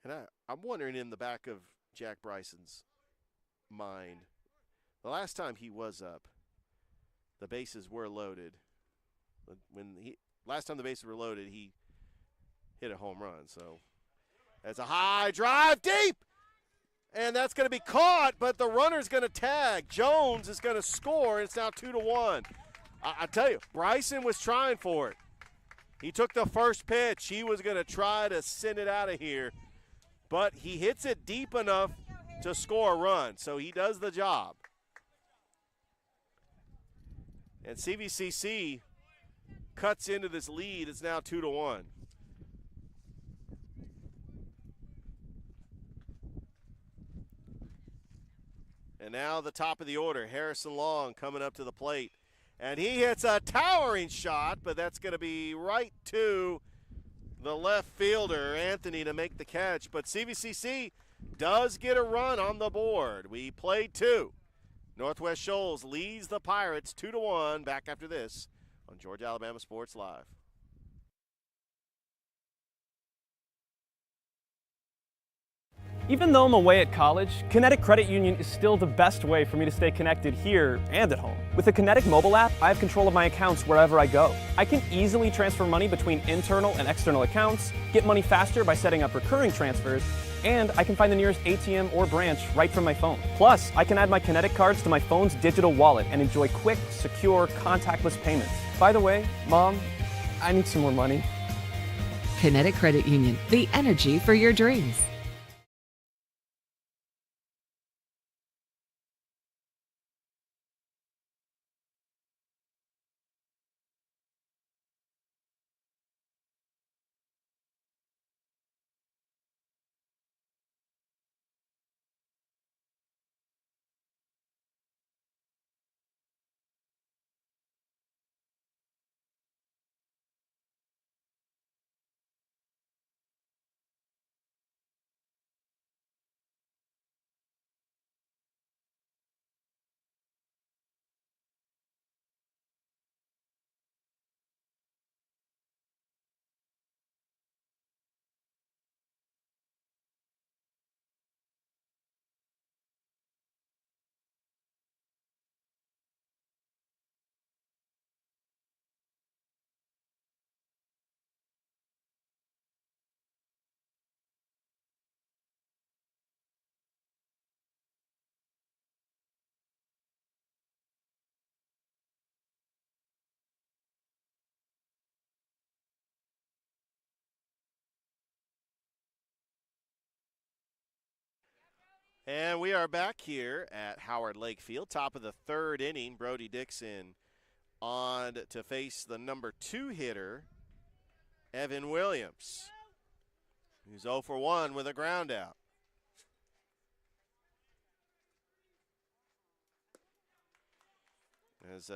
And I'm wondering in the back of Jack Bryson's mind, the last time he was up, the bases were loaded. Last time the bases were loaded, he hit a home run. So that's a high drive deep, and that's going to be caught. But the runner's going to tag. Jones is going to score, and it's now 2-1. I tell you, Bryson was trying for it. He took the first pitch. He was going to try to send it out of here, but he hits it deep enough to score a run. So he does the job. And CVCC cuts into this lead. It's now 2-1. And now the top of the order, Harrison Long coming up to the plate. And he hits a towering shot, but that's going to be right to the left fielder, Anthony, to make the catch. But CVCC does get a run on the board. We played 2. Northwest Shoals leads the Pirates 2-1. Back after this on Georgia Alabama Sports Live. Even though I'm away at college, Kinetic Credit Union is still the best way for me to stay connected here and at home. With the Kinetic mobile app, I have control of my accounts wherever I go. I can easily transfer money between internal and external accounts, get money faster by setting up recurring transfers, and I can find the nearest ATM or branch right from my phone. Plus, I can add my Kinetic cards to my phone's digital wallet and enjoy quick, secure, contactless payments. By the way, Mom, I need some more money. Kinetic Credit Union, the energy for your dreams. And we are back here at Howard Lake Field, top of the third inning. Brody Dixon on to face the number 2 hitter, Evan Williams, who's 0 for 1 with a ground out. As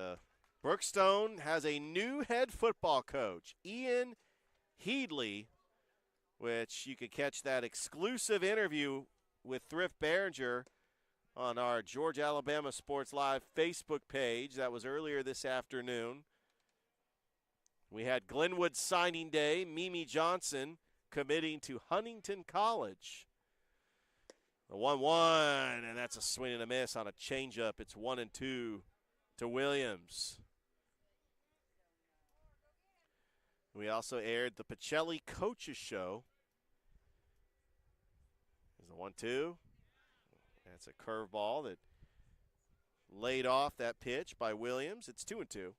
Brookstone has a new head football coach, Ian Headley, which you could catch that exclusive interview with Thrift Behringer on our Georgia Alabama Sports Live Facebook page. That was earlier this afternoon. We had Glenwood signing day, Mimi Johnson committing to Huntington College. The 1-1, and that's a swing and a miss on a changeup. It's 1-2 to Williams. We also aired the Pacelli Coaches Show. There's the 1-2. That's a curveball that laid off that pitch by Williams. It's 2-2.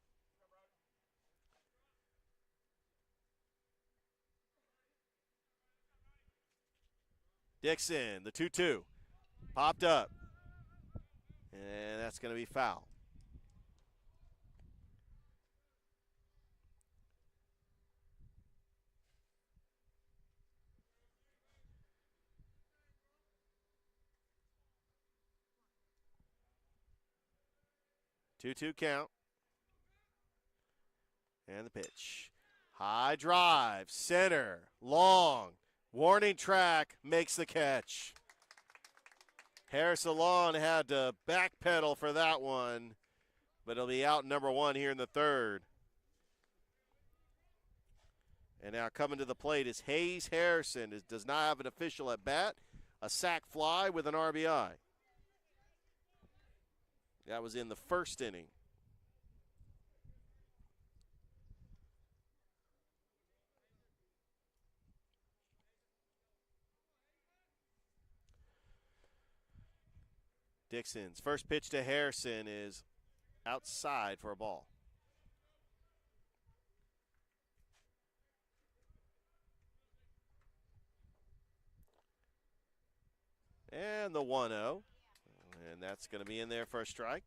Dixon, the 2-2. Popped up. And that's going to be foul. Two-two count. And the pitch. High drive, center, long. Warning track, makes the catch. Harris Alon had to backpedal for that one, but it'll be out number one here in the third. And now coming to the plate is Hayes Harrison. Does not have an official at bat. A sac fly with an RBI. That was in the first inning. Dixon's first pitch to Harrison is outside for a ball. And the 1-0. And that's going to be in there for a strike.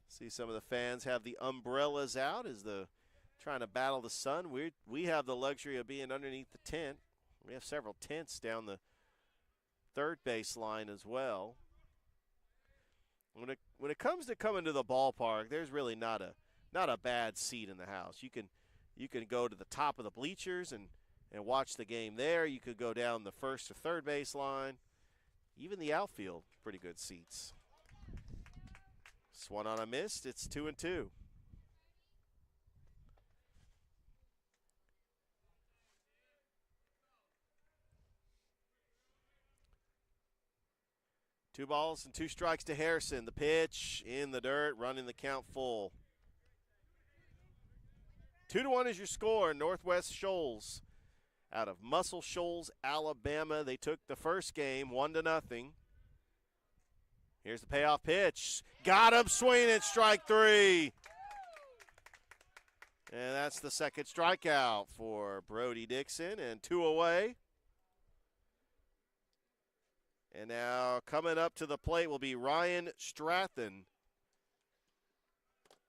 See some of the fans have the umbrellas out as the trying to battle the sun. We have the luxury of being underneath the tent. We have several tents down the third base line as well. When it comes to coming to the ballpark, there's really not a bad seat in the house. You can go to the top of the bleachers and watch the game there. You could go down the first or third base line. Even the outfield, pretty good seats. Swung on a missed. It's 2-2. Two balls and two strikes to Harrison. The pitch in the dirt, running the count full. 2-1 is your score. Northwest Shoals out of Muscle Shoals, Alabama. They took the first game 1-0. Here's the payoff pitch. Got him swinging, strike three. And that's the second strikeout for Brody Dixon, and two away. And now coming up to the plate will be Ryan Stratton,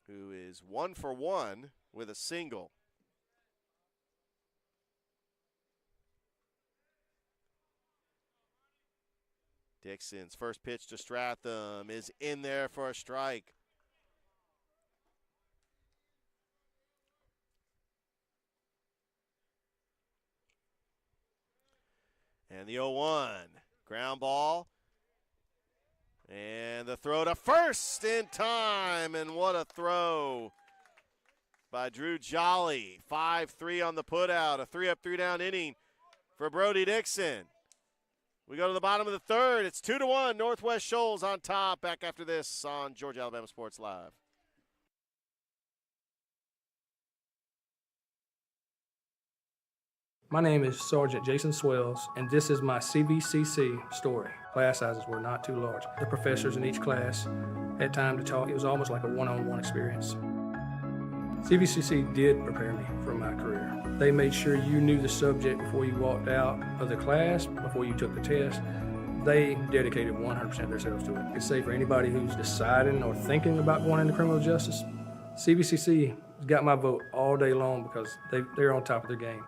who is 1 for 1 with a single. Dixon's first pitch to Stratham is in there for a strike. And the 0-1. Ground ball. And the throw to first in time. And what a throw by Drew Jolly. 5-3 on the putout. A 3-up, 3-down inning for Brody Dixon. We go to the bottom of the third. It's 2-1. Northwest Shoals on top. Back after this on Georgia Alabama Sports Live. My name is Sergeant Jason Swells, and this is my CVCC story. Class sizes were not too large. The professors in each class had time to talk. It was almost like a one-on-one experience. CVCC did prepare me for my career. They made sure you knew the subject before you walked out of the class, before you took the test. They dedicated 100% of themselves to it. I could say for anybody who's deciding or thinking about going into criminal justice, CVCC got my vote all day long because they're on top of their game.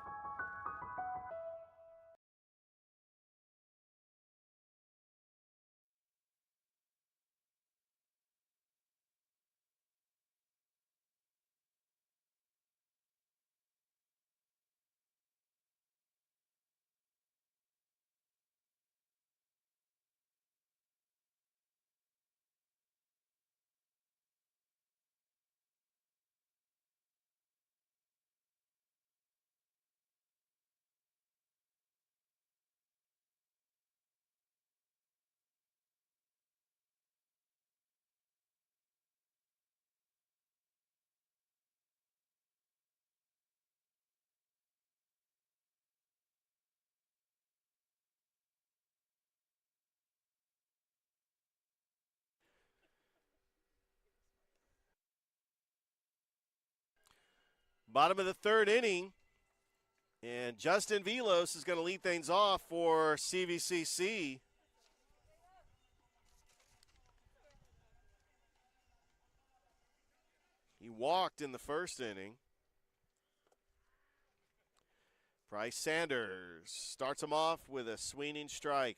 Bottom of the third inning. And Justin Velos is going to lead things off for CVCC. He walked in the first inning. Bryce Sanders starts him off with a swinging strike.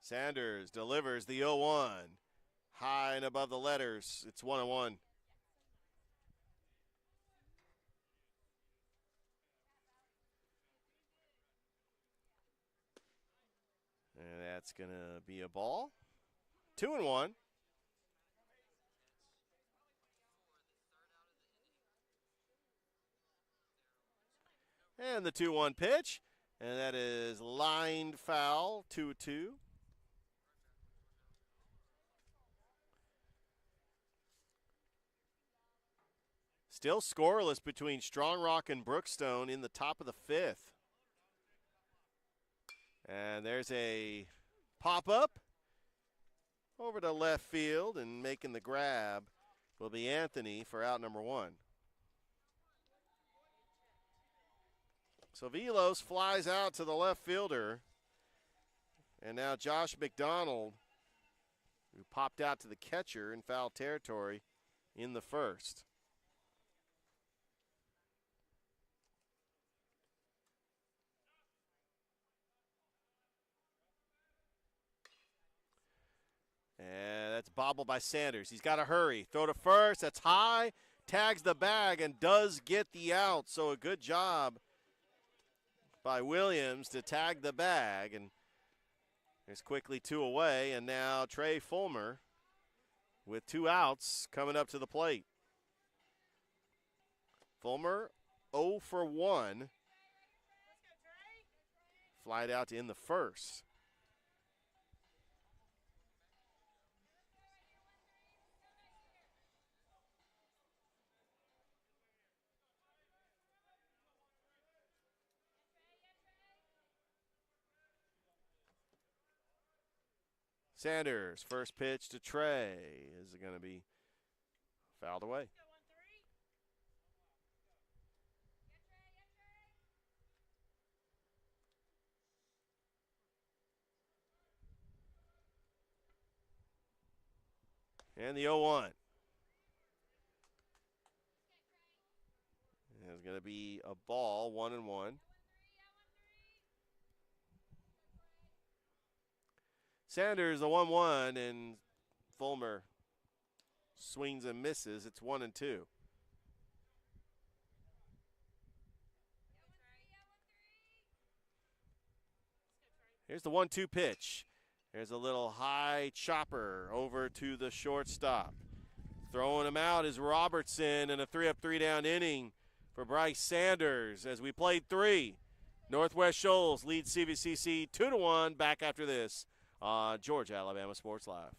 Sanders delivers the 0-1. High and above the letters. It's 1-1. And that's going to be a ball. 2-1. And the 2-1 pitch. And that is lined foul, 2-2. Still scoreless between Strong Rock and Brookstone in the top of the 5th. And there's a pop-up over to left field, and making the grab will be Anthony for out number 1. So Velos flies out to the left fielder. And now Josh McDonald, who popped out to the catcher in foul territory in the first. And that's bobbled by Sanders. He's got to hurry. Throw to first. That's high. Tags the bag and does get the out. So a good job by Williams to tag the bag. And there's quickly 2 away. And now Trey Fulmer with 2 outs coming up to the plate. Fulmer 0 for 1. Flied out to in the first. Sanders, first pitch to Trey. Is it going to be fouled away? And the 0-1. It's going to be a ball, 1-1. Sanders, the 1-1, and Fulmer swings and misses. It's 1-2. Here's the 1-2 pitch. There's a little high chopper over to the shortstop. Throwing him out is Robertson, and a 3-up, 3-down inning for Bryce Sanders as we played 3. Northwest Shoals leads CVCC 2-1. Back after this on Georgia Alabama Sports Live.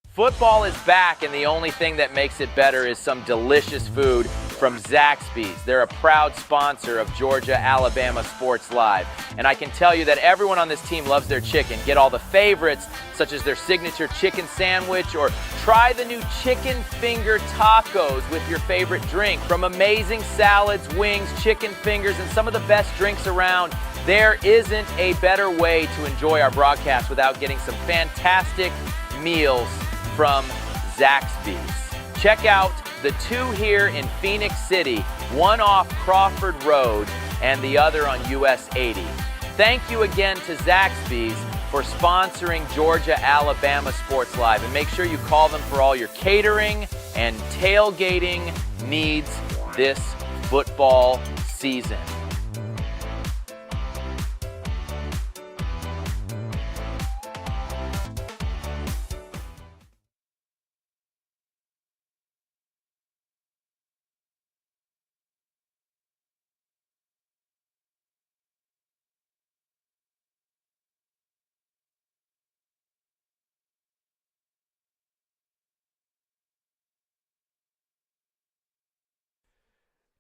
Football is back, and the only thing that makes it better is some delicious food from Zaxby's. They're a proud sponsor of Georgia Alabama Sports Live. And I can tell you that everyone on this team loves their chicken. Get all the favorites, such as their signature chicken sandwich, or try the new chicken finger tacos with your favorite drink. From amazing salads, wings, chicken fingers, and some of the best drinks around, there isn't a better way to enjoy our broadcast without getting some fantastic meals from Zaxby's. Check out the 2 here in Phoenix City, one off Crawford Road and the other on US 80. Thank you again to Zaxby's for sponsoring Georgia Alabama Sports Live, and make sure you call them for all your catering and tailgating needs this football season.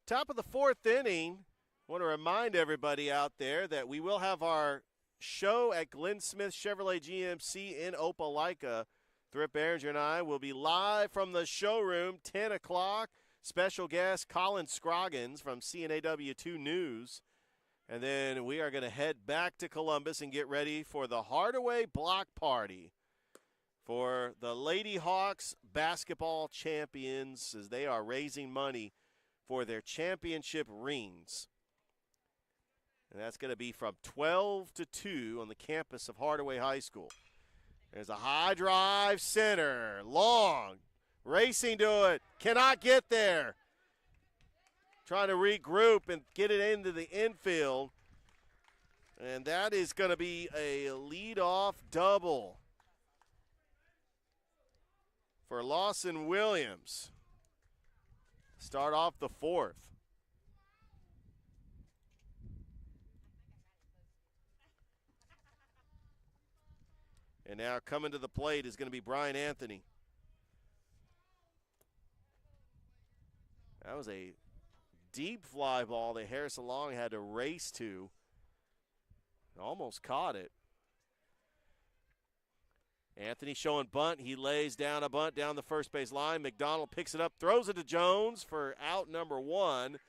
Top of the 4th inning, want to remind everybody out there that we will have our show at Glenn Smith Chevrolet GMC in Opelika. Thrip Behringer and I will be live from the showroom, 10 o'clock. Special guest Colin Scroggins from CNAW2 News. And then we are going to head back to Columbus and get ready for the Hardaway Block Party for the Lady Hawks basketball champions as they are raising money for their championship rings. And that's going to be from 12 to 2 on the campus of Hardaway High School. There's a high drive center, long, racing to it, cannot get there. Trying to regroup and get it into the infield. And that is going to be a leadoff double for Lawson Williams. Start off the fourth. And now coming to the plate is going to be Brian Anthony. That was a deep fly ball that Harrison Long had to race to. Almost caught it. Anthony showing bunt. He lays down a bunt down the first base line. McDonald picks it up, throws it to Jones for out number one.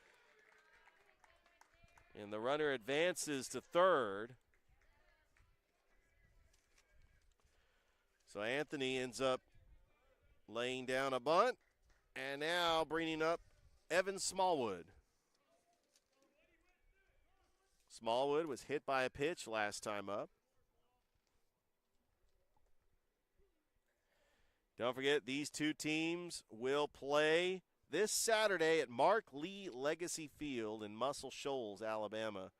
And the runner advances to third. So Anthony ends up laying down a bunt. And now bringing up Evan Smallwood. Smallwood was hit by a pitch last time up. Don't forget, these two teams will play this Saturday at Mark Lee Legacy Field in Muscle Shoals, Alabama,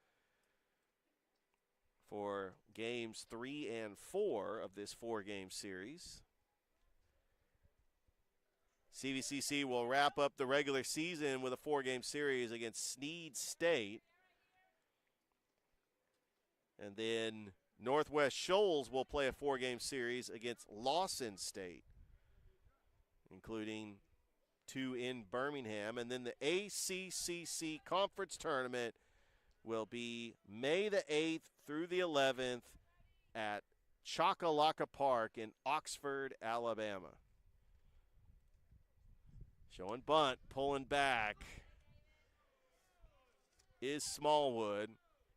for games 3 and 4 of this 4-game series. CVCC will wrap up the regular season with a 4-game series against Snead State. And then Northwest Shoals will play a 4-game series against Lawson State, including 2 in Birmingham. And then the ACCC Conference Tournament will be May the 8th through the 11th at Chakalaka Park in Oxford, Alabama. Showing bunt, pulling back is Smallwood.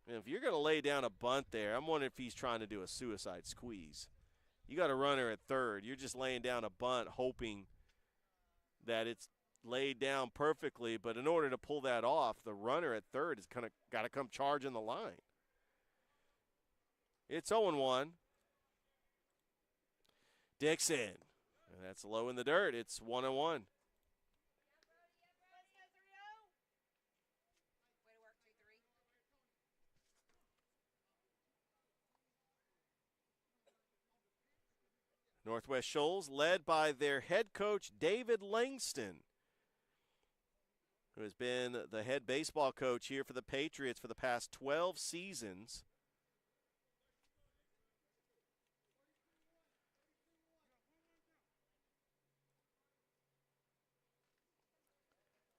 And if you're going to lay down a bunt there, I'm wondering if he's trying to do a suicide squeeze. You got a runner at third. You're just laying down a bunt hoping that it's laid down perfectly. But in order to pull that off, the runner at third has kind of got to come charging the line. It's 0-1. Dixon. And that's low in the dirt. It's 1-1. Northwest Shoals led by their head coach, David Langston, who has been the head baseball coach here for the Patriots for the past 12 seasons.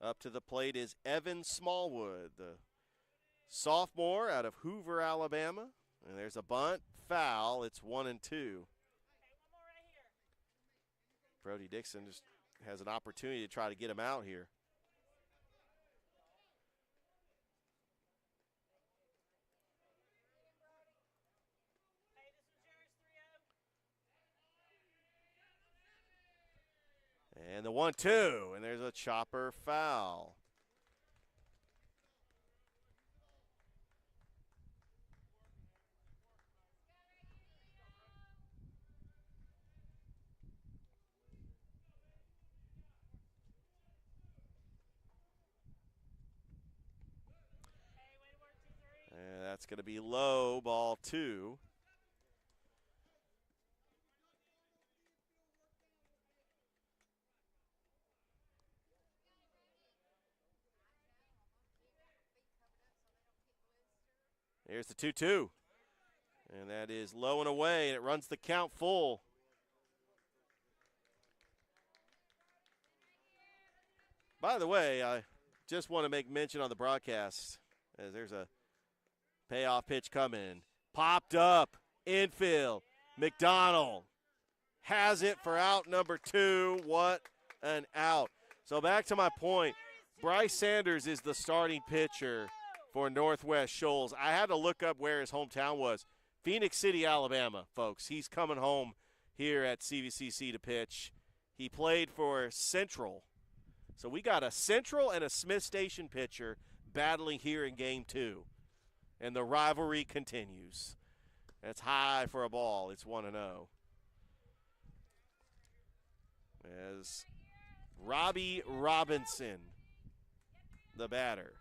Up to the plate is Evan Smallwood, the sophomore out of Hoover, Alabama. And there's a bunt, foul. It's 1-2. Brody Dixon just has an opportunity to try to get him out here. And the 1-2, and there's a chopper foul. And that's going to be low, ball 2. Here's the 2-2. And that is low and away, and it runs the count full. By the way, I just want to make mention on the broadcast, As there's a payoff pitch coming. Popped up, infield. McDonald has it for out number 2. What an out. So back to my point, Bryce Sanders is the starting pitcher for Northwest Shoals. I had to look up where his hometown was. Phoenix City, Alabama, folks. He's coming home here at CVCC to pitch. He played for Central. So we got a Central and a Smith Station pitcher battling here in game 2. And the rivalry continues. That's high for a ball. It's 1-0. As Robbie Robinson, the batter.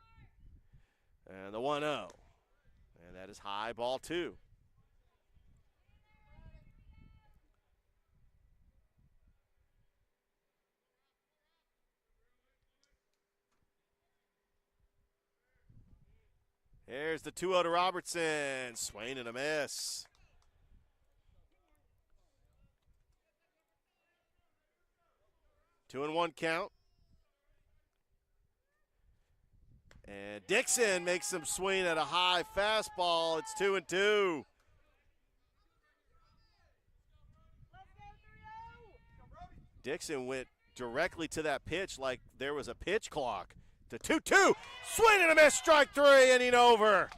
And the 1-0. And that is high, ball 2. There's the 2-0 to Robertson. Swing and a miss. 2-1 count. And Dixon makes him swing at a high fastball. It's 2-2. Dixon went directly to that pitch like there was a pitch clock. The 2-2, swing and a miss, strike 3, inning over.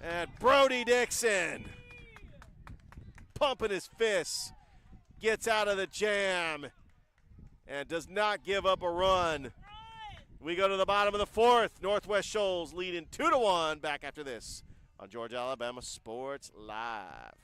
And Brody Dixon, pumping his fists, gets out of the jam and does not give up a run. We go to the bottom of the 4th. Northwest Shoals leading 2-1. Back after this on Georgia Alabama Sports Live.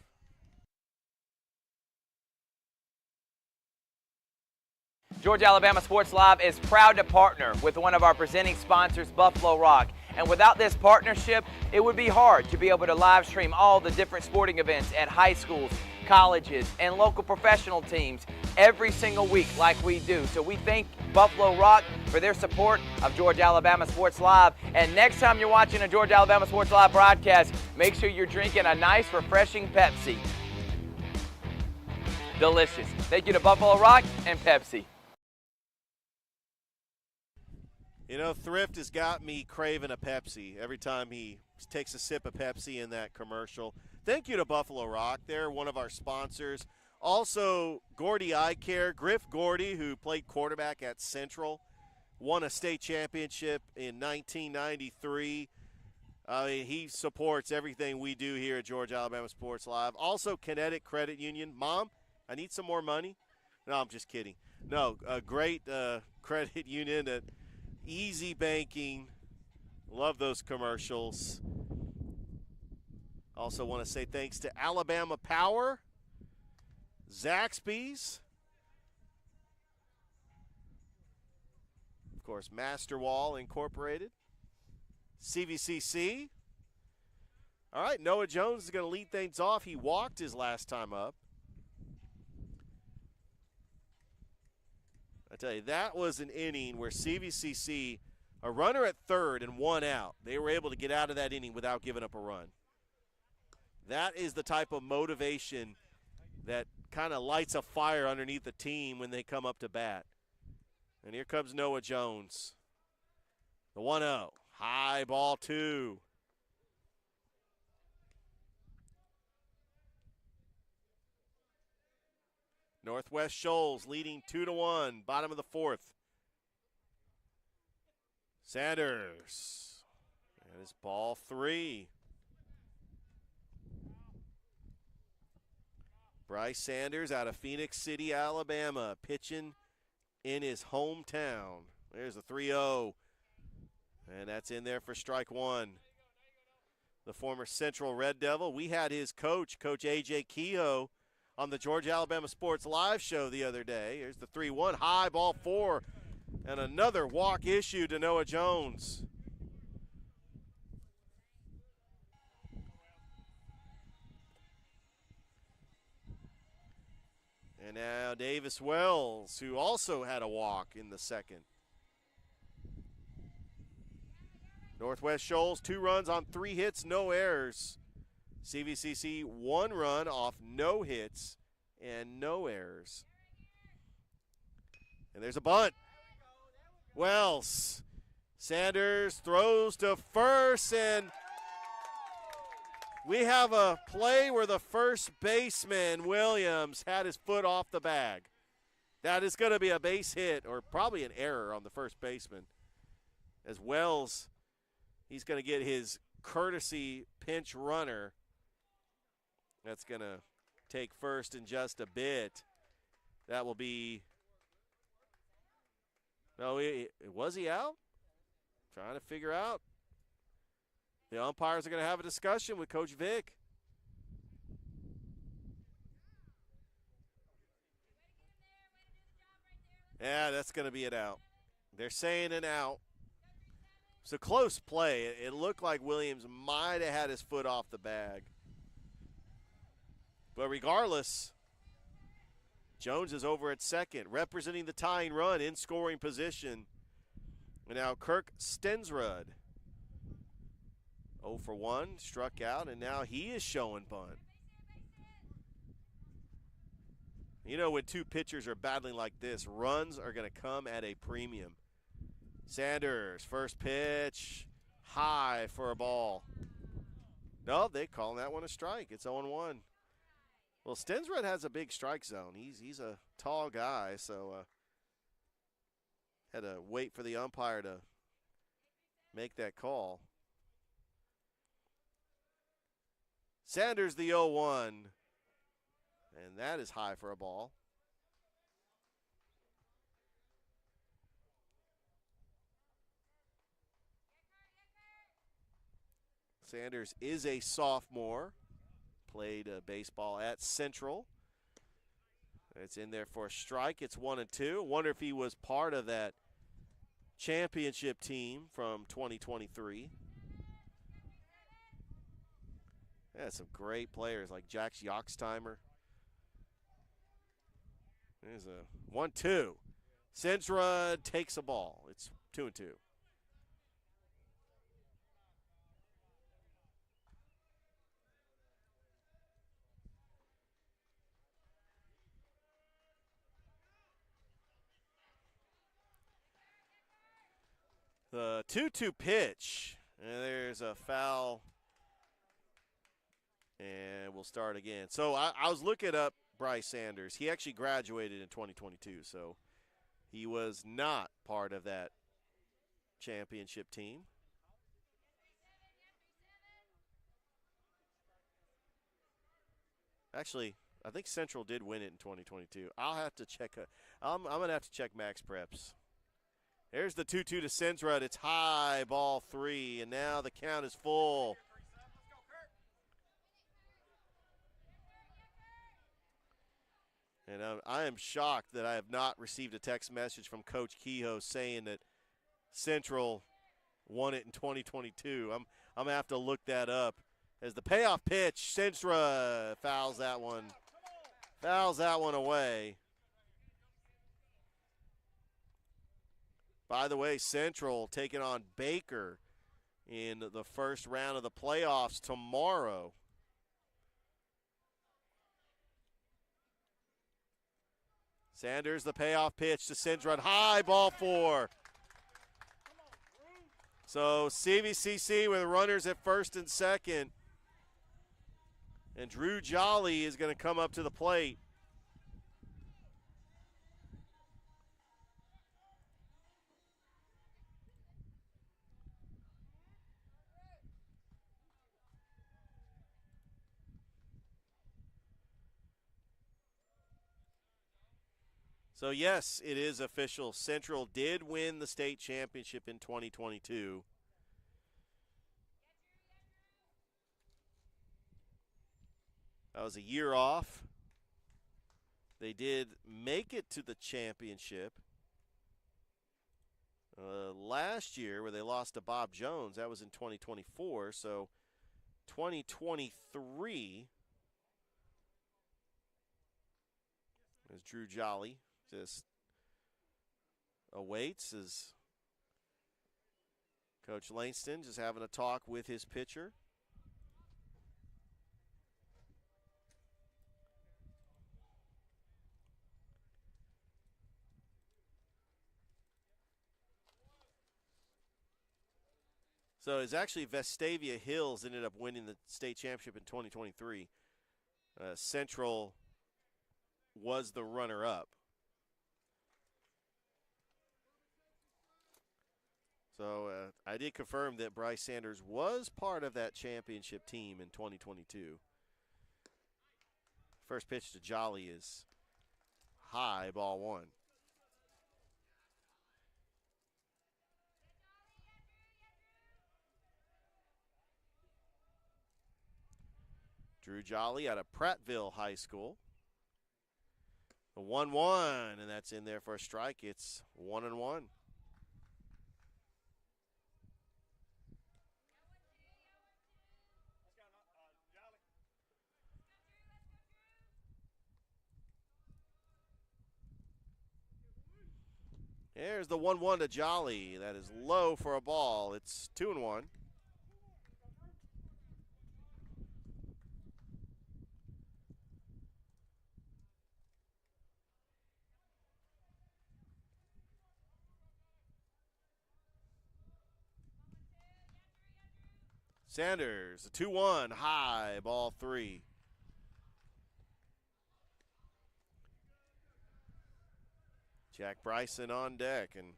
Georgia Alabama Sports Live is proud to partner with one of our presenting sponsors, Buffalo Rock. And without this partnership, it would be hard to be able to live stream all the different sporting events at high schools, colleges, and local professional teams every single week like we do. So we thank Buffalo Rock for their support of Georgia Alabama Sports Live. And next time you're watching a Georgia Alabama Sports Live broadcast, make sure you're drinking a nice, refreshing Pepsi. Delicious. Thank you to Buffalo Rock and Pepsi. You know, Thrift has got me craving a Pepsi every time he takes a sip of Pepsi in that commercial. Thank you to Buffalo Rock. They're one of our sponsors. Also, Gordy Eye Care. Griff Gordy, who played quarterback at Central, won a state championship in 1993. He supports everything we do here at Georgia Alabama Sports Live. Also, Kinetic Credit Union. Mom, I need some more money. No, I'm just kidding. No, a great credit union that – easy banking. Love those commercials. Also want to say thanks to Alabama Power, Zaxby's, of course, Masterwall Incorporated, CVCC. All right, Noah Jones is going to lead things off. He walked his last time up. I tell you, that was an inning where CVCC, a runner at third and 1 out, they were able to get out of that inning without giving up a run. That is the type of motivation that kind of lights a fire underneath the team when they come up to bat. And here comes Noah Jones. The 1-0, high, ball 2. Northwest Shoals leading 2-1, bottom of the 4th. Sanders, and it's ball 3. Bryce Sanders out of Phoenix City, Alabama, pitching in his hometown. There's a 3-0, and that's in there for strike 1. The former Central Red Devil, we had his coach, Coach A.J. Kehoe, on the Georgia Alabama Sports Live show the other day. Here's the 3-1, high, ball 4, and another walk issue to Noah Jones. And now Davis Wells, who also had a walk in the second. Northwest Shoals, 2 runs on 3 hits, no errors. CVCC 1 run off no hits and no errors. And there's a bunt. Wells Sanders throws to first, and we have a play where the first baseman, Williams, had his foot off the bag. That is going to be a base hit or probably an error on the first baseman. As Wells, he's going to get his courtesy pinch runner. That's going to take first in just a bit. That will be – no, was he out? Trying to figure out. The umpires are going to have a discussion with Coach Vick. Yeah, that's going to be an out. They're saying an out. It's a close play. It looked like Williams might have had his foot off the bag. But regardless, Jones is over at second, representing the tying run in scoring position. And now Kirk Stensrud, 0 for 1, struck out, and now he is showing bunt. You know, when two pitchers are battling like this, runs are going to come at a premium. Sanders, first pitch, high for a ball. No, they call that one a strike. It's 0-1. Well, Stensrud has a big strike zone. He's a tall guy, so had to wait for the umpire to make that call. Sanders the 0-1, and that is high for a ball. Sanders is a sophomore, played baseball at Central. It's in there for a strike. It's 1-2. Wonder if he was part of that championship team from 2023. Yeah, some great players like Jax Yoxtimer. There's a 1-2. Stensrud takes a ball. It's 2-2. The 2-2 pitch. And there's a foul. And we'll start again. So I was looking up Bryce Sanders. He actually graduated in 2022, so he was not part of that championship team. Actually, I think Central did win it in 2022. I'll have to check. I'm going to have to check Max Preps. There's the 2-2 to Stensrud. It's high, ball 3, and now the count is full. And I am shocked that I have not received a text message from Coach Kehoe saying that Central won it in 2022. I'm going to have to look that up. As the payoff pitch, Stensrud fouls that one. Fouls that one away. By the way, Central taking on Baker in the first round of the playoffs tomorrow. Sanders, the payoff pitch to Stensrud. High, ball 4. So CVCC with runners at first and second. And Drew Jolly is going to come up to the plate. So, yes, it is official. Central did win the state championship in 2022. That was a year off. They did make it to the championship last year where they lost to Bob Jones. That was in 2024. So, 2023 is Drew Jolly. Just awaits as Coach Langston just having a talk with his pitcher. So it's actually Vestavia Hills ended up winning the state championship in 2023. Central was the runner-up. So I did confirm that Bryce Sanders was part of that championship team in 2022. First pitch to Jolly is high, ball one. Drew Jolly out of Prattville High School. A 1-1, and that's in there for a strike. It's 1-1. There's the 1-1 to Jolly. That is low for a ball. It's 2-1. Sanders, a 2-1, high, ball three. Jack Bryson on deck, and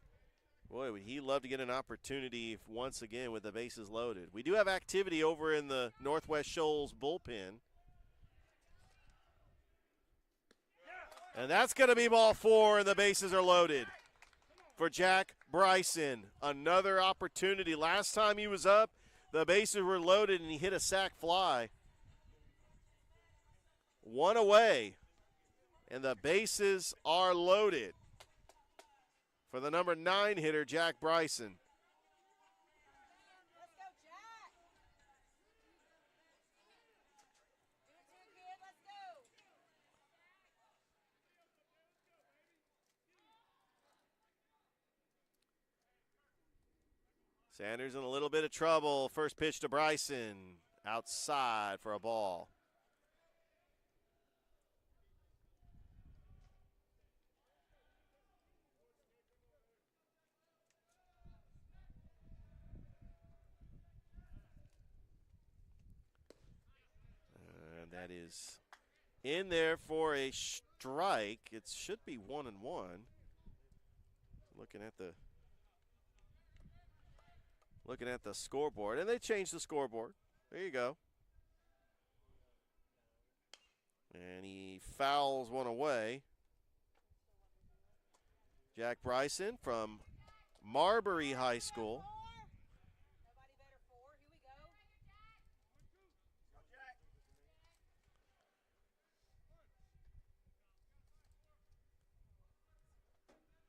boy, would he love to get an opportunity once again with the bases loaded. We do have activity over in the Northwest Shoals bullpen. And that's going to be ball four, and the bases are loaded for Jack Bryson. Another opportunity. Last time he was up, the bases were loaded, and he hit a sac fly. One away, and the bases are loaded for the number 9 hitter, Jack Bryson. Sanders in a little bit of trouble. First pitch to Bryson. Outside for a ball. And that is in there for a strike. It should be 1-1. Looking at the scoreboard, and they changed the scoreboard. There you go. And he fouls one away. Jack Bryson from Marbury High School.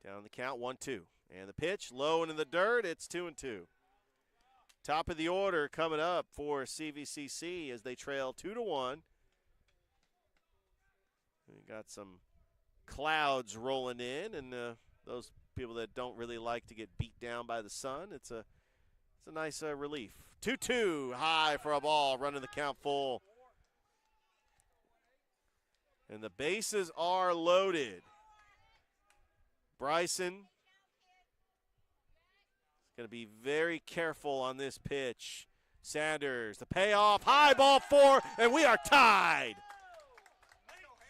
Down the count, 1-2. And the pitch, low and in the dirt, it's 2-2. Top of the order coming up for CVCC as they trail 2-1. We got some clouds rolling in, and those people that don't really like to get beat down by the sun, it's a nice relief. 2-2, high for a ball, running the count full. And the bases are loaded. Bryson going to be very careful on this pitch. Sanders, the payoff, high, ball four, and we are tied.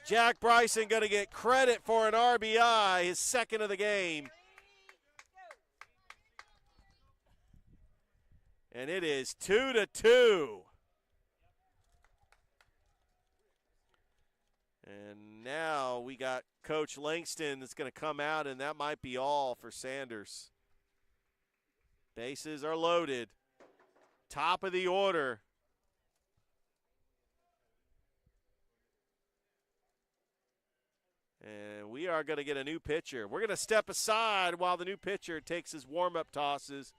Jack Bryson going to get credit for an RBI, his second of the game. And it is 2-2. And now we got Coach Langston that's going to come out, and that might be all for Sanders. Bases are loaded. Top of the order. And we are going to get a new pitcher. We're going to step aside while the new pitcher takes his warm-up tosses.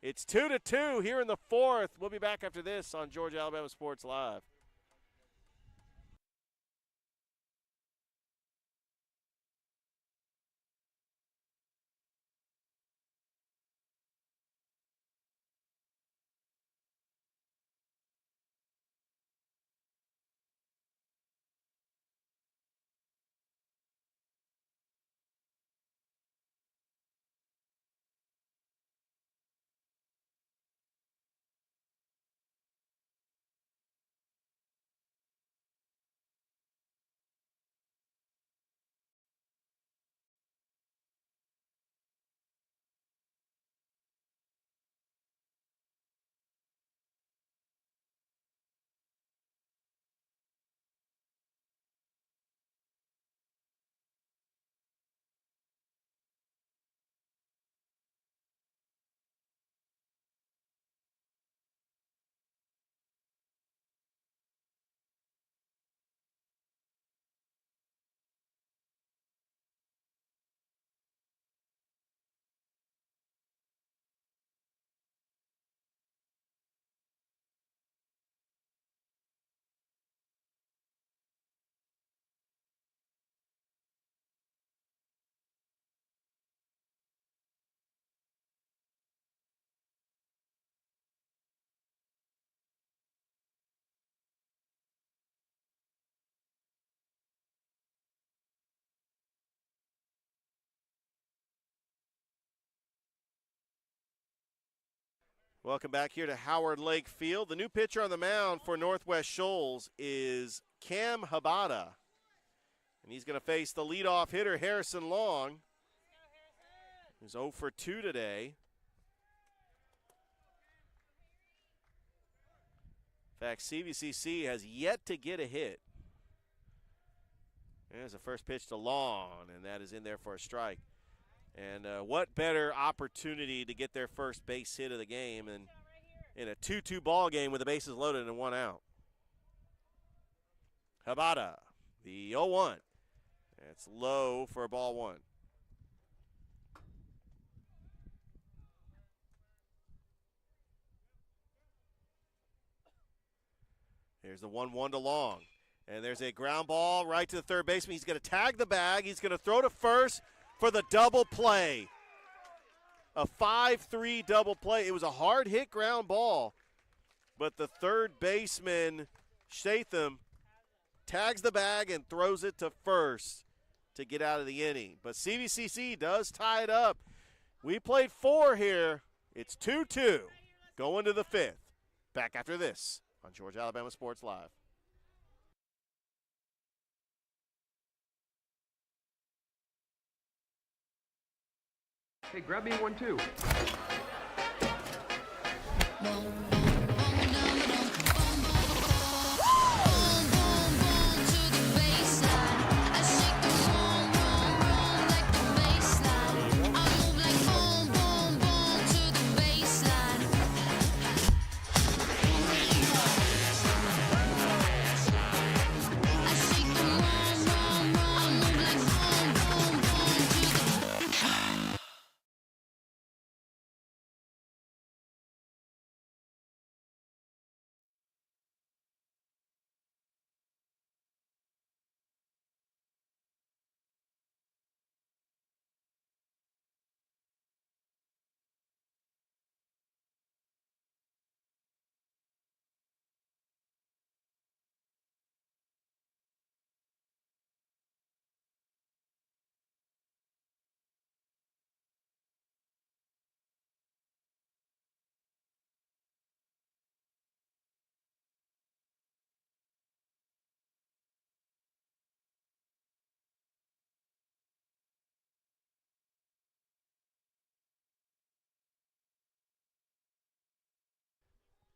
It's 2-2 here in the fourth. We'll be back after this on Georgia Alabama Sports Live. Welcome back here to Howard Lake Field. The new pitcher on the mound for Northwest Shoals is Cam Habata. And he's going to face the leadoff hitter, Harrison Long, who's 0 for 2 today. In fact, CVCC has yet to get a hit. There's a first pitch to Long, and that is in there for a strike. And what better opportunity to get their first base hit of the game and in a 2-2 ball game with the bases loaded and 1 out. Habata, the 0-1. It's low for a ball 1. Here's the 1-1 to Long. And there's a ground ball right to the third baseman. He's going to tag the bag. He's going to throw to first for the double play. A 5-3 double play. It was a hard hit ground ball, but the third baseman, Statham, tags the bag and throws it to first to get out of the inning. But CVCC does tie it up. We played 4 here. It's 2-2 going to the 5th. Back after this on Georgia Alabama Sports Live. Hey, grab me one too.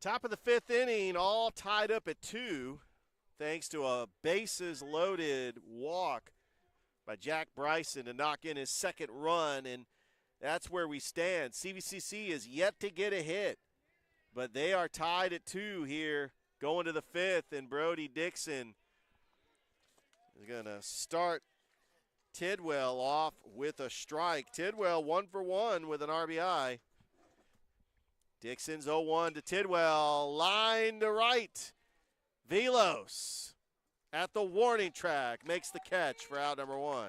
Top of the 5th inning, all tied up at 2, thanks to a bases-loaded walk by Jack Bryson to knock in his second run, and that's where we stand. CVCC is yet to get a hit, but they are tied at 2 here going to the 5th, and Brody Dixon is going to start Tidwell off with a strike. Tidwell 1 for 1 with an RBI. Dixon's 0-1 to Tidwell, line to right. Velos at the warning track makes the catch for out number 1.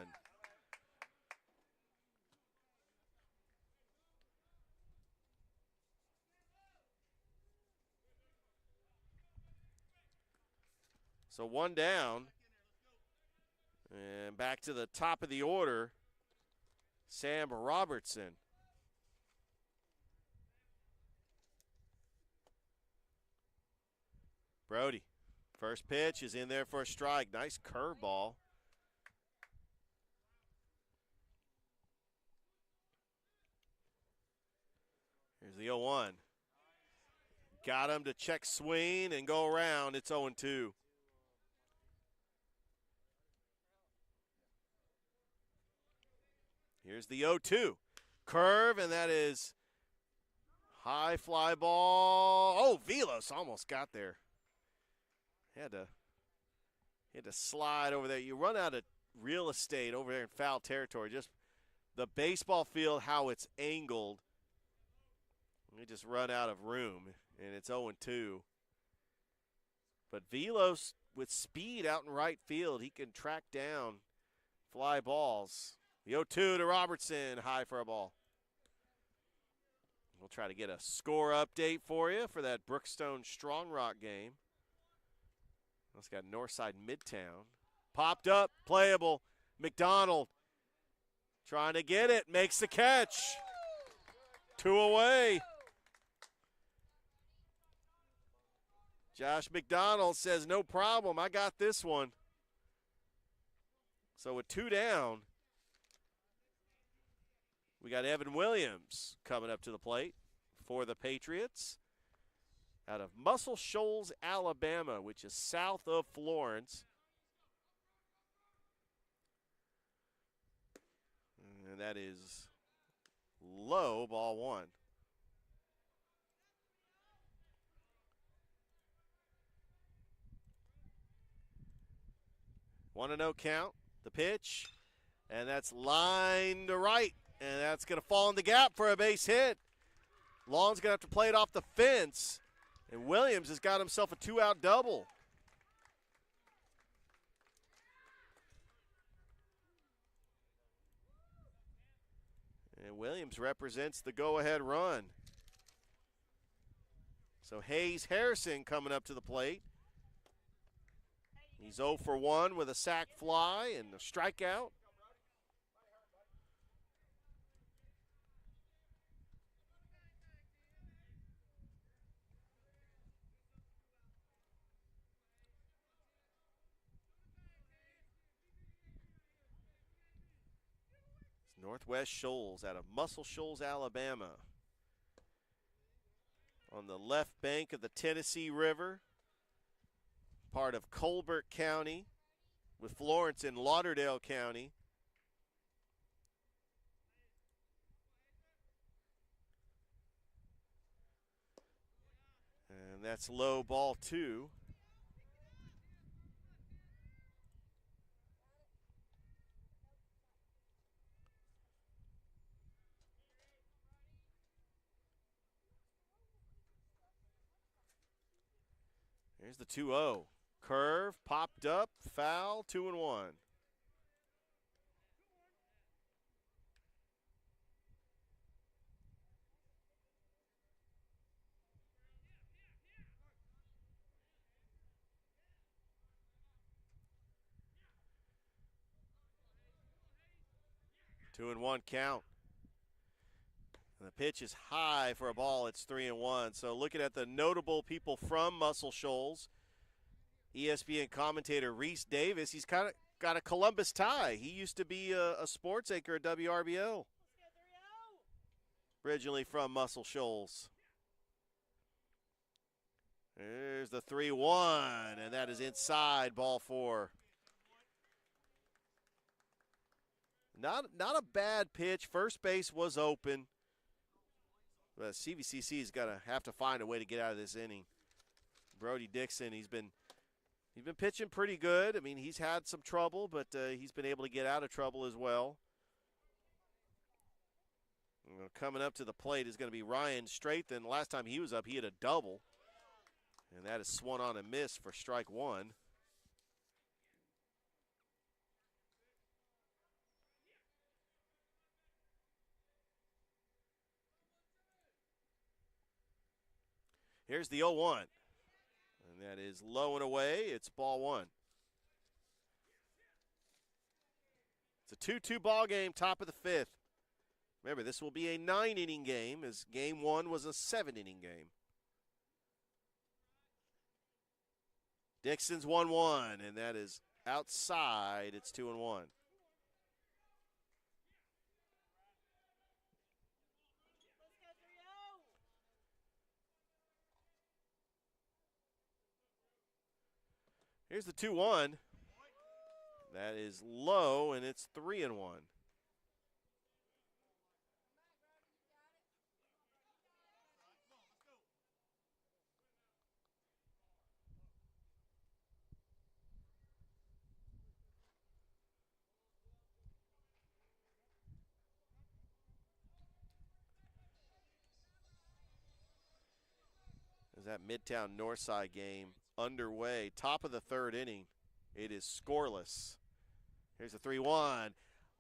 So 1 down. And back to the top of the order, Sam Robertson. Brody, first pitch is in there for a strike. Nice curveball. Here's the 0-1. Got him to check swing and go around. It's 0-2. Here's the 0-2. Curve, and that is high fly ball. Oh, Velos almost got there. He had to slide over there. You run out of real estate over there in foul territory. Just the baseball field, how it's angled. We just run out of room, and it's 0-2. But Velos, with speed out in right field, he can track down fly balls. The 0-2 to Robertson, high for a ball. We'll try to get a score update for you for that Brookstone Strong Rock game. It's got Northside Midtown. Popped up, playable. McDonald trying to get it, makes the catch. 2 away. Josh McDonald says, no problem, I got this one. So with 2 down, we got Evan Williams coming up to the plate for the Patriots out of Muscle Shoals, Alabama, which is south of Florence. And that is low, ball 1. 1-0 count, the pitch, and that's line to right, and that's going to fall in the gap for a base hit. Long's going to have to play it off the fence, and Williams has got himself a 2-out double. And Williams represents the go-ahead run. So Hayes Harrison coming up to the plate. He's 0 for 1 with a sac fly and a strikeout. It's Northwest Shoals out of Muscle Shoals, Alabama. On the left bank of the Tennessee River, part of Colbert County, with Florence in Lauderdale County. And that's low, ball 2. Here's the 2-0. Curve, popped up, foul, 2-1. Two and 1 count. And the pitch is high for a ball. It's 3-1. So looking at the notable people from Muscle Shoals, ESPN commentator Reese Davis, he's kind of got a Columbus tie. He used to be a sports anchor at WRBO. Originally from Muscle Shoals. There's the 3-1, and that is inside, ball 4. Not a bad pitch. First base was open. But CVCC's got to have to find a way to get out of this inning. Brody Dixon, he's been pitching pretty good. I mean, he's had some trouble, but he's been able to get out of trouble as well. Coming up to the plate is going to be Ryan Straithen. Last time he was up, he had a double. And that is swung on and missed for strike 1. Here's the 0-1. And that is low and away. It's ball 1. It's a 2-2 ball game, top of the 5th. Remember, this will be a 9-inning game, as game 1 was a 7-inning game. Dixon's 1-1, and that is outside. It's 2-1. Here's the 2-1. That is low, and it's 3-1. Is that Midtown Northside game underway, top of the 3rd inning. It is scoreless. Here's a 3-1.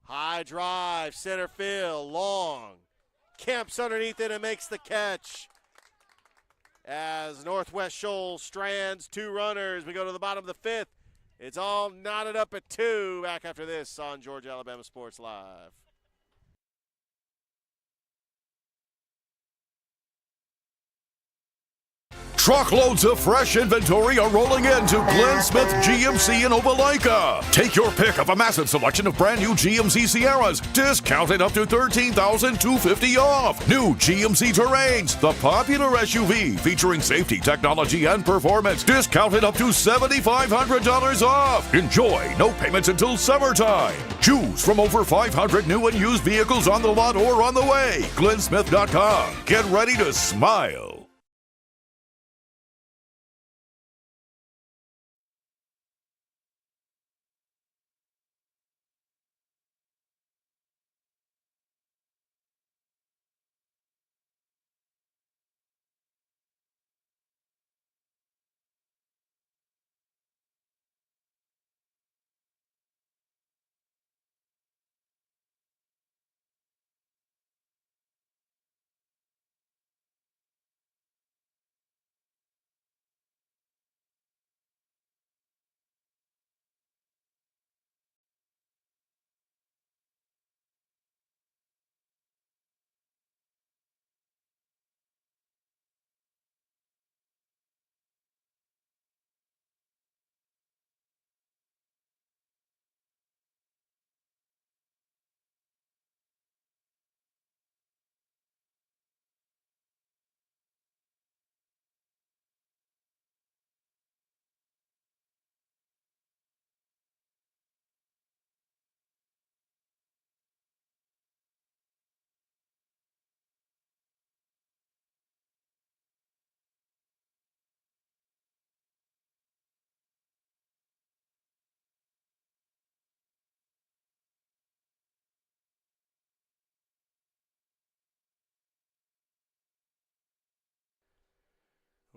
High drive, center field, Long. Camps underneath it and makes the catch. As Northwest Shoals strands 2 runners, we go to the bottom of the 5th. It's all knotted up at 2. Back after this on Georgia Alabama Sports Live. Truckloads of fresh inventory are rolling into Glenn Smith GMC in Opelika. Take your pick of a massive selection of brand new GMC Sierras, discounted up to $13,250 off. New GMC Terrains, the popular SUV featuring safety, technology, and performance, discounted up to $7,500 off. Enjoy no payments until summertime. Choose from over 500 new and used vehicles on the lot or on the way. GlennSmith.com. Get ready to smile.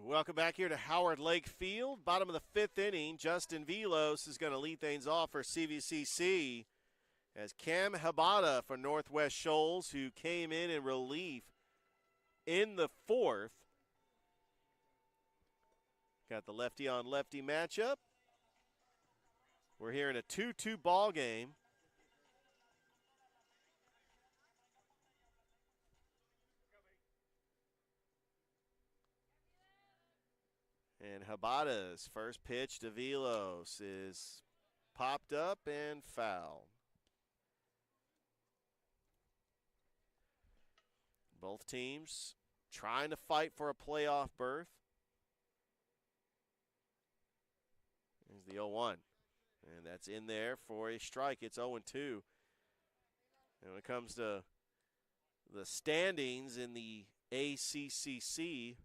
Welcome back here to Howard Lake Field. Bottom of the fifth inning, Justin Velos is going to lead things off for CVCC as Cam Habata for Northwest Shoals, who came in relief in the fourth. Got the lefty-on-lefty matchup. We're here in a 2-2 ball game. And Habata's first pitch to Velos is popped up and fouled. Both teams trying to fight for a playoff berth. There's the 0-1. And that's in there for a strike. It's 0-2. And when it comes to the standings in the ACCC,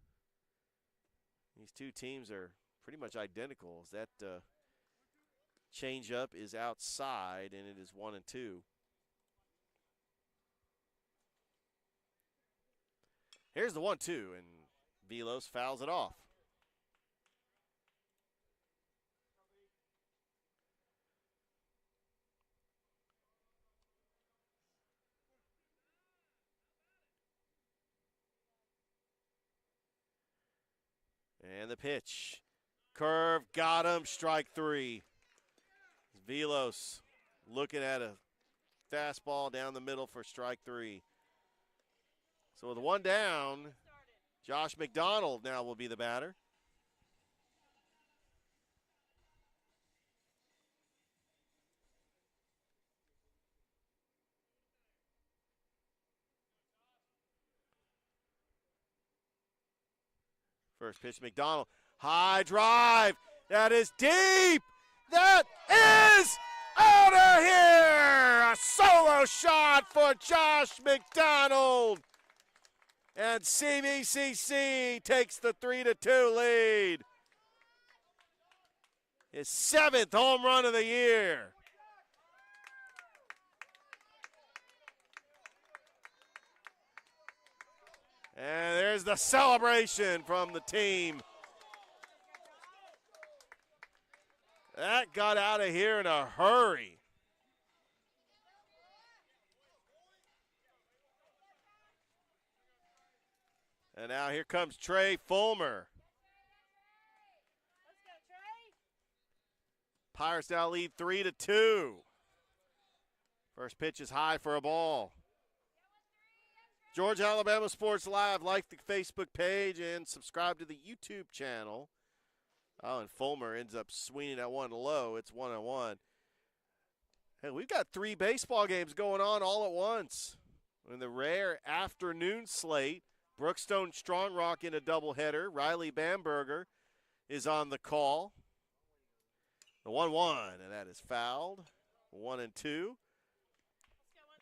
these two teams are pretty much identical. As that changeup is outside, and it is 1-2. Here's the 1-2, and Velos fouls it off. And the pitch. Curve, got him, strike three. Velos looking at a fastball down the middle for strike three. So with one down, Josh McDonald now will be the batter. First pitch, McDonald. High drive. That is deep. That is out of here. A solo shot for Josh McDonald. And CVCC takes the 3-2 lead. His 7th home run of the year. And there's the celebration from the team. That got out of here in a hurry. And now here comes Trey Fulmer. Let's go, Trey. Pirates now lead 3-2. First pitch is high for a ball. Georgia, Alabama Sports Live. Like the Facebook page and subscribe to the YouTube channel. Oh, and Fulmer ends up swinging at one low. It's 1-1. Hey, we've got 3 baseball games going on all at once. In the rare afternoon slate, Brookstone Strong Rock in a doubleheader. Riley Bamberger is on the call. The 1-1, and that is fouled. 1-2.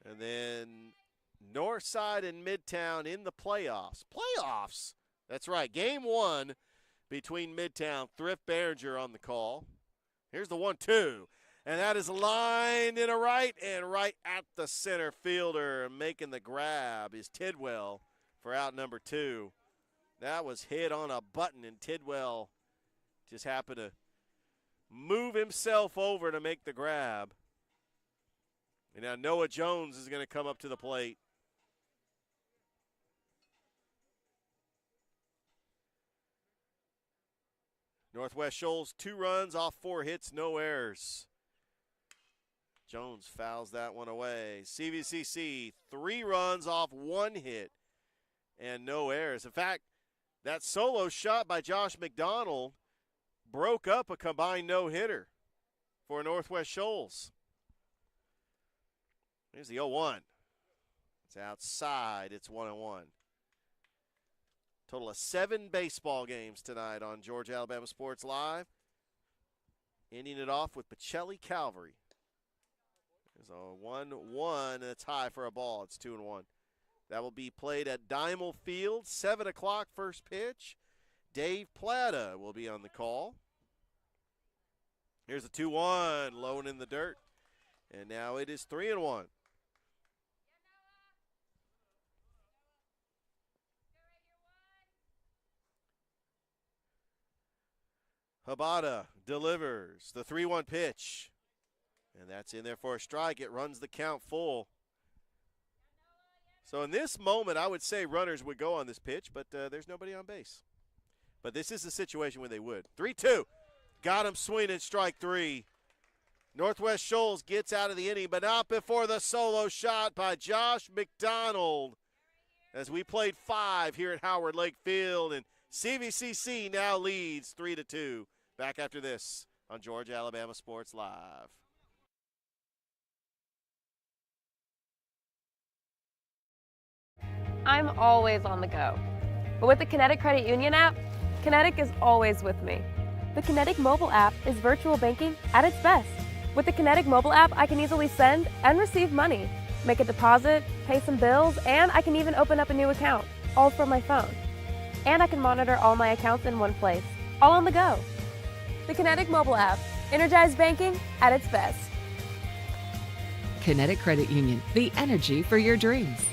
And then Northside and Midtown in the playoffs. Playoffs! That's right. Game 1 between Midtown. Thrift Behringer on the call. Here's the 1-2. And that is lined in a right and right at the center fielder. Making the grab is Tidwell for out number 2. That was hit on a button, and Tidwell just happened to move himself over to make the grab. And now Noah Jones is going to come up to the plate. Northwest Shoals, 2 runs off 4 hits, no errors. Jones fouls that one away. CVCC, 3 runs off 1 hit and no errors. In fact, that solo shot by Josh McDonald broke up a combined no-hitter for Northwest Shoals. Here's the 0-1. It's outside. It's 1-1. Total of 7 baseball games tonight on Georgia, Alabama Sports Live. Ending it off with Pacelli Calvary. There's a 1-1, and it's high for a ball. It's 2-1. That will be played at Dimel Field, 7 o'clock first pitch. Dave Plata will be on the call. Here's a 2-1, low and in the dirt. And now it is 3-1. Habata delivers the 3-1 pitch. And that's in there for a strike. It runs the count full. So in this moment, I would say runners would go on this pitch, but there's nobody on base. But this is the situation where they would. 3-2. Got him swinging, strike 3. Northwest Shoals gets out of the inning, but not before the solo shot by Josh McDonald. As we played 5 here at Howard Lake Field, and CVCC now leads 3-2. Back after this on Georgia, Alabama Sports Live. I'm always on the go. But with the Kinetic Credit Union app, Kinetic is always with me. The Kinetic mobile app is virtual banking at its best. With the Kinetic mobile app, I can easily send and receive money, make a deposit, pay some bills, and I can even open up a new account, all from my phone. And I can monitor all my accounts in one place, all on the go. The Kinetic mobile app, energized banking at its best. Kinetic Credit Union, the energy for your dreams.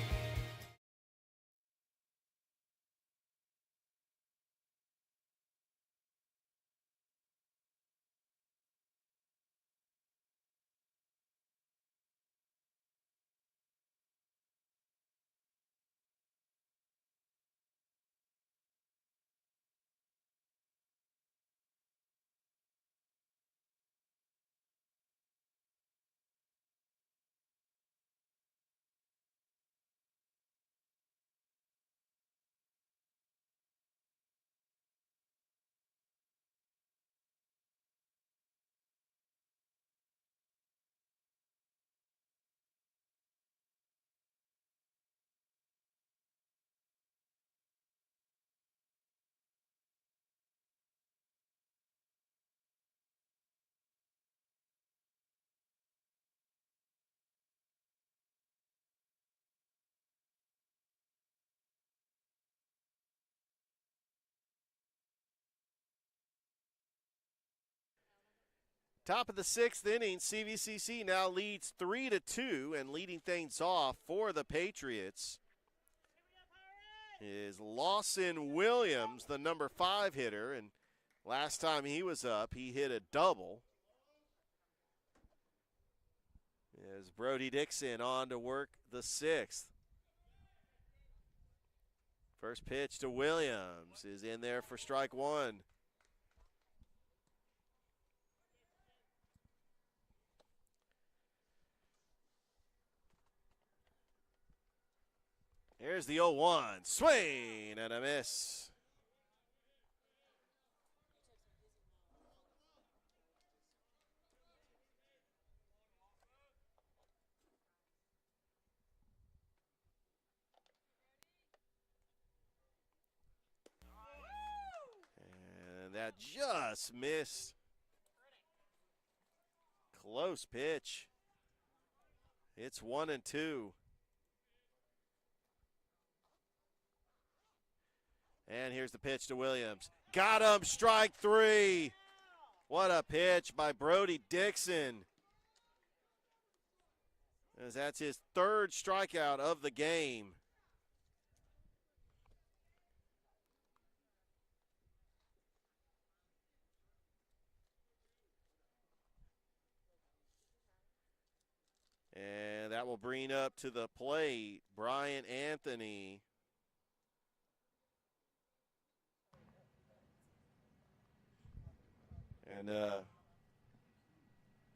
Top of the 6th inning, CVCC now leads 3-2, and leading things off for the Patriots is Lawson Williams, the number 5 hitter, and last time he was up, he hit a double. As Brody Dixon on to work the 6th. First pitch to Williams is in there for strike 1. Here's the 0-1. Swing and a miss. And that just missed. Close pitch. It's 1-2. And here's the pitch to Williams. Got him, strike 3. What a pitch by Brody Dixon. As that's his 3rd strikeout of the game. And that will bring up to the plate Brian Anthony. And I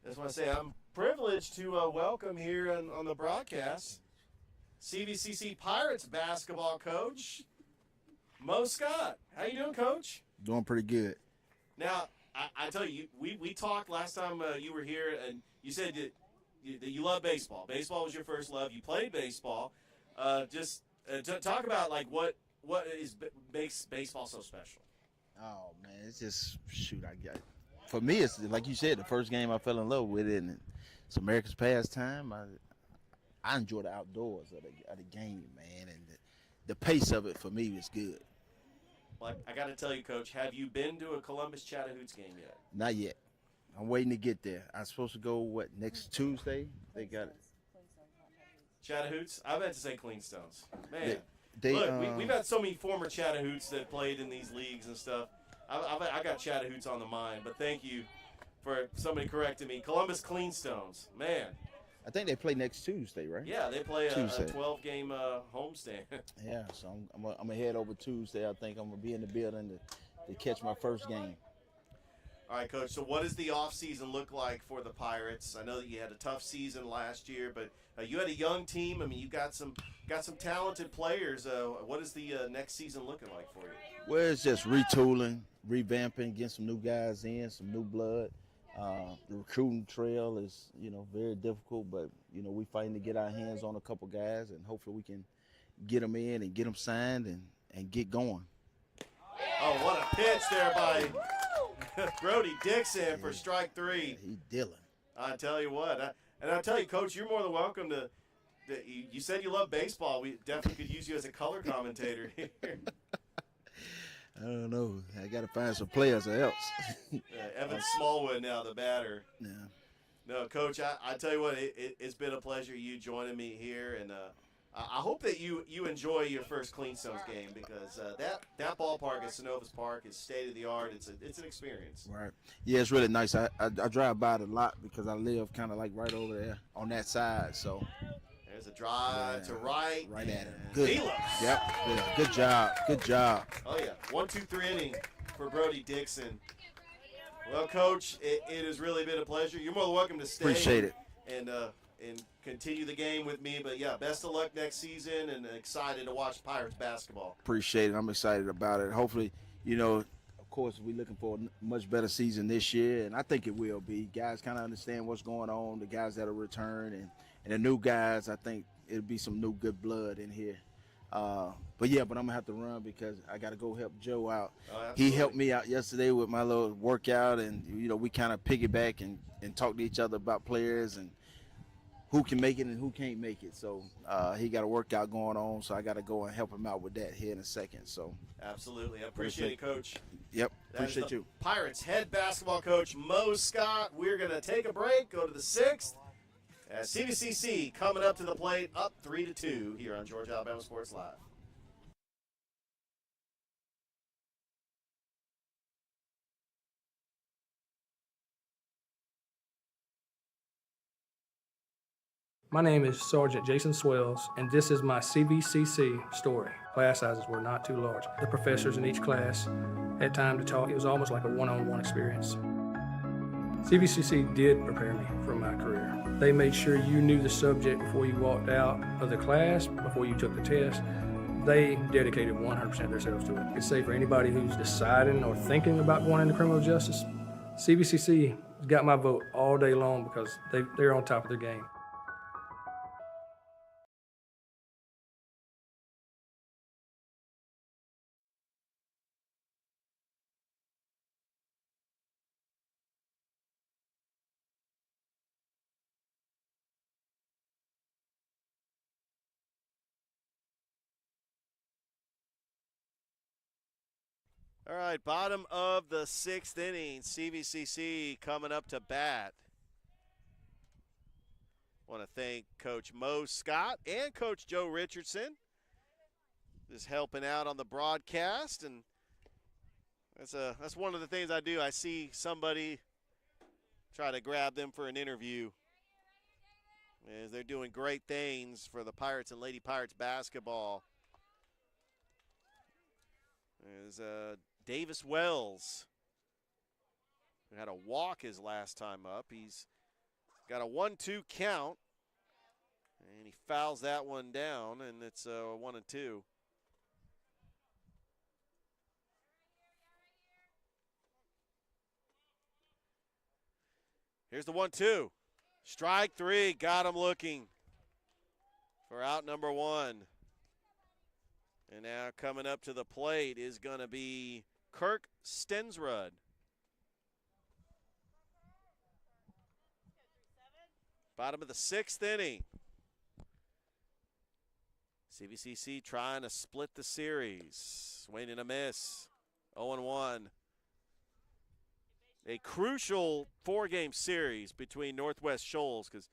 just want to say I'm privileged to welcome here on the broadcast CVCC Pirates basketball coach, Mo Scott. How you doing, Coach? Doing pretty good. Now, I tell you, we talked last time you were here, and you said that you love baseball. Baseball was your first love. You played baseball. Just talk about like what makes baseball so special. Oh man, it's just I got. For me, it's like you said, the first game I fell in love with it, and it's America's pastime. I enjoy the outdoors of the game, man, and the pace of it for me is good. Well, I got to tell you, Coach, have you been to a Columbus Chattahoochee game yet? Not yet. I'm waiting to get there. I'm supposed to go, next Tuesday? They got it. Chattahoochee? I meant to say Cleanstones. Man, they look, we've had so many former Chattahoochees that played in these leagues and stuff. I got Chattahoochee on the mind, but thank you for somebody correcting me. Columbus Cleanstones, man. I think they play next Tuesday, right? Yeah, they play a Tuesday. 12-game homestand. Yeah, so I'm gonna head over Tuesday. I think I'm gonna be in the building to catch my first game. All right, Coach, so what does the offseason look like for the Pirates? I know that you had a tough season last year, but you had a young team. I mean, you got some talented players. What is the next season looking like for you? Well, it's just retooling, revamping, getting some new guys in, some new blood. The recruiting trail is, very difficult, but, we're fighting to get our hands on a couple guys, and hopefully we can get them in and get them signed and get going. Oh, what a pitch there by Brody Dixon for strike 3. He dealing. I tell you what. And I'll tell you, Coach, you're more than welcome to you said you love baseball. We definitely could use you as a color commentator here. I don't know. I got to find some players or else. Evan Smallwood now, the batter. Yeah. No, Coach, I tell you what, it's been a pleasure you joining me here, and I hope that you enjoy your first Cleanstones game because that ballpark at Synovus Park is state of the art. It's an experience. Right. Yeah, it's really nice. I drive by it a lot because I live kind of like right over there on that side. So there's a drive to right. Right at it. Good. Delos. Yep. Yeah. Good job. Good job. Oh yeah. 1-2-3 inning for Brody Dixon. Well, Coach, it has really been a pleasure. You're more than welcome to stay. Appreciate it. And continue the game with me. But, yeah, best of luck next season, and excited to watch Pirates basketball. Appreciate it. I'm excited about it. Hopefully, of course, we're looking for a much better season this year, and I think it will be. Guys kind of understand what's going on, the guys that will return, and the new guys, I think it'll be some new good blood in here. But I'm going to have to run because I got to go help Joe out. Oh, he helped me out yesterday with my little workout, and, we kind of piggyback and talk to each other about players and who can make it and who can't make it. So he got a workout going on, so I got to go and help him out with that here in a second. So absolutely. I appreciate it, Coach. Yep, That is appreciate the you. Pirates head basketball coach, Mo Scott. We're going to take a break, go to the 6th. As CVCC coming up to the plate, up 3-2 here on Georgia Alabama Sports Live. My name is Sergeant Jason Swells, and this is my CVCC story. Class sizes were not too large. The professors in each class had time to talk. It was almost like a one-on-one experience. CVCC did prepare me for my career. They made sure you knew the subject before you walked out of the class, before you took the test. They dedicated 100% of themselves to it. I could say for anybody who's deciding or thinking about going into criminal justice, CVCC has got my vote all day long because they're on top of their game. All right, bottom of the 6th inning, CVCC coming up to bat. Want to thank Coach Mo Scott and Coach Joe Richardson, just helping out on the broadcast, and that's one of the things I do. I see somebody, try to grab them for an interview, as they're doing great things for the Pirates and Lady Pirates basketball. There's Davis Wells, who had a walk his last time up. He's got a 1-2 count, and he fouls that one down, and it's 1-2. Here's the 1-2. Strike 3, got him looking for out number 1. And now coming up to the plate is going to be Kirk Stensrud. Bottom of the 6th inning. CVCC trying to split the series. Swing and a miss. 0-1. A crucial 4-game series between Northwest Shoals, because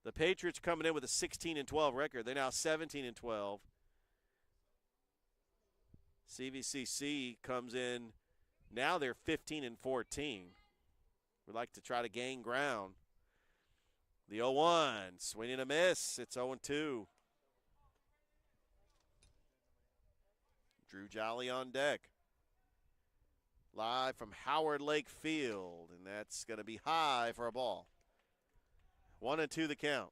the Patriots coming in with a 16-12 record. They're now 17-12. CVCC comes in, now they're 15-14. We'd like to try to gain ground. The 0-1, swing and a miss. It's 0-2. Drew Jolly on deck. Live from Howard Lake Field, and that's going to be high for a ball. 1-2 the count.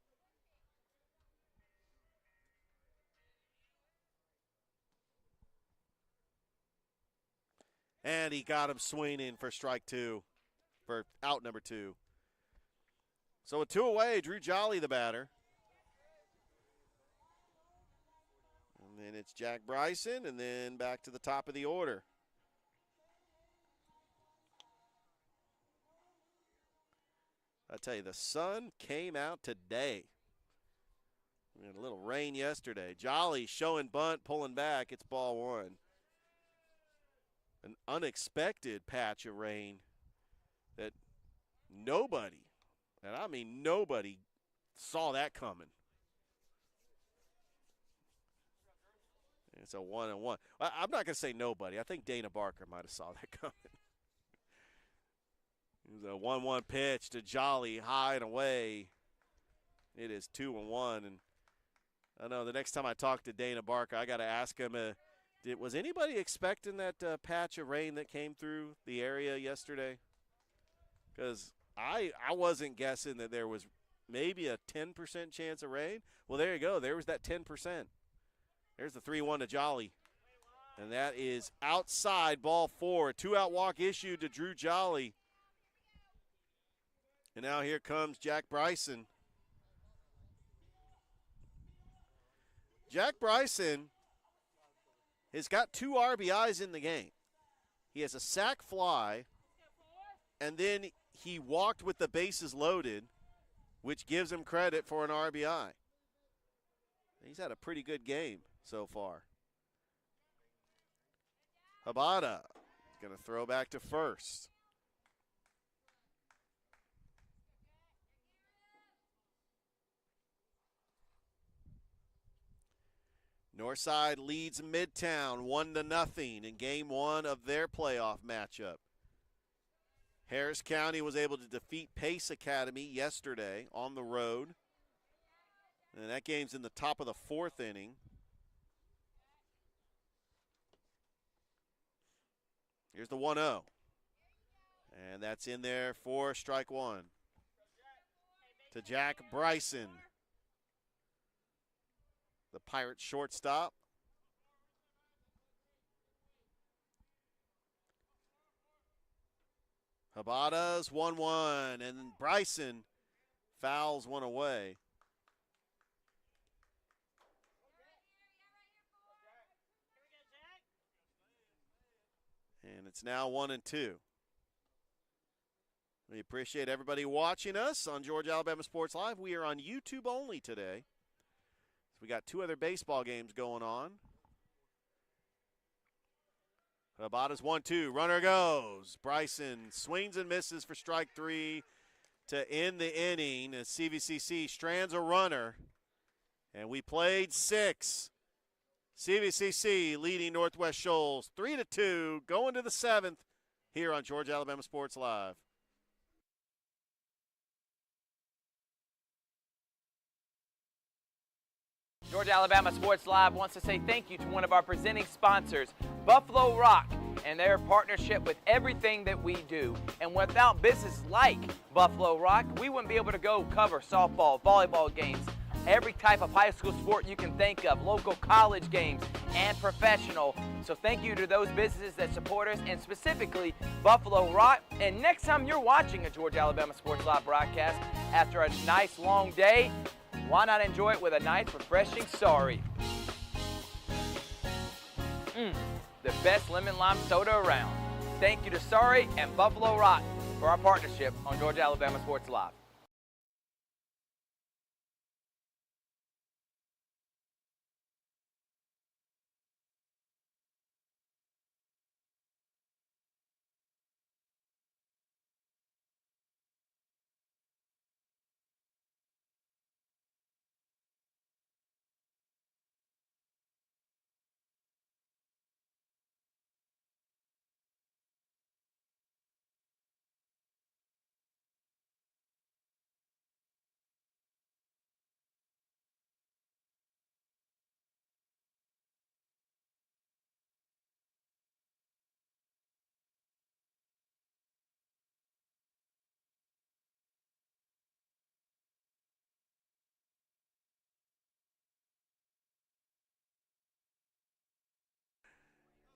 And he got him swinging for strike 2, for out number 2. So a 2 away, Drew Jolly the batter. And then it's Jack Bryson, and then back to the top of the order. I tell you, the sun came out today. We had a little rain yesterday. Jolly showing bunt, pulling back. It's ball 1. An unexpected patch of rain that nobody, and I mean nobody, saw that coming. It's a 1-1. I'm not going to say nobody. I think Dana Barker might have saw that coming. It was a 1-1 pitch to Jolly, high and away. It is 2-1. And I know the next time I talk to Dana Barker, I got to ask him, was anybody expecting that patch of rain that came through the area yesterday? Because I wasn't guessing that there was maybe a 10% chance of rain. Well, there you go. There was that 10%. There's the 3-1 to Jolly. And that is outside, ball 4. A 2-out walk issued to Drew Jolly. And now here comes Jack Bryson. Jack Bryson has got 2 RBIs in the game. He has a sac fly, and then he walked with the bases loaded, which gives him credit for an RBI. He's had a pretty good game so far. Habada going to throw back to first. Northside leads Midtown 1-0 in game 1 of their playoff matchup. Harris County was able to defeat Pace Academy yesterday on the road. And that game's in the top of the 4th inning. Here's the 1-0. And that's in there for strike one. To Jack Bryson, the Pirates shortstop. Habada's 1-1, and then Bryson fouls one away. And it's now 1-2. We appreciate everybody watching us on Georgia Alabama Sports Live. We are on YouTube only today. So we got two other baseball games going on. Habada's 1-2. Runner goes. Bryson swings and misses for strike three to end the inning as CVCC strands a runner. And we played 6. CVCC leading Northwest Shoals 3-2, going to the 7th here on Georgia Alabama Sports Live. Georgia Alabama Sports Live wants to say thank you to one of our presenting sponsors, Buffalo Rock, and their partnership with everything that we do. And without businesses like Buffalo Rock, we wouldn't be able to go cover softball, volleyball games, every type of high school sport you can think of, local college games, and professional. So thank you to those businesses that support us, and specifically Buffalo Rock. And next time you're watching a Georgia Alabama Sports Live broadcast after a nice long day, why not enjoy it with a nice, refreshing sorry? The best lemon lime soda around. Thank you to Sorry and Buffalo Rock for our partnership on Georgia Alabama Sports Live.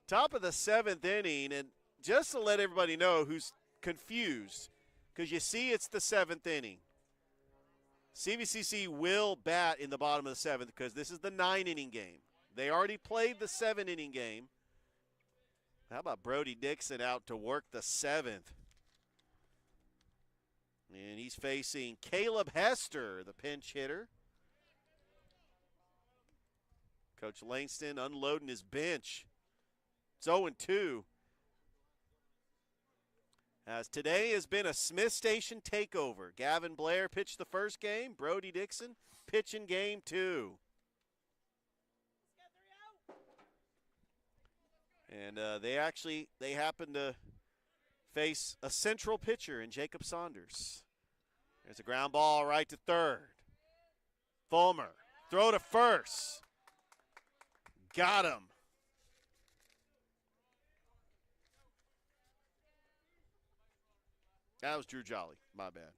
Top of the 7th inning, and just to let everybody know who's confused, because you see it's the 7th inning. CVCC will bat in the bottom of the 7th because this is the 9-inning game. They already played the 7-inning game. How about Brody Dixon out to work the 7th? And he's facing Caleb Hester, the pinch hitter. Coach Langston unloading his bench. It's 0-2. As today has been a Smith Station takeover. Gavin Blair pitched the first game. Brody Dixon pitching game 2. And they happen to face a central pitcher in Jacob Saunders. There's a ground ball right to third. Fulmer, throw to first. Got him. That was Drew Jolly, my bad.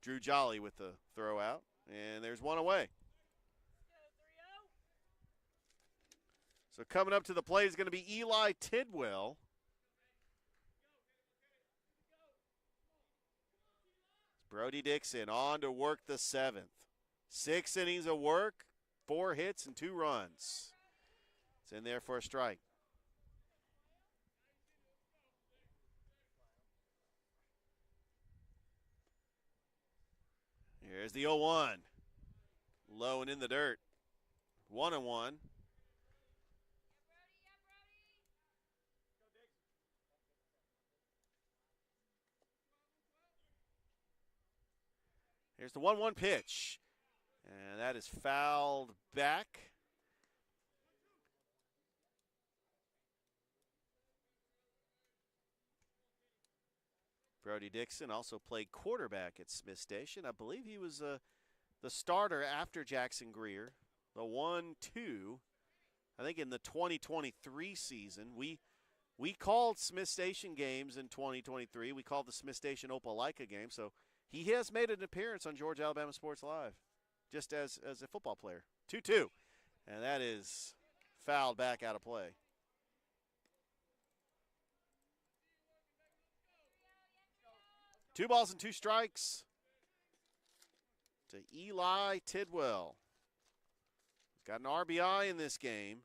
Drew Jolly with the throw out, and there's one away. So coming up to the plate is going to be Eli Tidwell. Brody Dixon on to work the 7th. 6 innings of work, 4 hits, and 2 runs. It's in there for a strike. Here's the 0-1. Low and in the dirt. 1-1. Here's the 1-1 pitch. And that is fouled back. Brody Dixon also played quarterback at Smith Station. I believe he was the starter after Jackson Greer. The 1-2, I think in the 2023 season. We We called Smith Station games in 2023. We called the Smith Station Opelika game, so he has made an appearance on Georgia Alabama Sports Live, just as a football player. 2-2, and that is fouled back out of play. Two balls and two strikes to Eli Tidwell. He's got an RBI in this game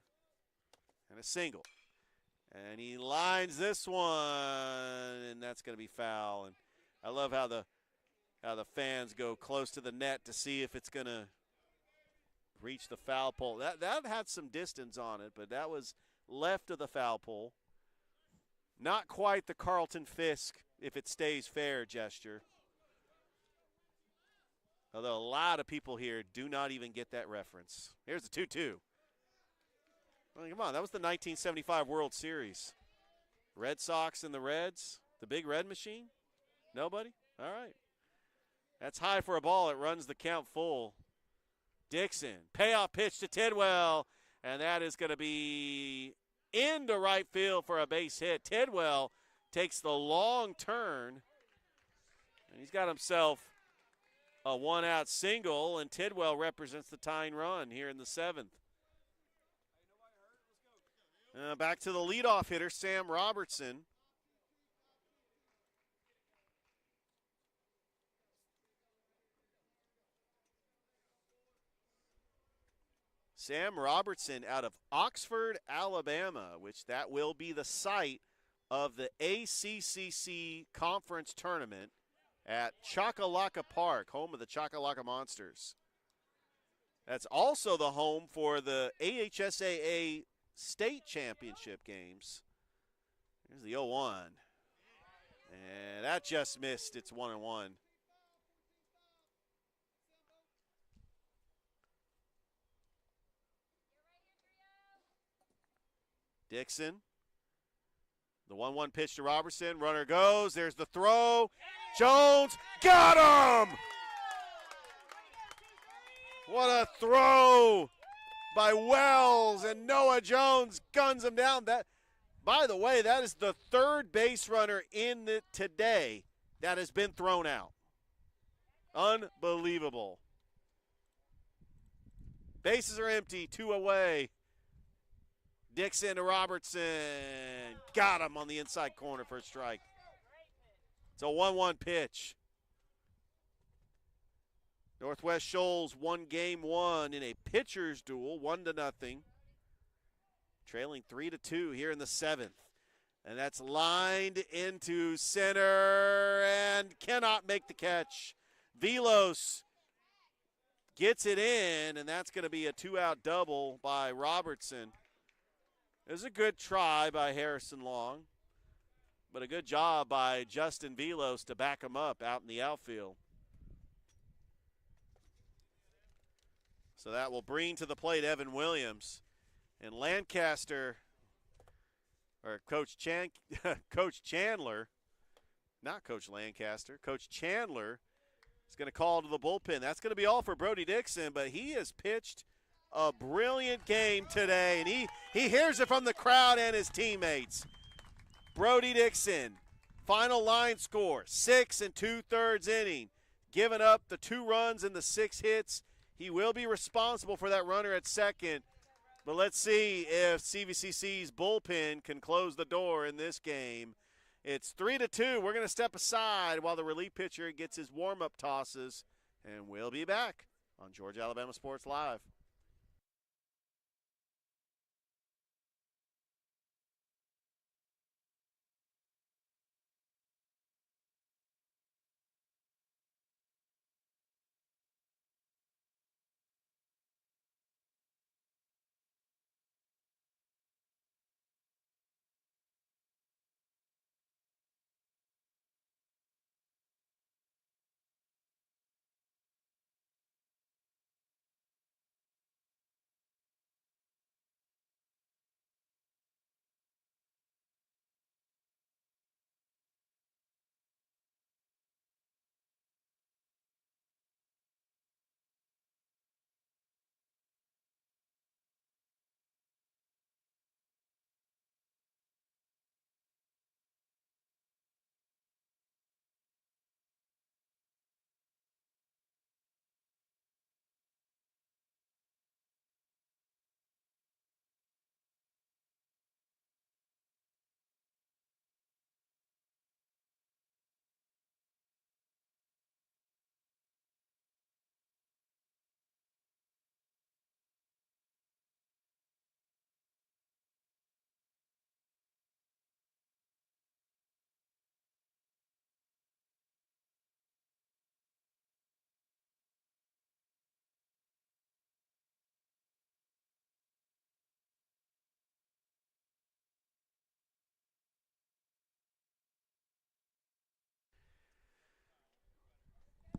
and a single. And he lines this one, and that's going to be foul. And I love how the fans go close to the net to see if it's going to reach the foul pole. That had some distance on it, but that was left of the foul pole. Not quite the Carlton Fisk, if it stays fair, gesture. Although a lot of people here do not even get that reference. Here's the 2-2. Well, come on, that was the 1975 World Series. Red Sox and the Reds, the big red machine? Nobody? All right. That's high for a ball. It runs the count full. Dixon, payoff pitch to Tidwell, and that is going to be into right field for a base hit. Tidwell takes the long turn, and he's got himself a one-out single, and Tidwell represents the tying run here in the seventh. Back to the leadoff hitter, Sam Robertson. Sam Robertson out of Oxford, Alabama, which that will be the site of the ACCC Conference Tournament at Chakalaka Park, home of the Chakalaka Monsters. That's also the home for the AHSAA State Championship games. Here's the 0-1. And that just missed. It's 1-1. Dixon. The 1-1 pitch to Robertson. Runner goes. There's the throw. Jones got him! What a throw by Wells, and Noah Jones guns him down. That, by the way, that is the third base runner in today that has been thrown out. Unbelievable. Bases are empty, 2 away. Dixon to Robertson. Got him on the inside corner for a strike. It's a 1-1 pitch. Northwest Shoals won game 1 in a pitcher's duel, 1-0. Trailing 3-2 here in the 7th. And that's lined into center and cannot make the catch. Velos gets it in, and that's going to be a 2-out double by Robertson. It was a good try by Harrison Long, but a good job by Justin Velos to back him up out in the outfield. So that will bring to the plate Evan Williams. And Lancaster, or Coach Chandler, not Coach Lancaster, Coach Chandler is going to call to the bullpen. That's going to be all for Brody Dixon, but he has pitched a brilliant game today, and he hears it from the crowd and his teammates. Brody Dixon, final line score, 6 2/3 inning, giving up the 2 runs and the 6 hits. He will be responsible for that runner at second, but let's see if CVCC's bullpen can close the door in this game. It's 3-2. We're going to step aside while the relief pitcher gets his warm-up tosses, and we'll be back on Georgia Alabama Sports Live.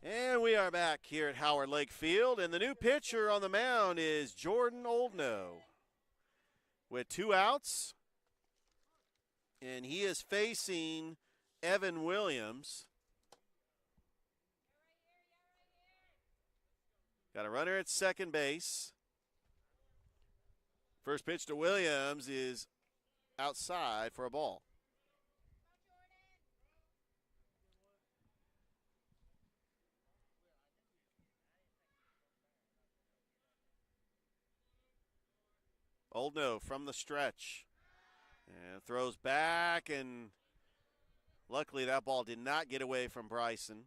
And we are back here at Howard Lake Field, and the new pitcher on the mound is Jordan Oldno with 2 outs, and he is facing Evan Williams. Got a runner at second base. First pitch to Williams is outside for a ball. Oldno from the stretch and throws back, and luckily that ball did not get away from Bryson.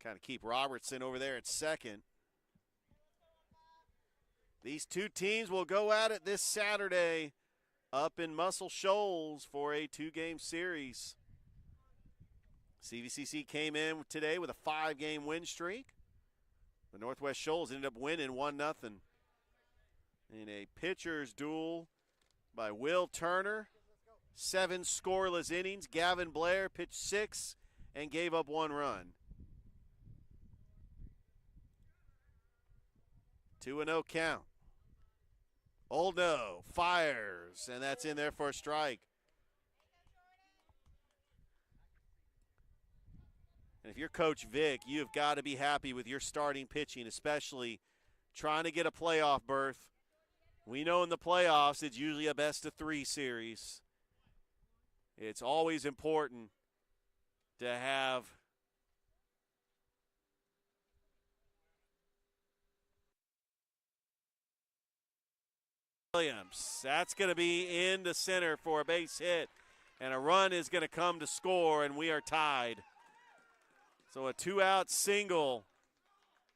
Kind of keep Robertson over there at second. These two teams will go at it this Saturday up in Muscle Shoals for a 2-game series. CVCC came in today with a 5-game win streak. The Northwest Shoals ended up winning 1-0 in a pitcher's duel by Will Turner. 7 scoreless innings. Gavin Blair pitched 6 and gave up 1 run. 2-0 count. Oldno fires, and that's in there for a strike. And if you're Coach Vic, you've got to be happy with your starting pitching, especially trying to get a playoff berth. We know in the playoffs it's usually a best-of-3 series. It's always important to have Williams. That's going to be in the center for a base hit, and a run is going to come to score, and we are tied. So a 2-out single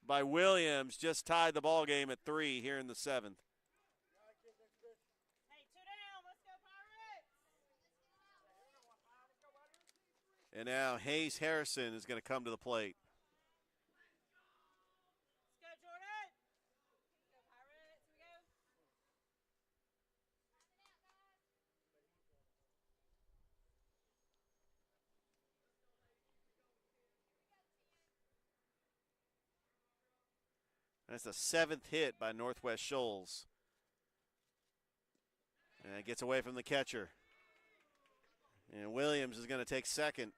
by Williams just tied the ball game at 3 here in the 7th. And now Hayes Harrison is going to come to the plate. That's the 7th hit by Northwest Shoals. And it gets away from the catcher. And Williams is going to take second.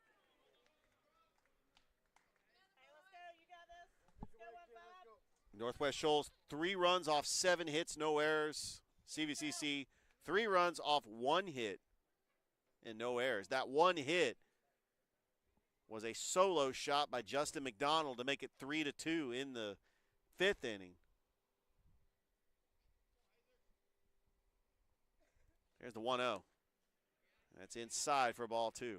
Northwest Shoals 3 runs off 7 hits, no errors. CVCC 3 runs off 1 hit and no errors. That 1 hit was a solo shot by Justin McDonald to make it 3-2 in the 5th inning. There's the 1-0. That's inside for ball 2.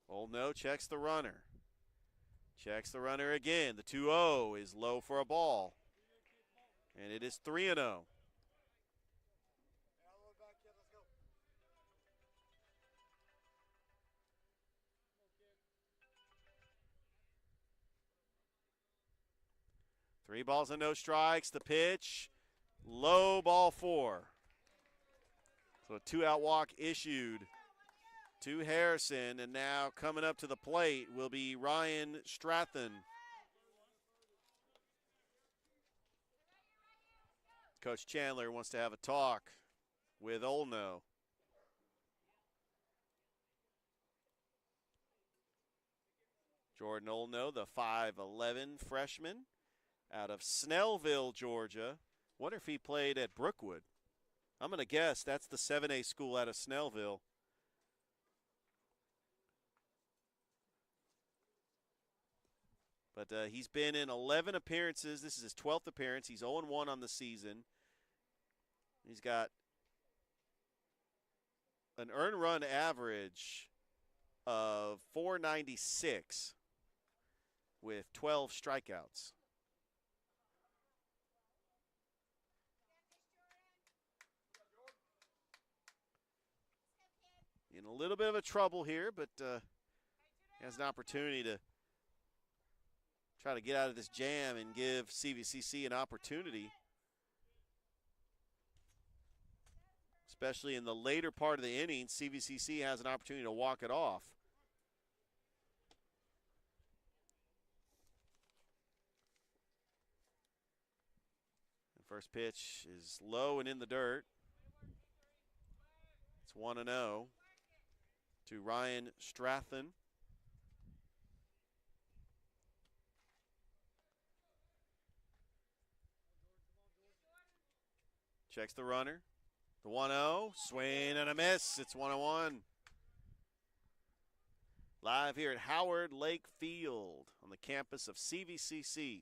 Oldno checks the runner. Checks the runner again. The 2-0 is low for a ball. And it is 3-0. Three balls and no strikes. The pitch, low, ball 4. So a 2-out walk issued to Harrison, and now coming up to the plate will be Ryan Stratton. Coach Chandler wants to have a talk with Oldno. Jordan Oldno, the 5'11" freshman out of Snellville, Georgia. Wonder if he played at Brookwood. I'm going to guess that's the 7A school out of Snellville. But he's been in 11 appearances. This is his 12th appearance. He's 0-1 on the season. He's got an earned run average of .496 with 12 strikeouts. In a little bit of a trouble here, but has an opportunity to Try to get out of this jam and give CVCC an opportunity, especially in the later part of the inning. CVCC has an opportunity to walk it off. The first pitch is low and in the dirt. It's 1-0 to Ryan Strathen. Checks the runner. The 1-0, swing and a miss. It's 1-1. Live here at Howard Lake Field on the campus of CVCC.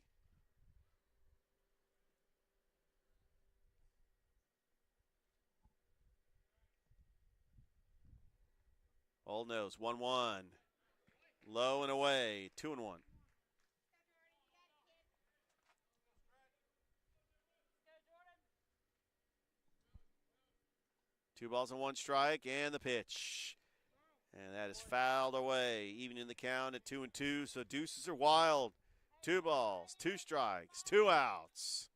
Old nose, 1-1. Low and away, 2-1. Two balls and one strike, and the pitch. And that is fouled away, even in the count at 2-2. So deuces are wild. 2 balls, 2 strikes, 2 outs.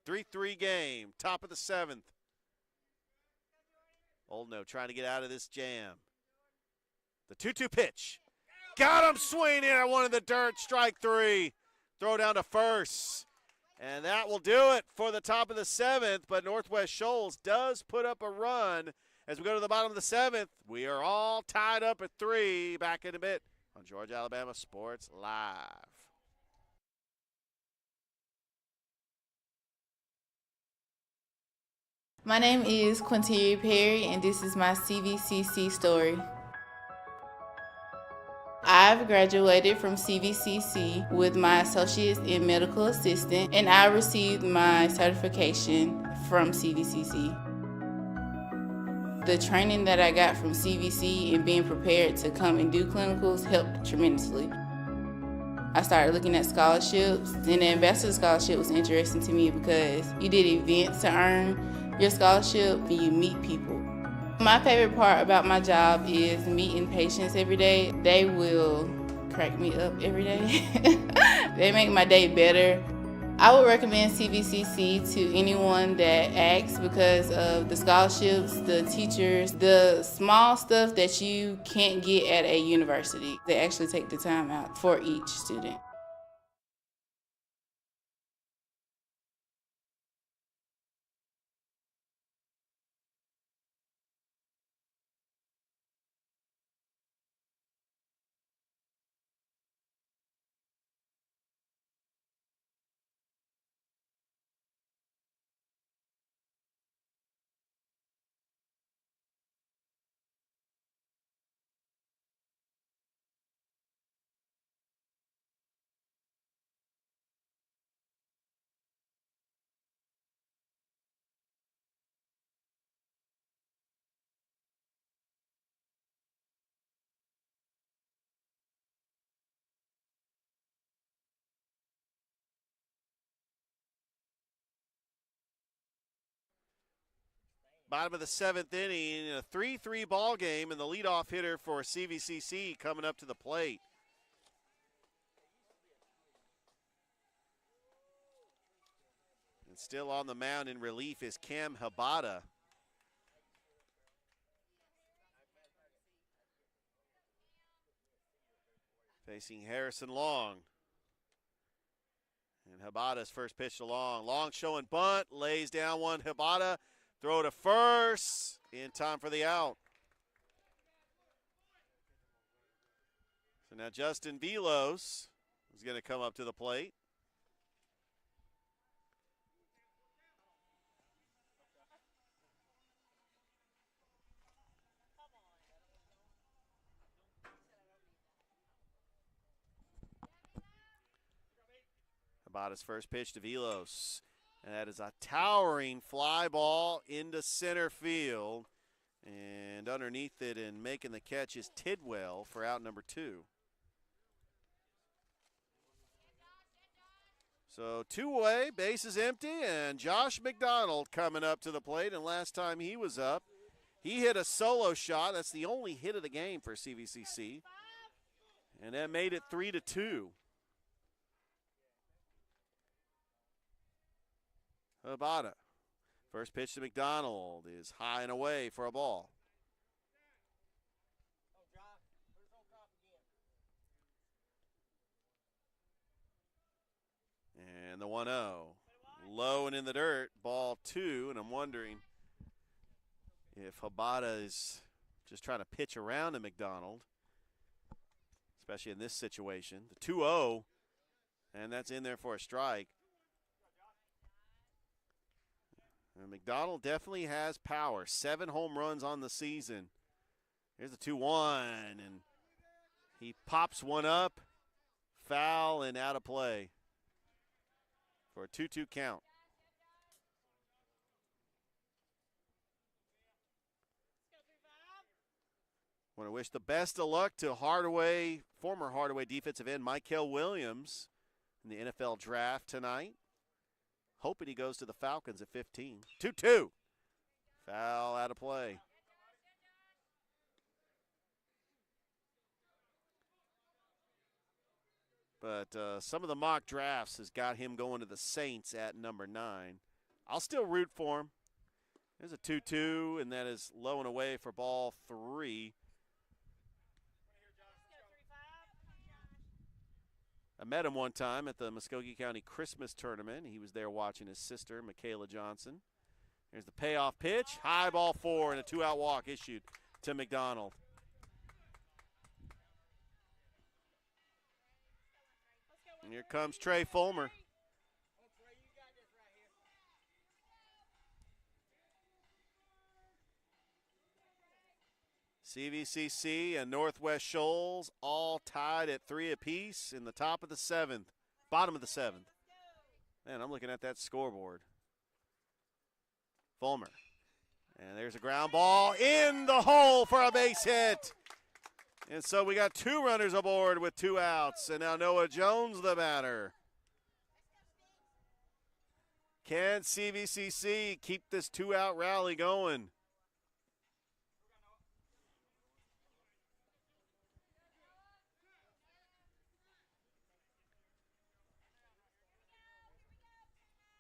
3-3 game, top of the 7th. Oldno trying to get out of this jam. The 2-2 pitch. Got him swinging at one in the dirt, strike 3. Throw down to first. And that will do it for the top of the 7th, but Northwest Shoals does put up a run as we go to the bottom of the 7th. We are all tied up at 3. Back in a bit on Georgia Alabama Sports Live. My name is Quinteria Perry, and this is my CVCC story. I've graduated from CVCC with my associates in medical assistant, and I received my certification from CVCC. The training that I got from CVC and being prepared to come and do clinicals helped tremendously. I started looking at scholarships, and the Ambassador Scholarship was interesting to me because you did events to earn your scholarship and you meet people. My favorite part about my job is meeting patients every day. They will crack me up every day. They make my day better. I would recommend CVCC to anyone that asks because of the scholarships, the teachers, the small stuff that you can't get at a university. They actually take the time out for each student. Bottom of the 7th inning, a 3-3 ball game, and the leadoff hitter for CVCC coming up to the plate. And still on the mound in relief is Cam Habata. Facing Harrison Long. And Habata's first pitch to Long. Long showing bunt, lays down one. Habata. Throw to first, in time for the out. So now Justin Velos is going to come up to the plate. Habata's first pitch to Velos. And that is a towering fly ball into center field. And underneath it and making the catch is Tidwell for out number 2. So 2 away, base is empty, and Josh McDonald coming up to the plate. And last time he was up, he hit a solo shot. That's the only hit of the game for CVCC. And that made it 3-2. Habata. First pitch to McDonald is high and away for a ball. And the 1-0. Low and in the dirt, ball 2, and I'm wondering if Habata is just trying to pitch around to McDonald, especially in this situation. The 2-0, and that's in there for a strike. And McDonald definitely has power. 7 home runs on the season. Here's the 2-1, and he pops one up, foul and out of play for a 2-2 count. Want to wish the best of luck to Hardaway, former Hardaway defensive end Michael Williams in the NFL draft tonight. Hoping he goes to the Falcons at 15. 2-2. Foul out of play. But some of the mock drafts has got him going to the Saints at number 9. I'll still root for him. There's a 2-2, and that is low and away for ball 3. I met him one time at the Muskogee County Christmas Tournament. He was there watching his sister, Michaela Johnson. Here's the payoff pitch. High ball 4 and a 2-out walk issued to McDonald. And here comes Trey Fulmer. CVCC and Northwest Shoals all tied at 3 apiece in the top of the 7th, bottom of the 7th. Man, I'm looking at that scoreboard. Fulmer. And there's a ground ball in the hole for a base hit. And so we got 2 runners aboard with 2 outs. And now Noah Jones the batter. Can CVCC keep this 2-out rally going?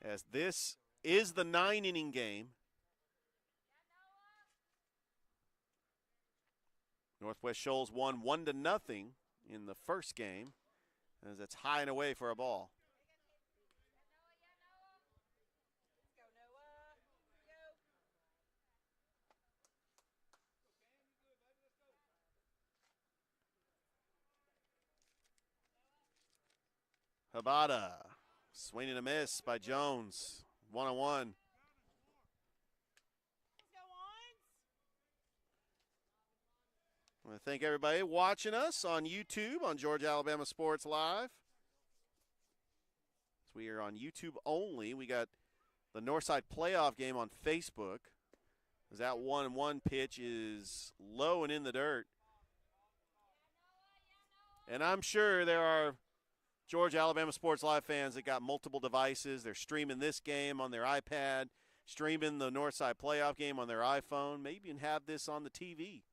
As this is the 9-inning game. Northwest Shoals won 1-0 in the first game, as it's high and away for a ball. Habata, swing and a miss by Jones. 1-1. I want to thank everybody watching us on YouTube on Georgia Alabama Sports Live. So we are on YouTube only. We got the Northside playoff game on Facebook. As that 1-1 pitch is low and in the dirt. And I'm sure there are Georgia Alabama Sports Live fans that got multiple devices. They're streaming this game on their iPad, streaming the Northside playoff game on their iPhone, maybe even have this on the TV.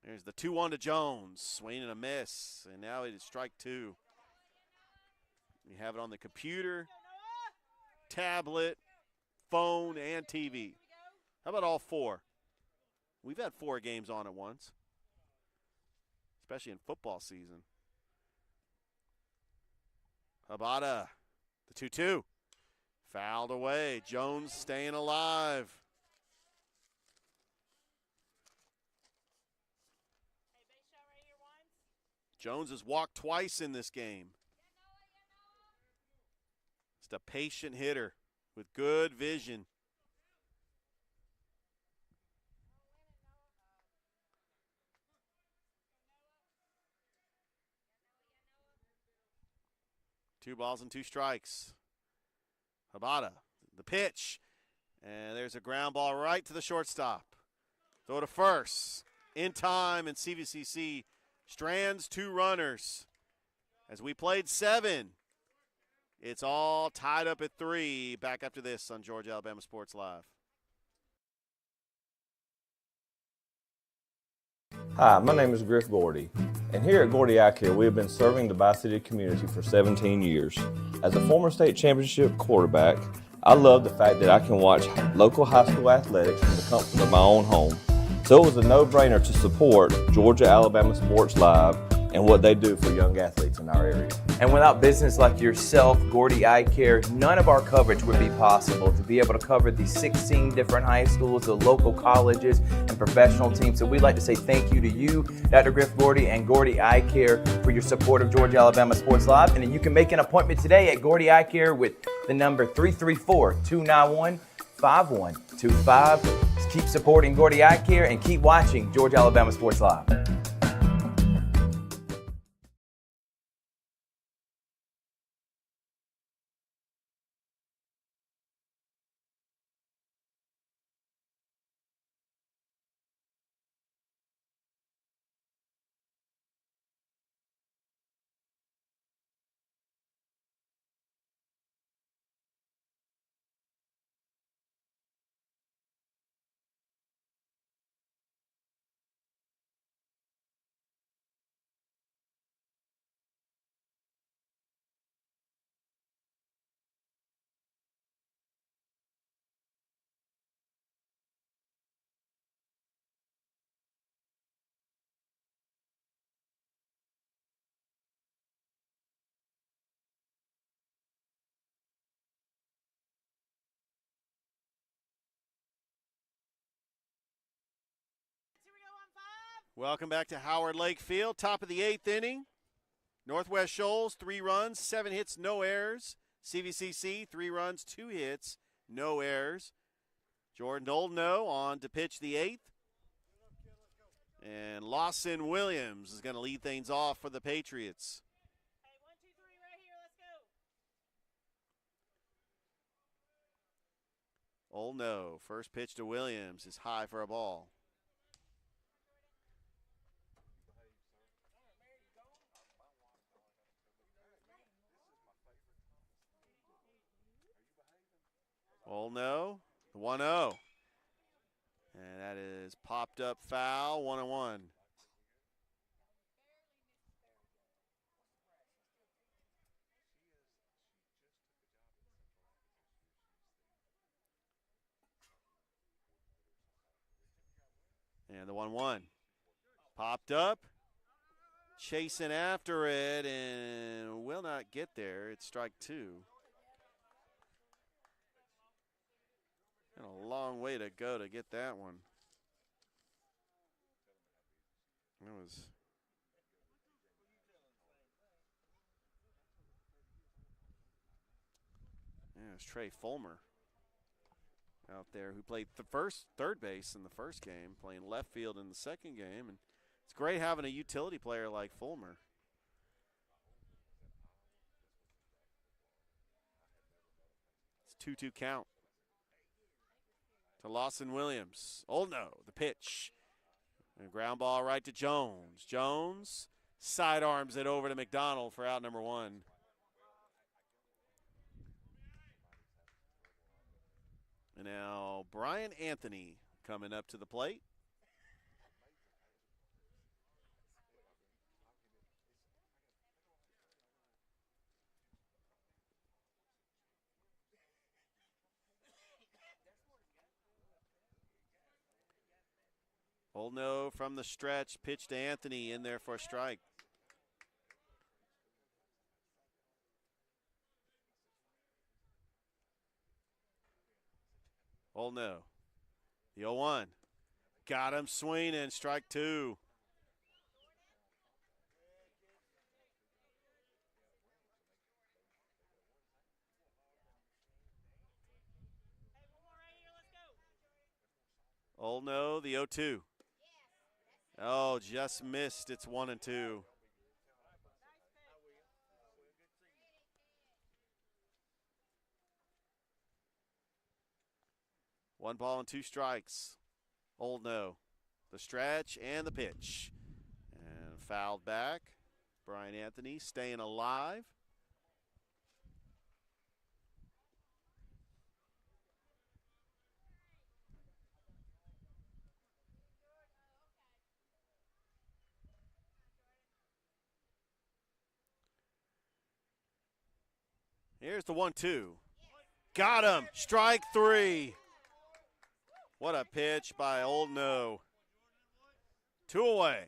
There's the 2-1 to Jones, swing and a miss, and now it is strike 2. We have it on the computer, tablet, phone, and TV. How about all 4? We've had 4 games on at once, especially in football season. Habata, the 2-2. Fouled away. Jones staying alive. Jones has walked twice in this game. Just a patient hitter with good vision. Two balls and 2 strikes. Habata, the pitch. And there's a ground ball right to the shortstop. Throw to first. In time, and CVCC strands 2 runners. As we played 7, it's all tied up at 3. Back after this on Georgia Alabama Sports Live. Hi, my name is Griff Gordy, and here at Gordy Eye Care, we have been serving the Bi-City community for 17 years. As a former state championship quarterback, I love the fact that I can watch local high school athletics from the comfort of my own home. So it was a no-brainer to support Georgia Alabama Sports Live and what they do for young athletes in our area. And without business like yourself, Gordy Eye Care, none of our coverage would be possible. To be able to cover these 16 different high schools, the local colleges, and professional teams. So we'd like to say thank you to you, Dr. Griff Gordy, and Gordy Eye Care for your support of Georgia Alabama Sports Live. And then you can make an appointment today at Gordy Eye Care with the number 334-291-5125. Keep supporting Gordy Eye Care and keep watching Georgia Alabama Sports Live. Welcome back to Howard Lake Field. Top of the 8th inning. Northwest Shoals, 3 runs, 7 hits, no errors. CVCC, 3 runs, 2 hits, no errors. Jordan Oldno on to pitch the 8th. And Lawson Williams is going to lead things off for the Patriots. Hey, 1, 2, 3, right here. Let's go. Oldno, first pitch to Williams is high for a ball. Oldno, the 1-0. And that is popped up foul, 1-1. And the 1-1. Popped up. Chasing after it and will not get there. It's strike 2. And a long way to go to get that one. That was it's Trey Fulmer out there who played third base in the first game, playing left field in the second game, and it's great having a utility player like Fulmer. It's 2-2 count to Lawson Williams. Oldno, the pitch. And ground ball right to Jones. Jones sidearms it over to McDonald for out number 1. And now Brian Anthony coming up to the plate. Oldno from the stretch, pitch to Anthony in there for a strike. Oldno, the 0-1. Got him swinging, strike 2. Oldno, the 0-2. Oh, just missed. It's 1-2. One ball and 2 strikes. Oldno, the stretch and the pitch. And fouled back. Brian Anthony staying alive. Here's the 1-2. Got him. Strike 3. What a pitch by Old No. 2 away.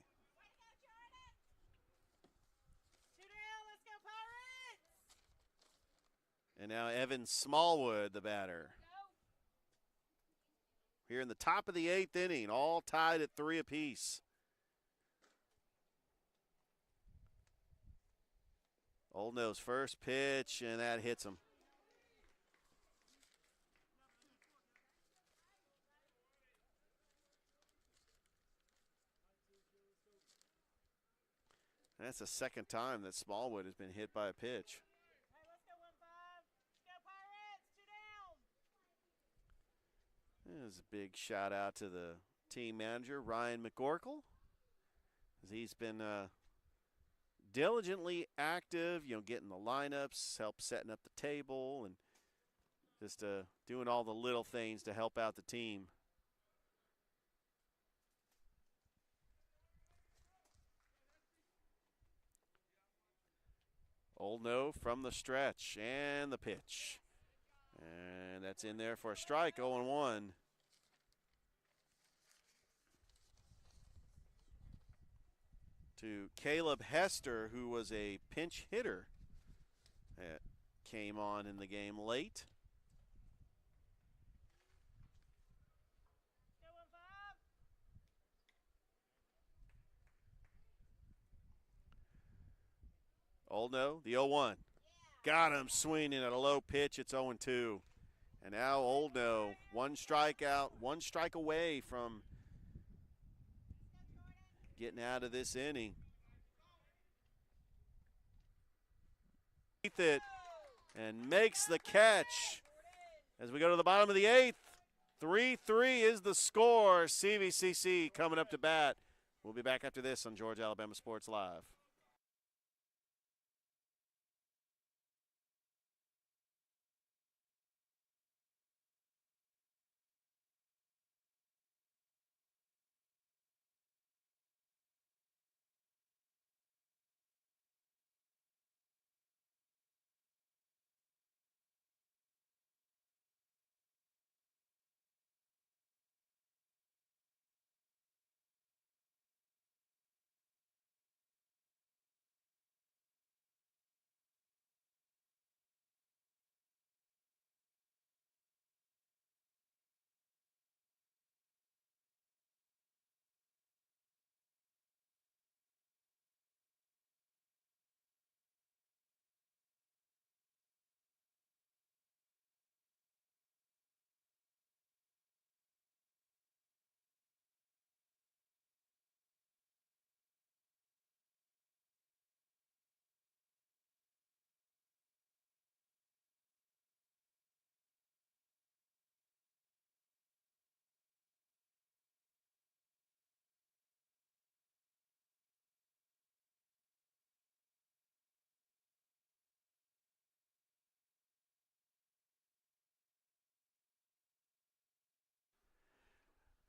And now Evan Smallwood, the batter. Here in the top of the 8th inning, all tied at 3 apiece. Old No's first pitch, and that hits him. That's the second time that Smallwood has been hit by a pitch. There's a big shout out to the team manager, Ryan McGorkle, as he's been diligently active, getting the lineups, help setting up the table, and just doing all the little things to help out the team. Old No from the stretch, and the pitch. And that's in there for a strike, 0-1. To Caleb Hester, who was a pinch hitter that came on in the game late. Old No, the 0-1. Got him swinging at a low pitch. It's 0-2. And now Old No, 1 strikeout, 1 strike away from getting out of this inning. It and makes the catch. As we go to the bottom of the 8th, 3-3 is the score. CVCC coming up to bat. We'll be back after this on Georgia Alabama Sports Live.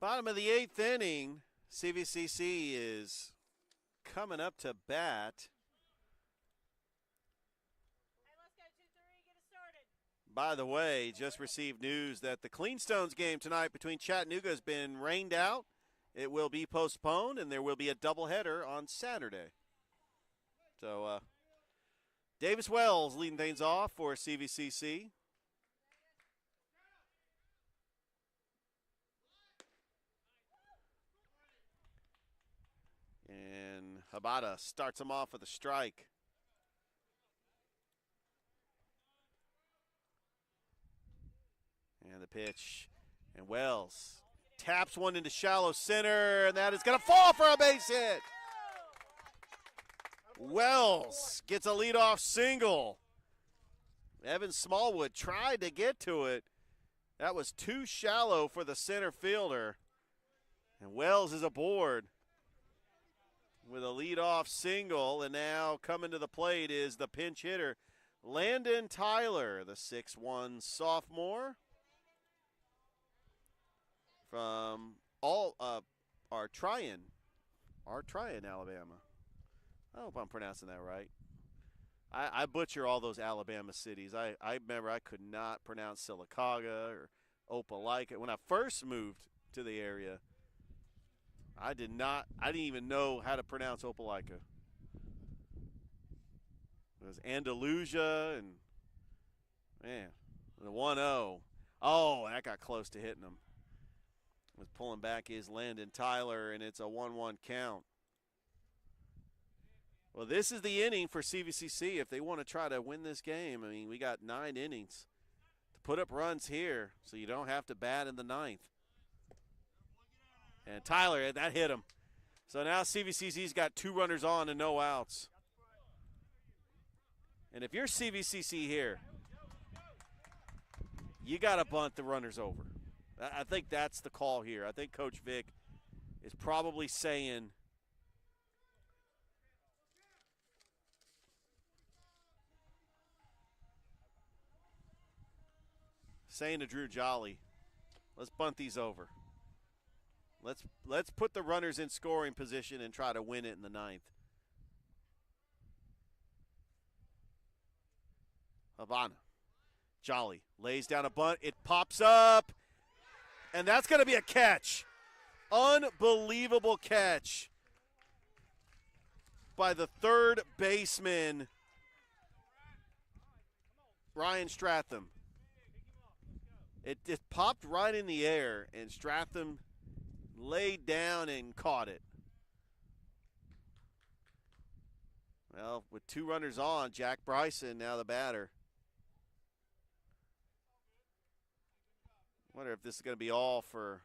Bottom of the 8th inning, CVCC is coming up to bat. By the way, just received news that the Cleanstones game tonight between Chattanooga has been rained out. It will be postponed, and there will be a doubleheader on Saturday. So, Davis Wells leading things off for CVCC. And Habata starts him off with a strike. And the pitch. And Wells taps one into shallow center, and that is going to fall for a base hit. Wells gets a leadoff single. Evan Smallwood tried to get to it. That was too shallow for the center fielder. And Wells is aboard with a leadoff single, and now coming to the plate is the pinch hitter, Landon Tyler, the 6'1" sophomore from Tryon, Alabama. I hope I'm pronouncing that right. I butcher all those Alabama cities. I remember I could not pronounce Sylacauga or Opelika. When I first moved to the area, I didn't even know how to pronounce Opelika. It was Andalusia and, man, the 1-0. Oh, that got close to hitting him. Was pulling back is Landon Tyler, and it's a 1-1 count. Well, this is the inning for CVCC if they want to try to win this game. I mean, we got 9 innings to put up runs here so you don't have to bat in the 9th. And Tyler, that hit him. So now CVCC's got 2 runners on and no outs. And if you're CVCC here, you got to bunt the runners over. I think that's the call here. I think Coach Vic is probably saying to Drew Jolly, let's bunt these over. Let's put the runners in scoring position and try to win it in the 9th. Havana. Jolly lays down a bunt. It pops up, and that's going to be a catch. Unbelievable catch by the third baseman, Ryan Stratham. It just popped right in the air, and Stratham laid down and caught it. Well, with 2 runners on, Jack Bryson now the batter. Wonder if this is going to be all for,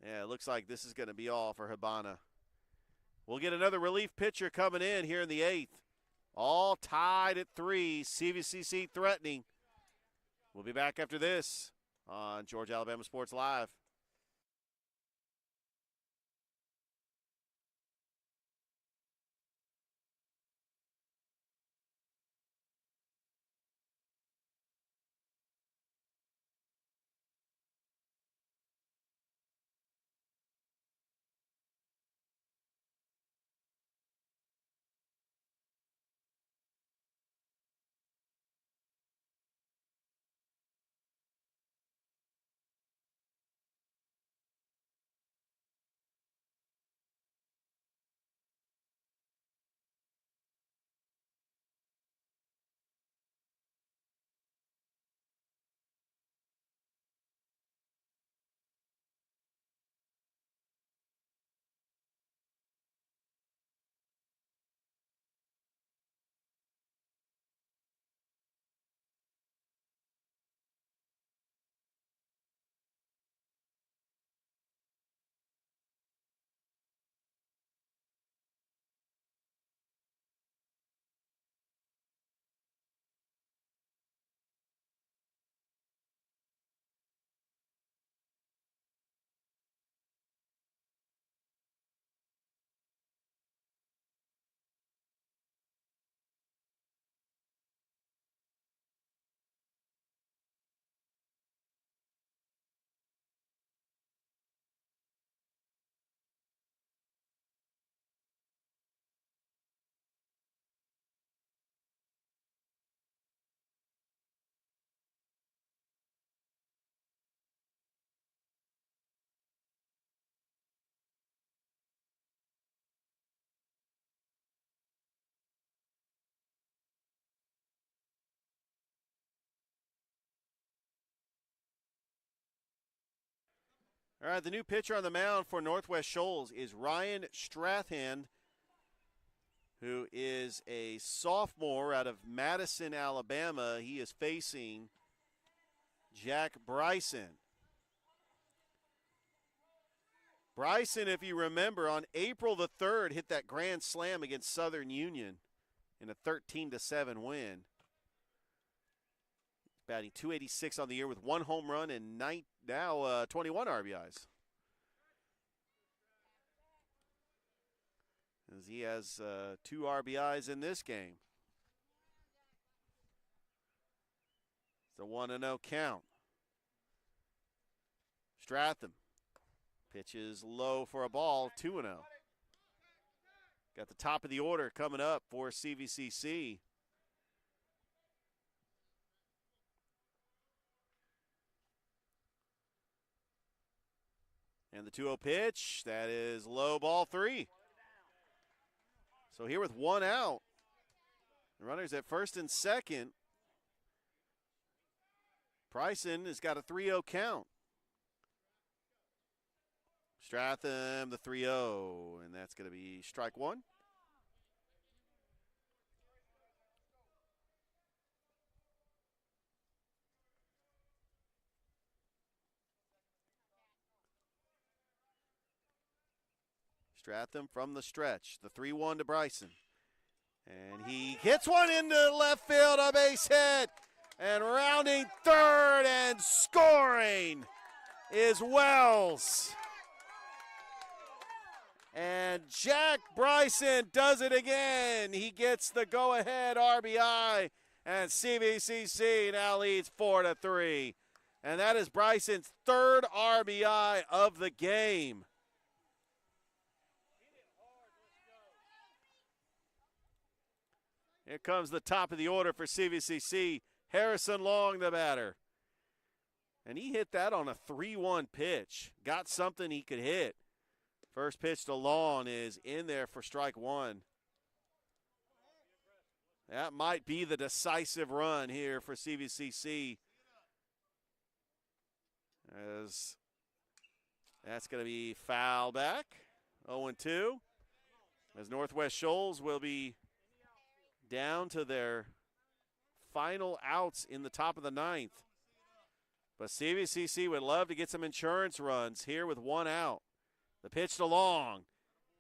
yeah, it looks like this is going to be all for Habana. We'll get another relief pitcher coming in here in the 8th. All tied at 3, CVCC threatening. We'll be back after this on Georgia Alabama Sports Live. All right, the new pitcher on the mound for Northwest Shoals is Ryan Stratham, who is a sophomore out of Madison, Alabama. He is facing Jack Bryson. Bryson, if you remember, on April the 3rd, hit that grand slam against Southern Union in a 13-7 win. Batting .286 on the year with 1 home run and now 21 RBIs. As he has 2 RBIs in this game. It's a 1-0 count. Stratham pitches low for a ball, 2-0. Got the top of the order coming up for CVCC. And the 2-0 pitch, that is low, ball 3. So here with 1 out, the runners at first and second. Bryson has got a 3-0 count. Stratham, the 3-0, and that's going to be strike 1. Stratham from the stretch, the 3-1 to Bryson. And he hits one into left field, a base hit. And rounding third and scoring is Wells. And Jack Bryson does it again. He gets the go-ahead RBI, and CVCC now leads 4-3. And that is Bryson's 3rd RBI of the game. Here comes the top of the order for CVCC. Harrison Long, the batter. And he hit that on a 3-1 pitch. Got something he could hit. First pitch to Long is in there for strike 1. That might be the decisive run here for CVCC. As that's going to be foul back. 0-2. As Northwest Shoals will be down to their final outs in the top of the 9th. But CVCC would love to get some insurance runs here with 1 out. The pitch to Long.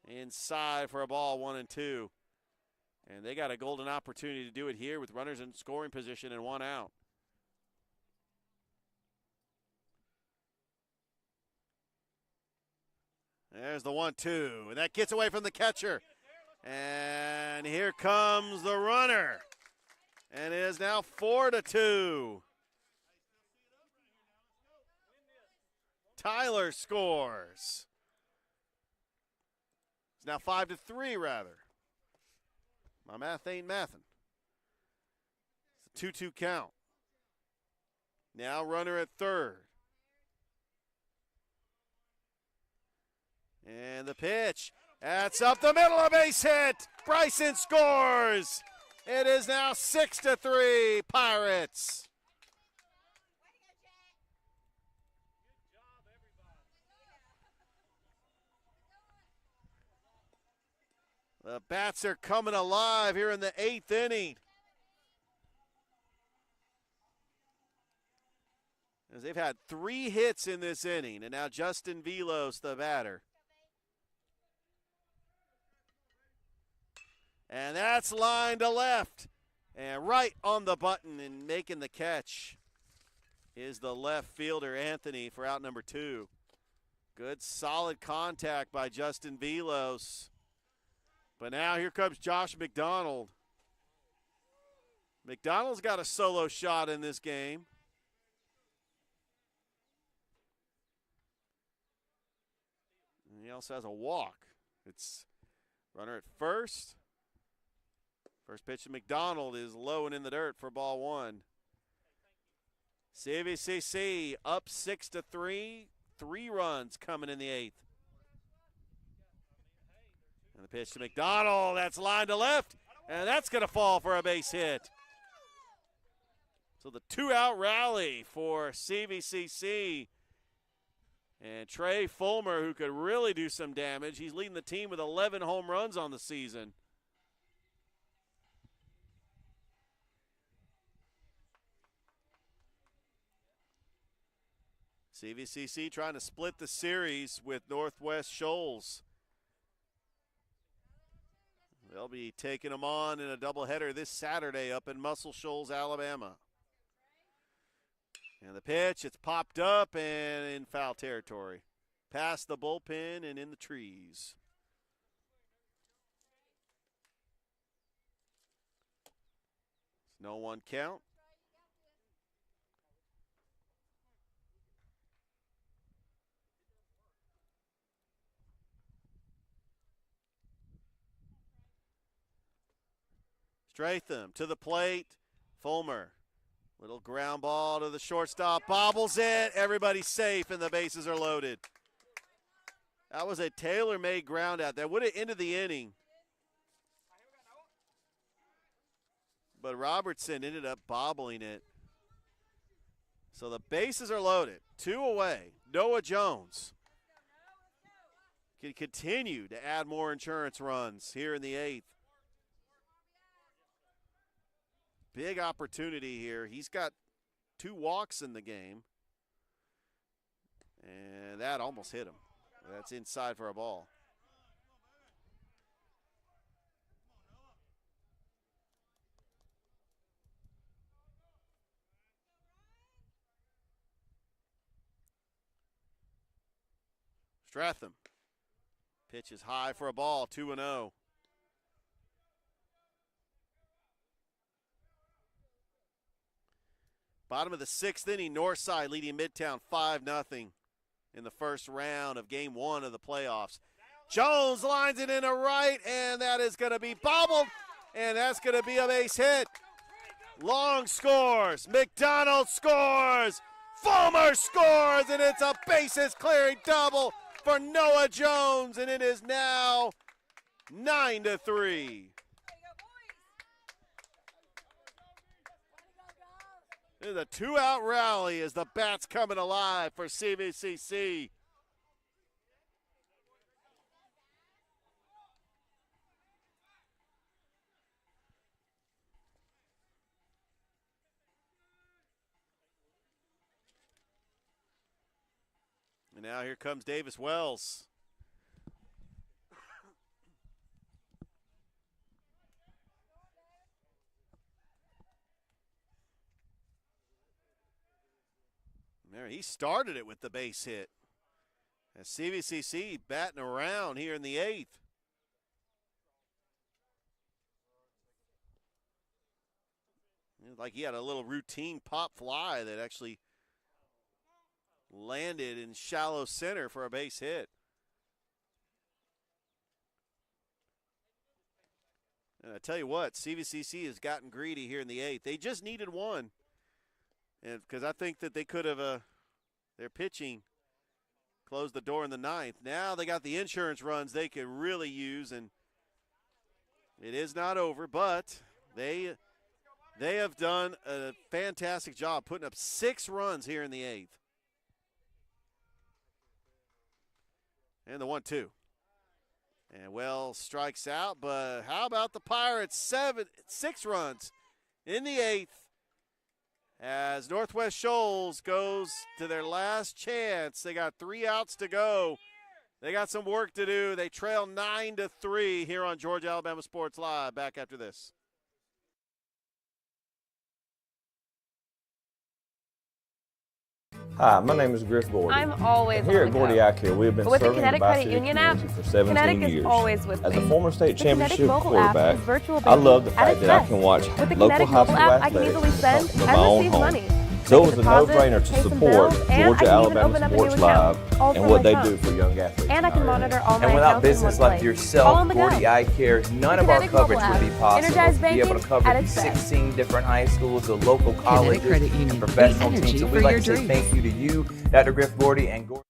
Inside for a ball, 1-2. And they got a golden opportunity to do it here with runners in scoring position and 1 out. There's the 1-2, and that gets away from the catcher. And here comes the runner. And it is now 4-2. Tyler scores. It's now 5-3, rather. My math ain't mathin'. It's a 2-2 count. Now runner at third. And the pitch. That's up the middle, a base hit. Bryson scores. It is now 6-3, Pirates. The bats are coming alive here in the 8th inning. As they've had 3 hits in this inning, and now Justin Velos, the batter. And that's line to left. And right on the button and making the catch is the left fielder, Anthony, for out number 2. Good, solid contact by Justin Velos. But now here comes Josh McDonald. McDonald's got a solo shot in this game. And he also has a walk. It's runner at first. First pitch to McDonald is low and in the dirt for ball 1. CVCC up 6-3. 3 runs coming in the 8th. And the pitch to McDonald, that's line to left, and that's going to fall for a base hit. So the 2-out rally for CVCC. And Trey Fulmer, who could really do some damage. He's leading the team with 11 home runs on the season. CVCC trying to split the series with Northwest Shoals. They'll be taking them on in a doubleheader this Saturday up in Muscle Shoals, Alabama. And the pitch, it's popped up and in foul territory. Past the bullpen and in the trees. It's no 1 count. Stratham to the plate. Fulmer. Little ground ball to the shortstop. Bobbles it. Everybody's safe, and the bases are loaded. That was a tailor-made ground out. That would have ended the inning. But Robertson ended up bobbling it. So the bases are loaded. 2 away. Noah Jones can continue to add more insurance runs here in the 8th. Big opportunity here. He's got 2 walks in the game. And that almost hit him. That's inside for a ball. Stratham. Pitch is high for a ball, 2-0. Bottom of the 6th inning, Northside leading Midtown 5-0 in the first round of Game 1 of the playoffs. Jones lines it in a right, and that is going to be bobbled, and that's going to be a base hit. Long scores. McDonald scores. Fulmer scores, and it's a bases-clearing double for Noah Jones, and it is now 9-3. This is a 2-out rally as the bat's coming alive for CVCC. And now here comes Davis Wells. There, he started it with the base hit. As CVCC batting around here in the 8th. Like he had a little routine pop fly that actually landed in shallow center for a base hit. And I tell you what, CVCC has gotten greedy here in the 8th. They just needed one. And because I think that they could have, their pitching closed the door in the 9th. Now they got the insurance runs they could really use, and it is not over, but they have done a fantastic job putting up 6 runs here in the 8th. And the 1-2. And Wells strikes out, but how about the Pirates? 6 runs in the 8th. As Northwest Shoals goes to their last chance. They got 3 outs to go. They got some work to do. They trail 9-3 here on Georgia Alabama Sports Live. Back after this. Hi, my name is Griff Gordy. I'm always and here on at the Gordy go. Eye Care, we have been But with the serving the Kinetic Credit Bi-City Union app, community for 17 Kinetic years. is always with As me. a former state The Kinetic championship mobile app quarterback, is virtual I love the banking at fact its that I best. can watch With the local Kinetic high mobile school app, I can athletics easily send from my and own receive home. money. So Make it was a deposit, no-brainer to pay some support bills, and I Georgia can even Alabama open up a new Sports account, Live all and from what my they phone. do for young athletes. And I can monitor all my And without accounts in business one like place. All yourself, on the go. Gordy Eye Care, none The of our Kinetic coverage mobile would be app. possible Energize to be able to banking cover at these its best. 16 different high schools, the local colleges, Credit Union, and the professional energy teams. So for we'd like your to say dreams. thank you to you, Dr. Griff Gordy, and Gordy.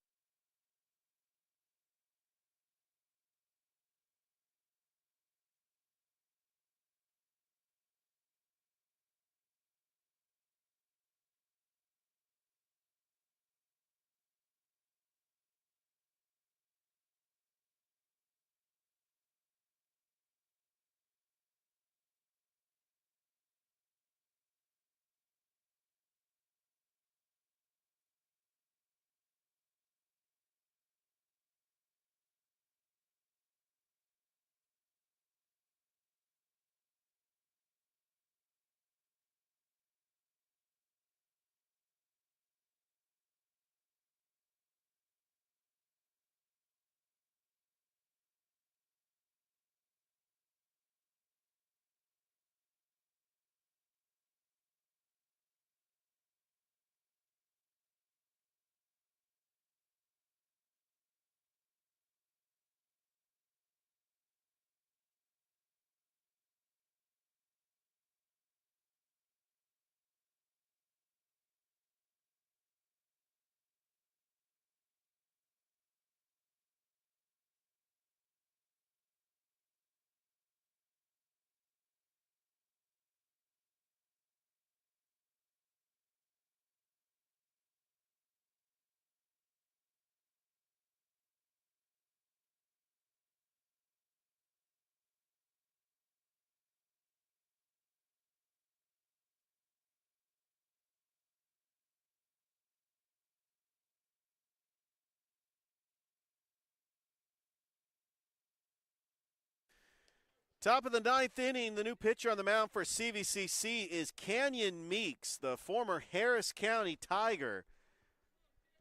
Top of the ninth inning, the new pitcher on the mound for CVCC is Canyon Meeks, the former Harris County Tiger.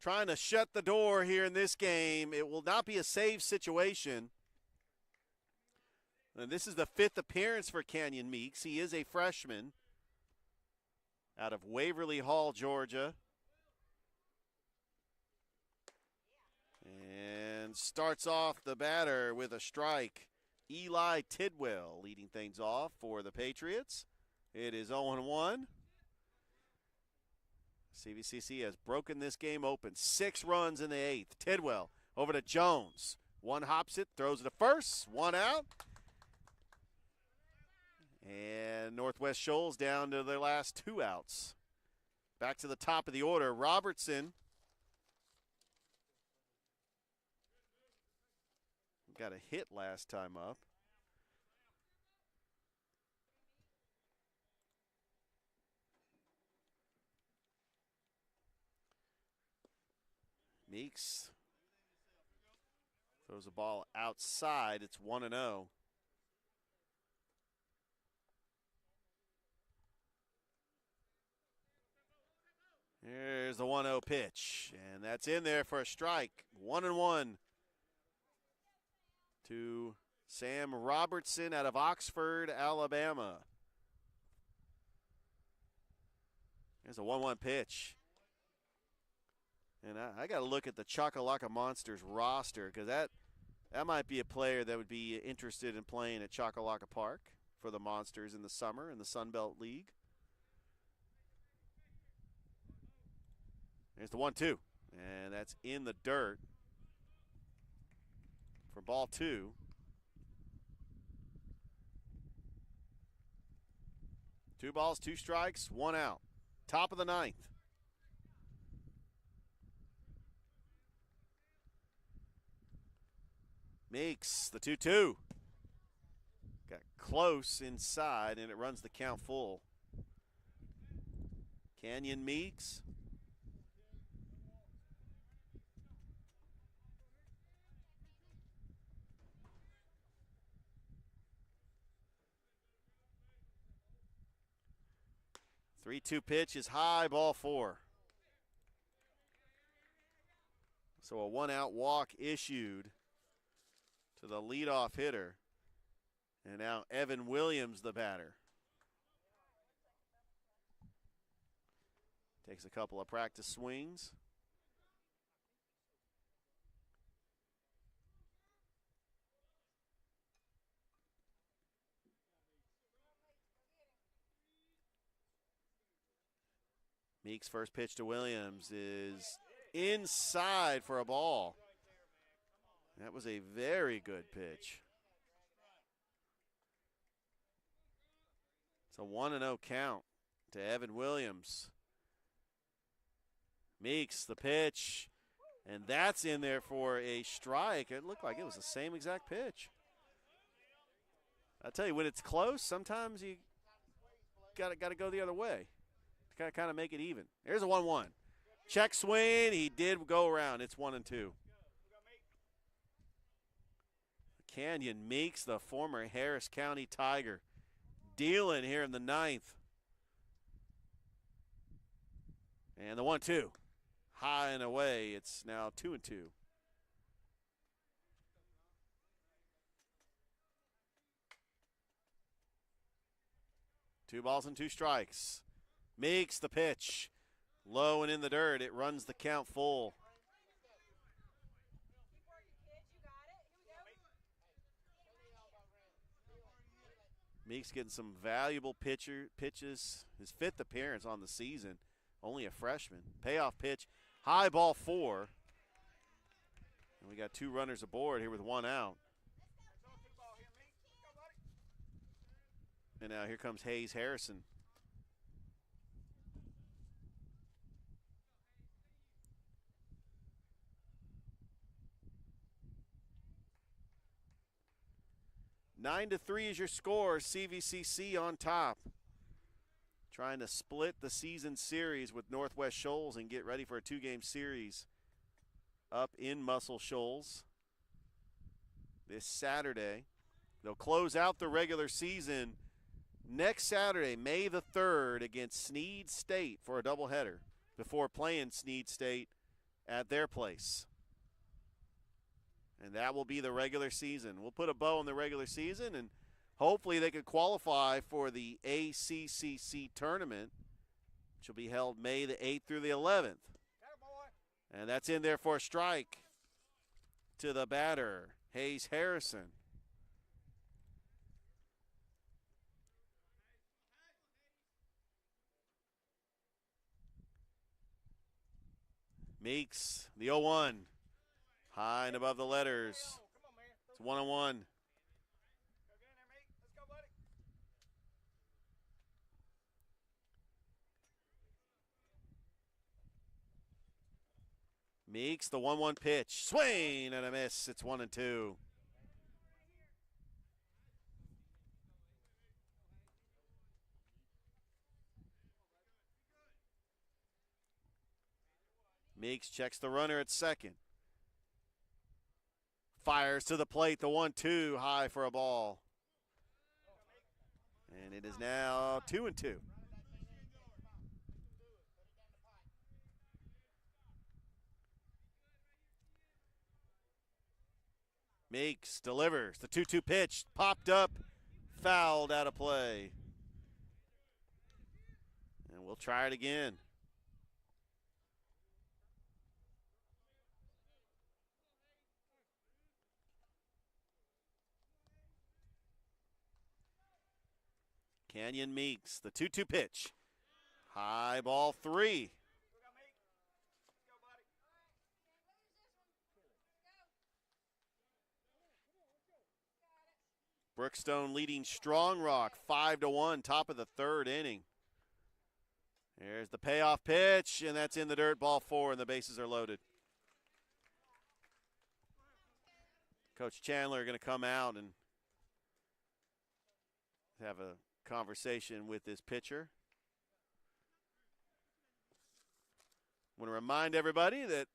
Trying to shut the door here in this game. It will not be a save situation. And this is the 5th appearance for Canyon Meeks. He is a freshman out of Waverly Hall, Georgia. And starts off the batter with a strike. Eli Tidwell leading things off for the Patriots. It is 0-1. CVCC has broken this game open. 6 runs in the 8th. Tidwell over to Jones. One hops it, throws it to first. One out. And Northwest Shoals down to their last 2 outs. Back to the top of the order. Robertson got a hit last time up. Meeks throws the ball outside. It's 1-0. Here's the 1-0 pitch, and that's in there for a strike. 1-1 to Sam Robertson out of Oxford, Alabama. There's a 1-1 pitch. And I got to look at the Chakalaka Monsters roster because that might be a player that would be interested in playing at Chakalaka Park for the Monsters in the summer in the Sun Belt League. There's the 1-2, and that's in the dirt for ball 2. Two balls, 2 strikes, 1 out. Top of the 9th. Meeks the 2-2. Got close inside, and it runs the count full. Canyon Meeks. Three-two pitch is high, ball 4. So a 1-out walk issued to the leadoff hitter. And now Evan Williams, the batter. Takes a couple of practice swings. Meeks' first pitch to Williams is inside for a ball. That was a very good pitch. It's a 1-0 count to Evan Williams. Meeks, the pitch, and that's in there for a strike. It looked like it was the same exact pitch. I tell you, when it's close, sometimes you got to go the other way to kind of make it even. There's a 1-1. Check swing. He did go around. It's 1-2. Canyon Meeks, the former Harris County Tiger, dealing here in the 9th. And the 1-2. High and away. It's now 2-2. Two balls and 2 strikes. Meeks the pitch. Low and in the dirt. It runs the count full. Meeks getting some valuable pitches. His 5th appearance on the season. Only a freshman. Payoff pitch. High ball 4. And we got 2 runners aboard here with 1 out. And now here comes Hayes Harrison. Nine to 3 is your score. CVCC on top. Trying to split the season series with Northwest Shoals and get ready for a 2-game series up in Muscle Shoals this Saturday. They'll close out the regular season next Saturday, May the 3rd, against Snead State for a doubleheader before playing Snead State at their place. And that will be the regular season. We'll put a bow on the regular season, and hopefully they can qualify for the ACCC tournament, which will be held May the 8th through the 11th. And that's in there for a strike to the batter, Hayes Harrison. Meeks, the 0-1, high and above the letters. It's 1-1. Meeks, the 1-1 pitch. Swing and a miss. It's 1-2. Meeks checks the runner at second. Fires to the plate. The 1-2, high for a ball. And it is now 2-2. Meeks delivers. The 2-2 pitch popped up, fouled out of play. And we'll try it again. Canyon Meeks, the 2-2 pitch. High ball 3. Brookstone leading Strong Rock 5-1, top of the 3rd inning. There's the payoff pitch, and that's in the dirt, ball 4, and the bases are loaded. Coach Chandler going to come out and have a conversation with this pitcher. I want to remind everybody that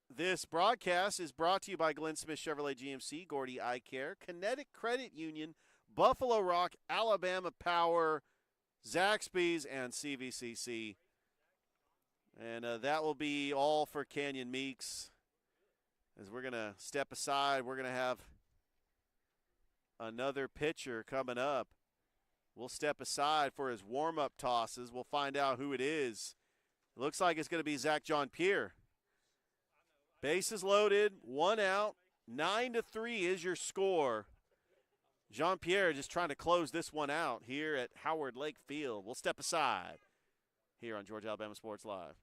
this broadcast is brought to you by Glenn Smith Chevrolet GMC, Gordy Eye Care, Kinetic Credit Union, Buffalo Rock, Alabama Power, Zaxby's, and CVCC. And that will be all for Canyon Meeks. As we're going to step aside, we're going to have another pitcher coming up. We'll step aside for his warm-up tosses. We'll find out who it is. It looks like it's going to be Zach John Pierre. Bases loaded, 1 out, 9-3 is your score. Jean-Pierre just trying to close this one out here at Howard Lake Field. We'll step aside here on Georgia Alabama Sports Live.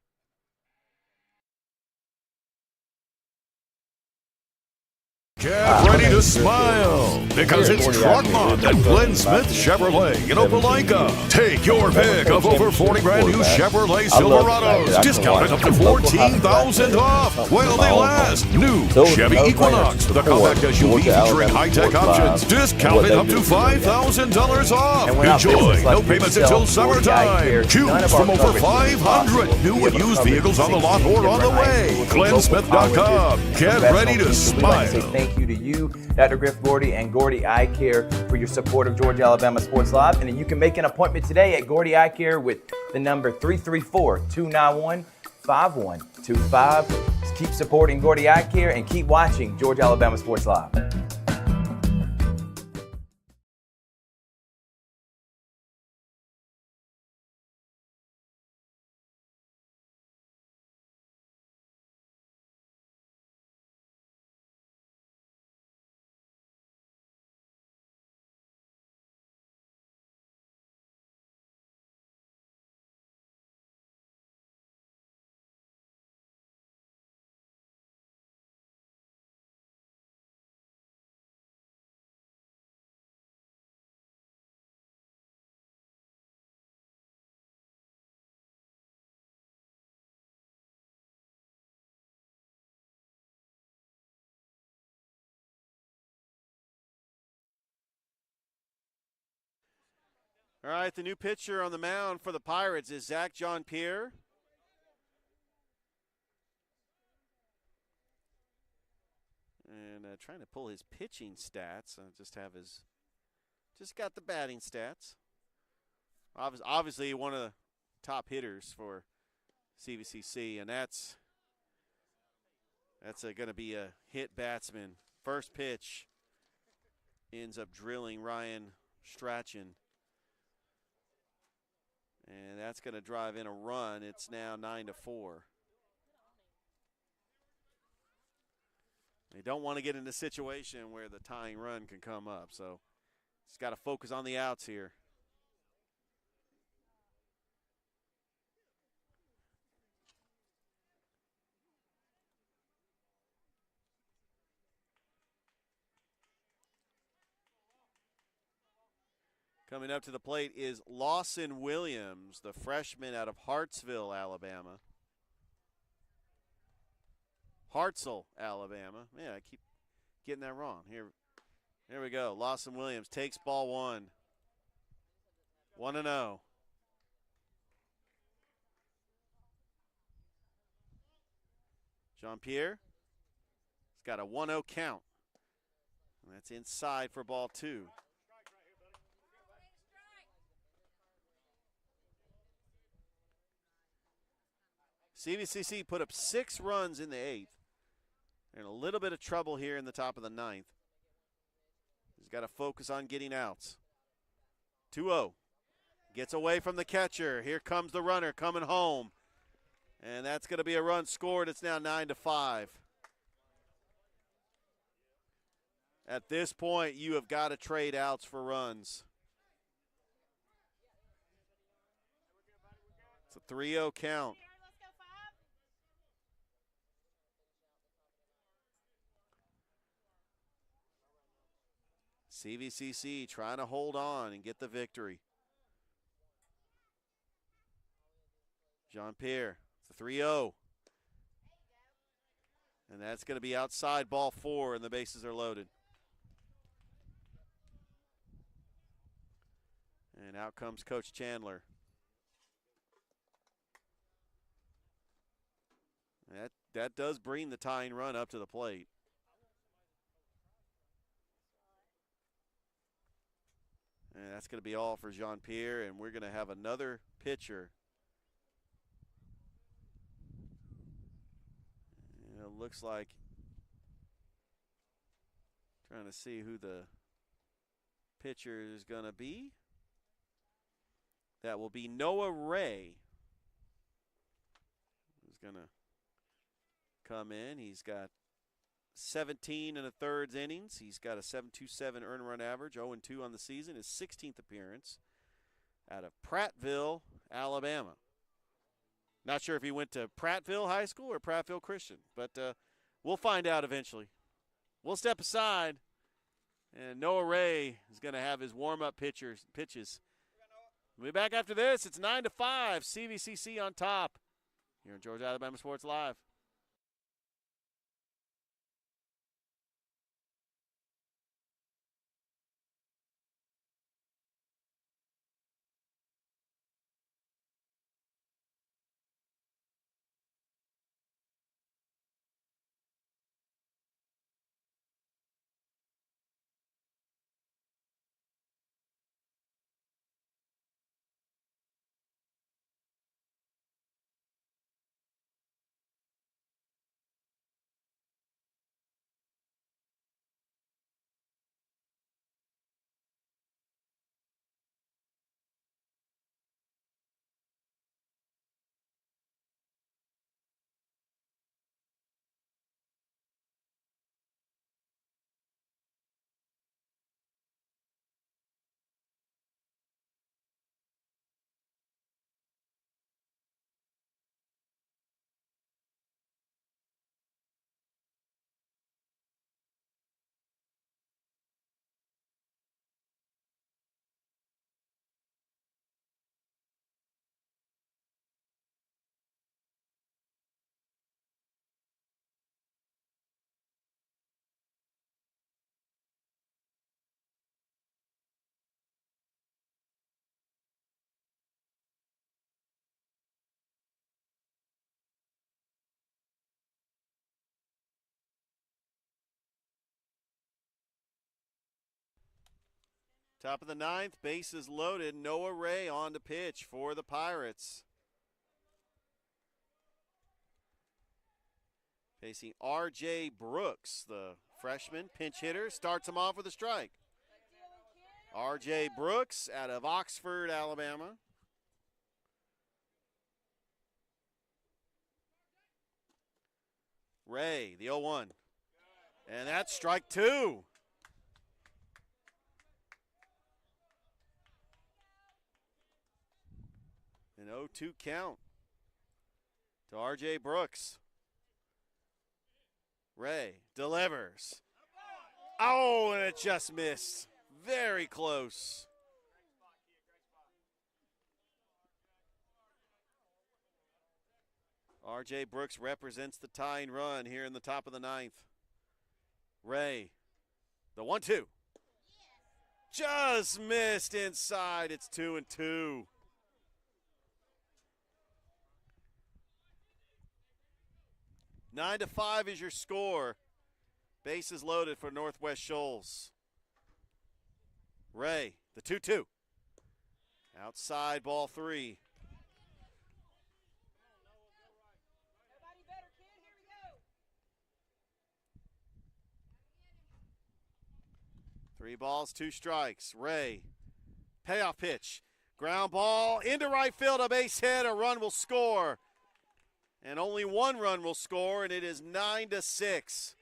Get ready to smile because it's Truck Month at Glenn Smith Chevrolet in Opelika. Take your pick of over 40 brand new Chevrolet Silverados, discounted up to $14,000 off while they last. New Chevy Equinox, the compact SUV featuring high-tech options, discounted up to $5,000 off. Enjoy no payments until summertime. Choose from over 500 new and used vehicles on the lot or on the way. GlennSmith.com. Get ready to smile. Thank you to you, Dr. Griff Gordy and Gordy Eye Care for your support of Georgia Alabama Sports Live. And you can make an appointment today at Gordy Eye Care with the number 334-291-5125. Keep supporting Gordy Eye Care and keep watching Georgia Alabama Sports Live. All right, the new pitcher on the mound for the Pirates is Zach John Pierre. And trying to pull his pitching stats. I just have his Just got the batting stats. Obviously one of the top hitters for CVCC, and that's going to be a hit batsman. First pitch ends up drilling Ryan Strachan. And that's going to drive in a run. It's now 9-4. They don't want to get in a situation where the tying run can come up, so it's got to focus on the outs here. Coming up to the plate is Lawson Williams, the freshman out of Hartsville, Alabama. Hartselle, Alabama. Man, I keep getting that wrong. Here we go. Lawson Williams takes ball one. 1-0. Jean-Pierre has got a 1-0 count. And that's inside for ball two. CVCC put up 6 runs in the 8th. They're in a little bit of trouble here in the top of the 9th. He's got to focus on getting outs. 2-0. Gets away from the catcher. Here comes the runner coming home. And that's going to be a run scored. It's now 9-5. At this point, you have got to trade outs for runs. It's a 3-0 count. CVCC trying to hold on and get the victory. Jean-Pierre, it's a 3-0. And that's going to be outside ball 4, and the bases are loaded. And out comes Coach Chandler. That does bring the tying run up to the plate. And that's going to be all for Jean-Pierre, and we're going to have another pitcher. And it looks like, trying to see who the pitcher is going to be. That will be Noah Ray, who's going to come in. He's got 17 1/3 innings. He's got a 7.27 earned run average, 0-2 on the season, his 16th appearance out of Prattville, Alabama. Not sure if he went to Prattville High School or Prattville Christian, but we'll find out eventually. We'll step aside, and Noah Ray is going to have his warm-up pitches. We'll be back after this. It's 9-5, CVCC on top here on Georgia Alabama Sports Live. Top of the ninth, bases loaded. Noah Ray on to pitch for the Pirates. Facing R.J. Brooks, the freshman pinch hitter, starts him off with a strike. R.J. Brooks out of Oxford, Alabama. Ray, the 0-1. And that's strike two. An 0-2 count to R.J. Brooks. Ray delivers. Oh, and it just missed. Very close. R.J. Brooks represents the tying run here in the top of the ninth. Ray, the 1-2. Just missed inside. It's 2-2. Nine to 5 is your score. Bases loaded for Northwest Shoals. Ray, the 2-2. Outside, ball 3. Three balls, 2 strikes. Ray, payoff pitch. Ground ball into right field, a base hit, a run will score. And only one run will score, and it is 9-6.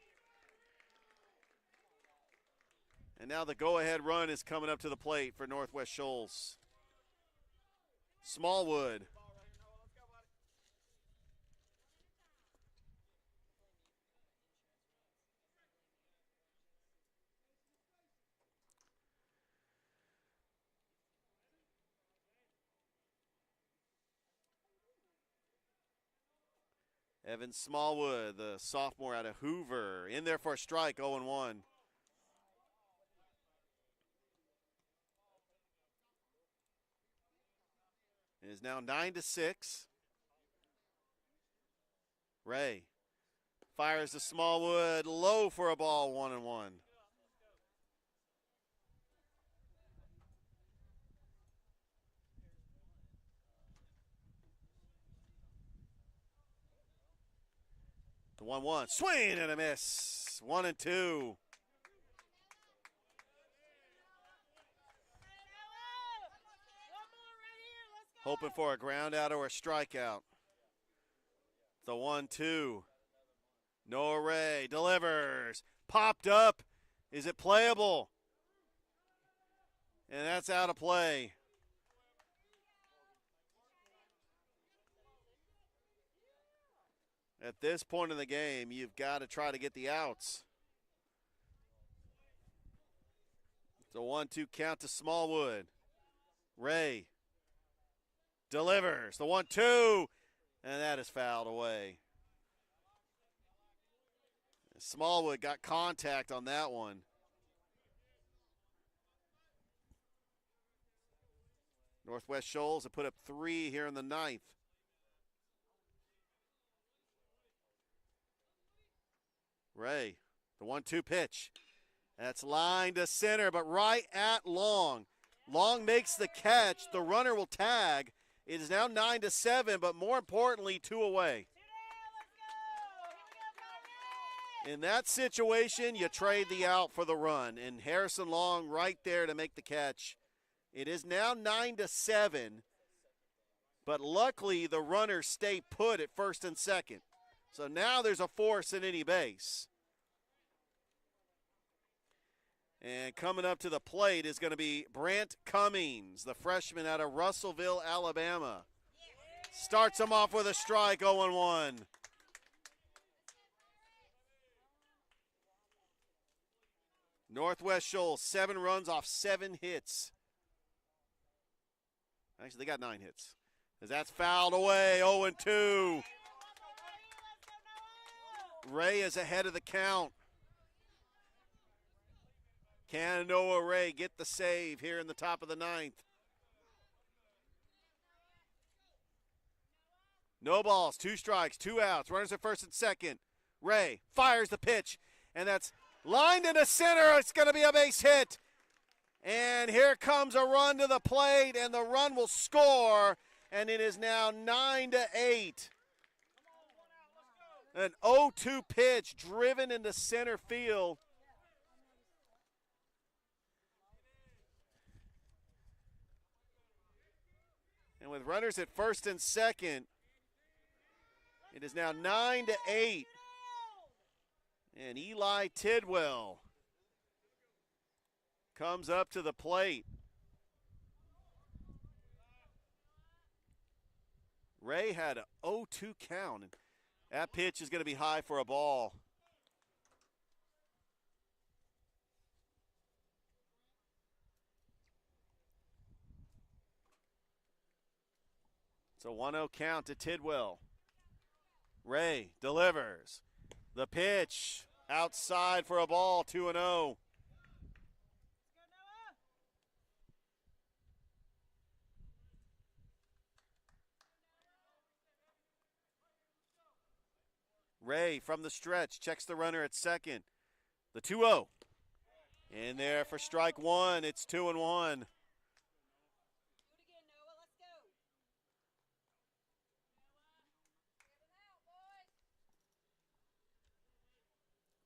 And now the go-ahead run is coming up to the plate for Northwest Shoals. Smallwood. Evan Smallwood, the sophomore out of Hoover, in there for a strike, 0-1. It is now 9-6. Ray fires to Smallwood, low for a ball, 1-1. The 1-1, swing and a miss, 1-2. Hoping for a ground out or a strikeout. The 1-2. Noah Ray delivers. Popped up. Is it playable? And that's out of play. At this point in the game, you've got to try to get the outs. It's a 1-2 count to Smallwood. Ray delivers the 1-2, and that is fouled away. Smallwood got contact on that one. Northwest Shoals have put up 3 here in the ninth. Ray, the 1-2 pitch. That's line to center, but right at Long. Long makes the catch. The runner will tag. It is now 9-7, but more importantly, 2 away. In that situation, you trade the out for the run, and Harrison Long right there to make the catch. It is now 9-7, but luckily the runners stay put at first and second. So now there's a force at any base. And coming up to the plate is going to be Brant Cummings, the freshman out of Russellville, Alabama. Starts him off with a strike, 0-1. Northwest Shoals, 7 runs off 7 hits. Actually, they got 9 hits. As that's fouled away, 0-2. Ray is ahead of the count. Can Noah Ray get the save here in the top of the ninth? No balls, 2 strikes, 2 outs. Runners at first and second. Ray fires the pitch, and that's lined into center. It's going to be a base hit. And here comes a run to the plate, and the run will score, and it is now 9-8. An 0-2 pitch driven into center field. And with runners at first and second, it is now 9-8. And Eli Tidwell comes up to the plate. Ray had an 0-2 count. And that pitch is going to be high for a ball. It's a 1-0 count to Tidwell. Ray delivers. The pitch outside for a ball, 2-0. Ray from the stretch checks the runner at second. The 2-0. In there for strike one. It's 2-1.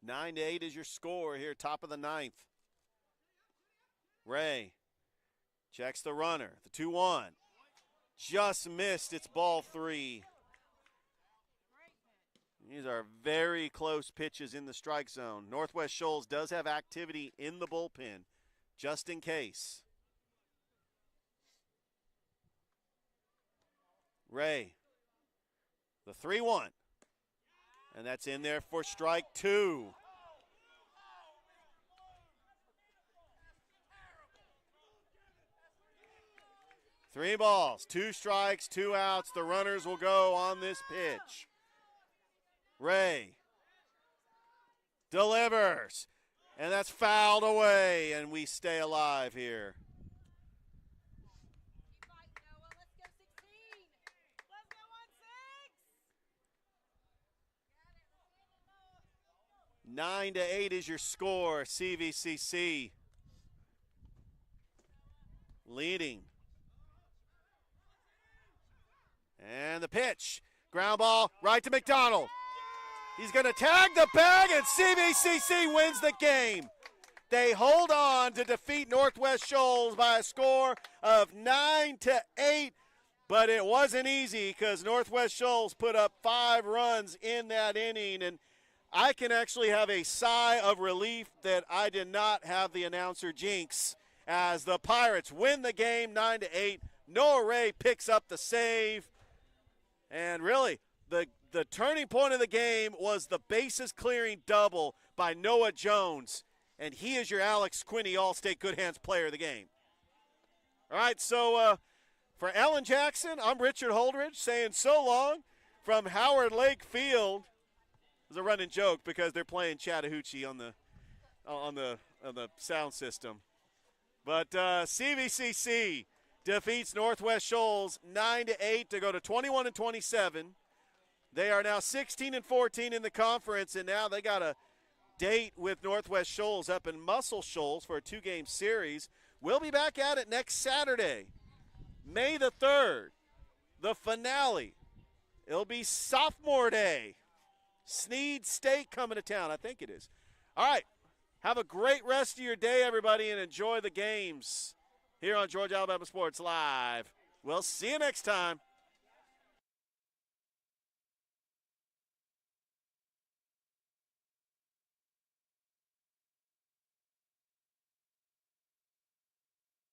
9-8 is your score here, top of the ninth. Ray checks the runner. The 2-1. Just missed. It's ball three. These are very close pitches in the strike zone. Northwest Shoals does have activity in the bullpen, just in case. Ray, the 3-1. And that's in there for strike two. Three balls, 2 strikes, 2 outs. The runners will go on this pitch. Ray delivers, and that's fouled away, and we stay alive here. Keep fighting, Noah. Let's go 16. Let's go 1-6. 9-8 is your score. CVCC leading. And the pitch. Ground ball right to McDonald. He's going to tag the bag, and CVCC wins the game. They hold on to defeat Northwest Shoals by a score of 9-8, but it wasn't easy because Northwest Shoals put up 5 runs in that inning, and I can actually have a sigh of relief that I did not have the announcer jinx as the Pirates win the game 9-8. Noah Ray picks up the save, and really the turning point of the game was the bases clearing double by Noah Jones, and he is your Alex Quinney All-State Good Hands player of the game. All right, so for Alan Jackson, I'm Richard Holdridge saying so long from Howard Lake Field. It was a running joke because they're playing Chattahoochee on the sound system. But CVCC defeats Northwest Shoals 9-8 to go to 21-27. They are now 16-14 in the conference, and now they got a date with Northwest Shoals up in Muscle Shoals for a 2-game series. We'll be back at it next Saturday, May the 3rd, the finale. It'll be sophomore day. Sneed State coming to town, I think it is. All right, have a great rest of your day, everybody, and enjoy the games here on Georgia Alabama Sports Live. We'll see you next time.